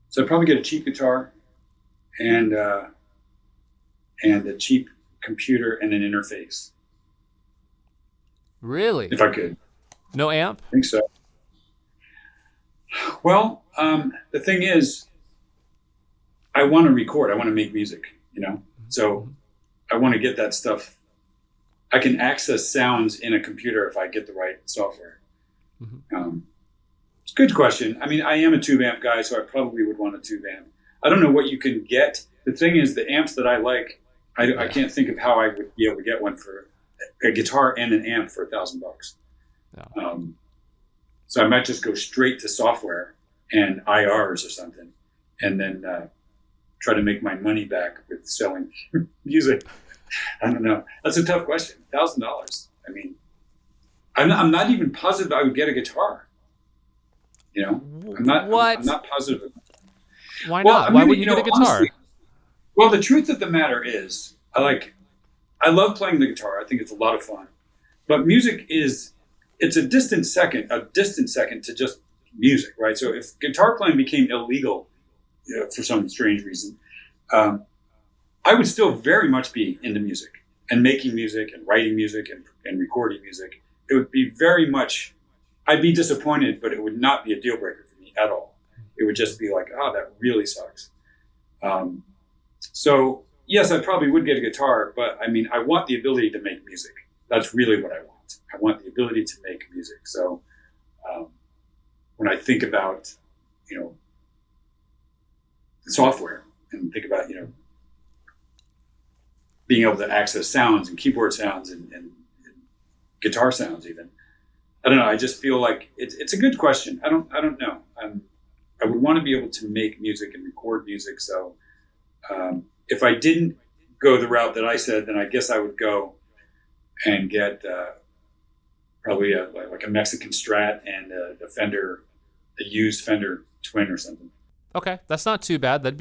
So I'd probably get a cheap guitar and a cheap computer and an interface.
Really?
If I could.
No amp?
I think so. Well, the thing is, I want to record. I want to make music, So I want to get that stuff. I can access sounds in a computer if I get the right software. Mm-hmm. It's a good question. I am a tube amp guy, so I probably would want a tube amp. I don't know what you can get. The thing is, the amps that I like, I can't think of how I would be able to get one for a guitar and an amp for $1,000.
Yeah.
So I might just go straight to software and IRs or something, and then try to make my money back with selling music. I don't know. That's a tough question. $1,000. I'm not even positive I would get a guitar. I'm not positive.
Why not? Why would you get a guitar?
Honestly, well, the truth of the matter is, I love playing the guitar. I think it's a lot of fun. But music it's a distant second to just music, right? So if guitar playing became illegal for some strange reason, I would still very much be into music and making music and writing music and recording music. It would be very much, I'd be disappointed, but it would not be a deal breaker for me at all. It would just be like, oh, that really sucks. So yes, I probably would get a guitar, but I mean, I want the ability to make music. That's really what I want. I want the ability to make music. So um, when I think about, you know, software and think about, being able to access sounds and keyboard sounds and guitar sounds, even, I don't know. I just feel like it's a good question. I don't know. I would want to be able to make music and record music. So if I didn't go the route that I said, then I guess I would go and get probably like a Mexican Strat and a used Fender Twin or something.
Okay, that's not too bad. I think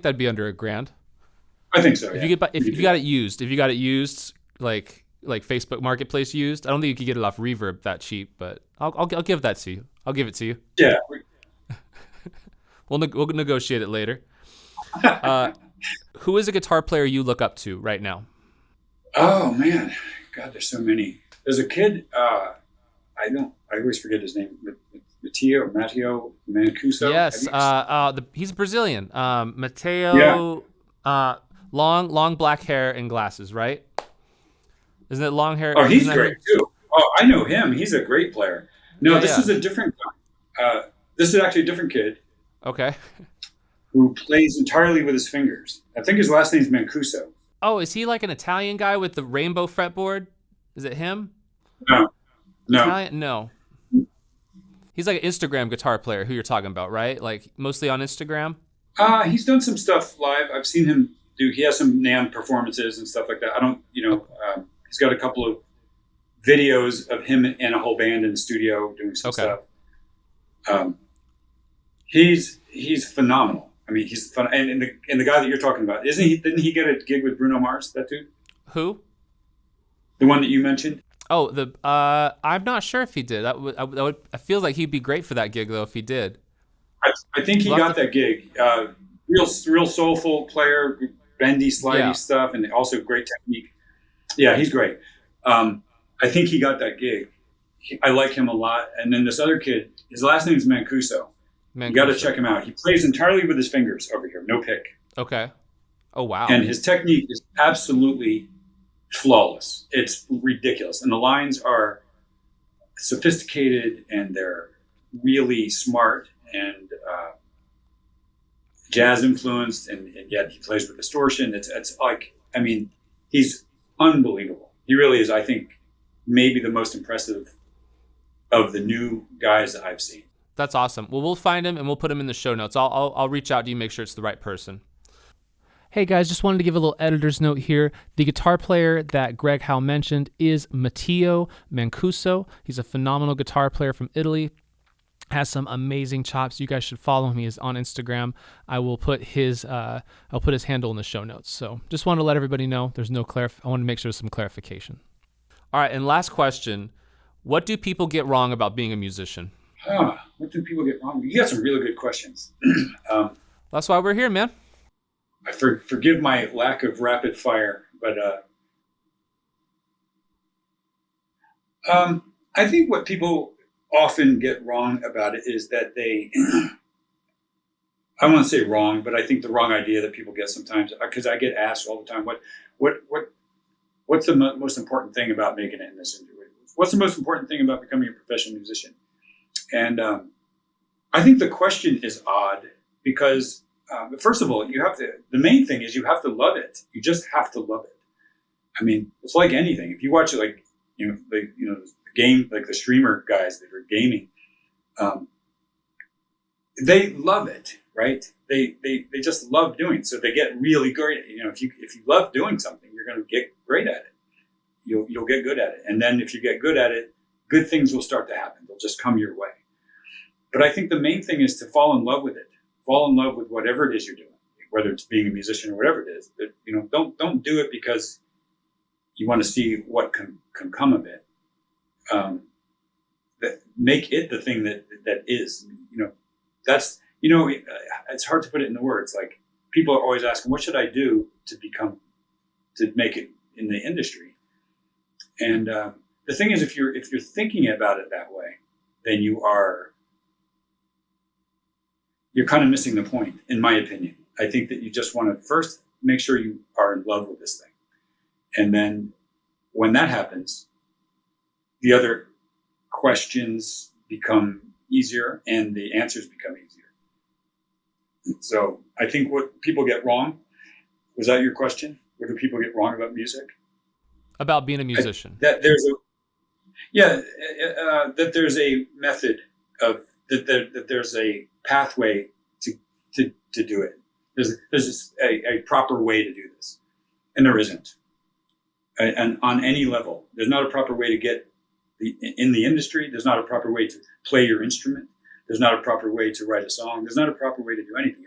that'd be under $1,000.
I think so.
If
Yeah.
if you got it used, like Facebook Marketplace used, I don't think you could get it off Reverb that cheap. But I'll give that to you. I'll give it to you.
Yeah.
We'll negotiate it later. Who is a guitar player you look up to right now?
Oh man, God, there's so many. There's a kid. I always forget his name. Matteo Mancuso.
Yes. He's Brazilian. Mateo.
Yeah.
Long black hair and glasses, right? Isn't it long hair?
Oh, he's great too. Oh, I know him. He's a great player. No, this is a different guy. This is actually a different kid.
Okay.
Who plays entirely with his fingers. I think his last name is Mancuso.
Oh, is he like an Italian guy with the rainbow fretboard? Is it him?
No.
Italian? No. He's like an Instagram guitar player who you're talking about, right? Like mostly on Instagram?
He's done some stuff live. I've seen him he has some NAMM performances and stuff like that. I don't, he's got a couple of videos of him and a whole band in the studio doing some stuff. He's phenomenal. I mean, he's fun. And the guy that you're talking about, didn't he get a gig with Bruno Mars, that dude?
Who?
The one that you mentioned?
Oh, I'm not sure if he did. I feel like he'd be great for that gig though if he did.
I think he got that gig. Real soulful player, bendy, slidey stuff, and also great technique. Yeah, he's great. I think he got that gig. I like him a lot. And then this other kid, his last name is Mancuso. You got to check him out. He plays entirely with his fingers over here, no pick.
Okay. Oh, wow.
And his technique is absolutely flawless. It's ridiculous. And the lines are sophisticated and they're really smart and jazz influenced, and yet he plays with distortion. It's like, I mean, he's unbelievable. He really is, I think, maybe the most impressive of the new guys that I've seen.
That's awesome. Well, we'll find him and we'll put him in the show notes. I'll reach out to you, make sure it's the right person. Hey guys, just wanted to give a little editor's note here. The guitar player that Greg Howe mentioned is Matteo Mancuso. He's a phenomenal guitar player from Italy. Has some amazing chops. You guys should follow him. He is on Instagram. I will put his handle in the show notes. So just wanted to let everybody know there's no I want to make sure there's some clarification. All right, and last question. What do people get wrong about being a musician?
What do people get wrong? You got some really good questions.
That's why we're here, man.
I forgive my lack of rapid fire, but I think what people often get wrong about it is that they, I don't want to say wrong, but I think the wrong idea that people get sometimes, because I get asked all the time, what's the most important thing about making it in this industry? What's the most important thing about becoming a professional musician? And I think the question is odd because, first of all, the main thing is you have to love it. You just have to love it. I mean, it's like anything. If you watch it, the game, like the streamer guys that are gaming, they love it, right? They just love doing it. So they get really great. If you love doing something, you're going to get great at it. You'll get good at it. And then if you get good at it, good things will start to happen. They'll just come your way. But I think the main thing is to fall in love with it. Fall in love with whatever it is you're doing, whether it's being a musician or whatever it is. But don't do it because you want to see what can come of it. Make it the thing that is. It's hard to put it into words. Like people are always asking, what should I do to make it in the industry? And the thing is, if you're thinking about it that way, then you're kind of missing the point, in my opinion. I think that you just want to first make sure you are in love with this thing. And then when that happens, the other questions become easier and the answers become easier. So I think what people get wrong, was that your question? What do people get wrong about music?
About being a musician.
That there's a method of, that there's a pathway to do it. There's a proper way to do this. And there isn't. And on any level, there's not a proper way to get in the industry. There's not a proper way to play your instrument. There's not a proper way to write a song. There's not a proper way to do anything.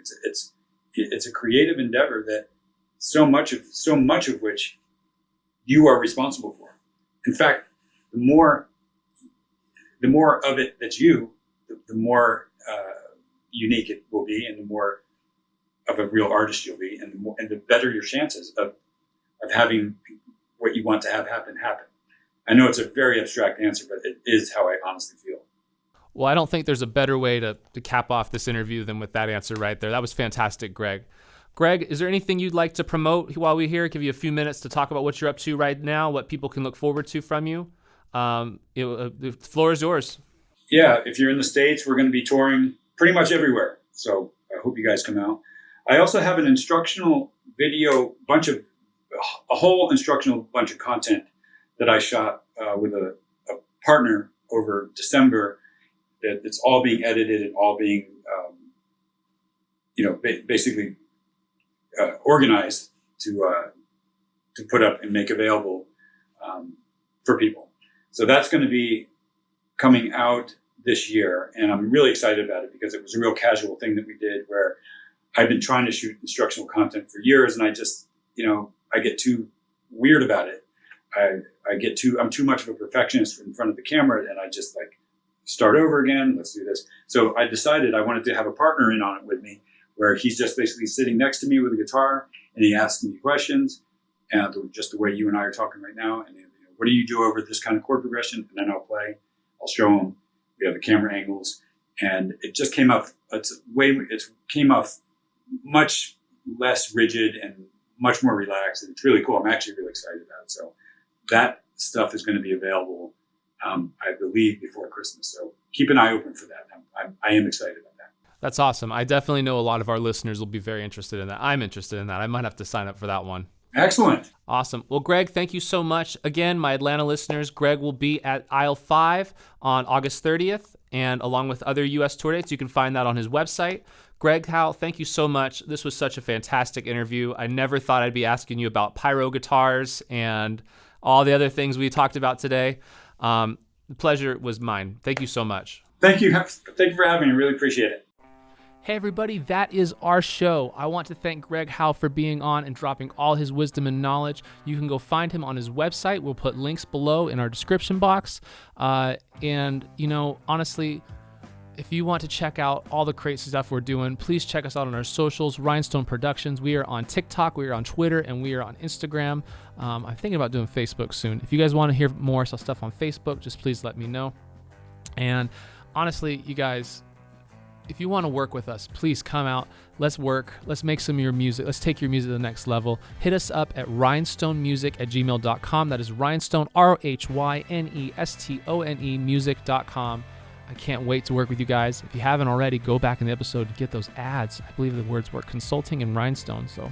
It's a creative endeavor that so much of which you are responsible for. In fact, the more of it that's you, the more unique it will be, and the more of a real artist you'll be, and the better your chances of having what you want to have happen. I know it's a very abstract answer, but it is how I honestly feel.
Well, I don't think there's a better way to cap off this interview than with that answer right there. That was fantastic, Greg. Greg, is there anything you'd like to promote while we're here? Give you a few minutes to talk about what you're up to right now, what people can look forward to from you. The floor is yours.
Yeah, if you're in the States, we're going to be touring pretty much everywhere. So I hope you guys come out. I also have an instructional video, a whole instructional bunch of content that I shot with a partner over December. That it's all being edited and all being, basically organized to put up and make available for people. So that's going to be coming out this year, and I'm really excited about it because it was a real casual thing that we did where I've been trying to shoot instructional content for years, and I just, I get too weird about it. I'm too much of a perfectionist in front of the camera, and I just start over again. Let's do this. So I decided I wanted to have a partner in on it with me, where he's just basically sitting next to me with a guitar, and he asks me questions, and just the way you and I are talking right now. And what do you do over this kind of chord progression? And then I'll play. I'll show him. We have the camera angles, and it just came off. It came off much less rigid and much more relaxed. And it's really cool. I'm actually really excited about it. So that stuff is going to be available, I believe, before Christmas. So keep an eye open for that. I am excited about that.
That's awesome. I definitely know a lot of our listeners will be very interested in that. I'm interested in that. I might have to sign up for that one.
Excellent.
Awesome. Well, Greg, thank you so much. Again, my Atlanta listeners, Greg will be at Aisle 5 on August 30th, and along with other U.S. tour dates, you can find that on his website. Greg Howe, thank you so much. This was such a fantastic interview. I never thought I'd be asking you about Pryo guitars and all the other things we talked about today. The pleasure was mine. Thank you so much.
Thank you. Thank you for having me. I really appreciate it.
Hey everybody, that is our show. I want to thank Greg Howe for being on and dropping all his wisdom and knowledge. You can go find him on his website. We'll put links below in our description box. And honestly, if you want to check out all the crazy stuff we're doing, please check us out on our socials, Rhinestone Productions. We are on TikTok, we are on Twitter, and we are on Instagram. I'm thinking about doing Facebook soon. If you guys want to hear more stuff on Facebook, just please let me know. And honestly, you guys, if you want to work with us, please come out. Let's work. Let's make some of your music. Let's take your music to the next level. Hit us up at rhinestonemusic@gmail.com. That is Rhinestone, RHYNESTONE music.com. I can't wait to work with you guys. If you haven't already, go back in the episode to get those ads. I believe the words were consulting and Rhinestone. So,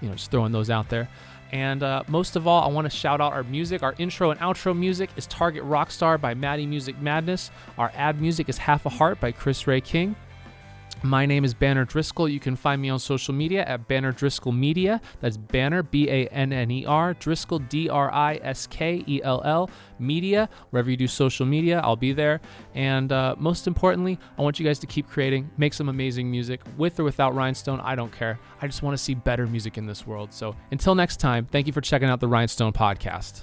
just throwing those out there. And most of all, I want to shout out our music. Our intro and outro music is Target Rockstar by Maddie Music Madness. Our ad music is Half a Heart by Chris Ray King. My name is Banner Driscoll. You can find me on social media at Banner Driscoll Media. That's Banner, BANNER, Driscoll, DRISKELL, Media. Wherever you do social media, I'll be there. And most importantly, I want you guys to keep creating, make some amazing music, with or without Rhinestone. I don't care. I just want to see better music in this world. So until next time, thank you for checking out the Rhinestone Podcast.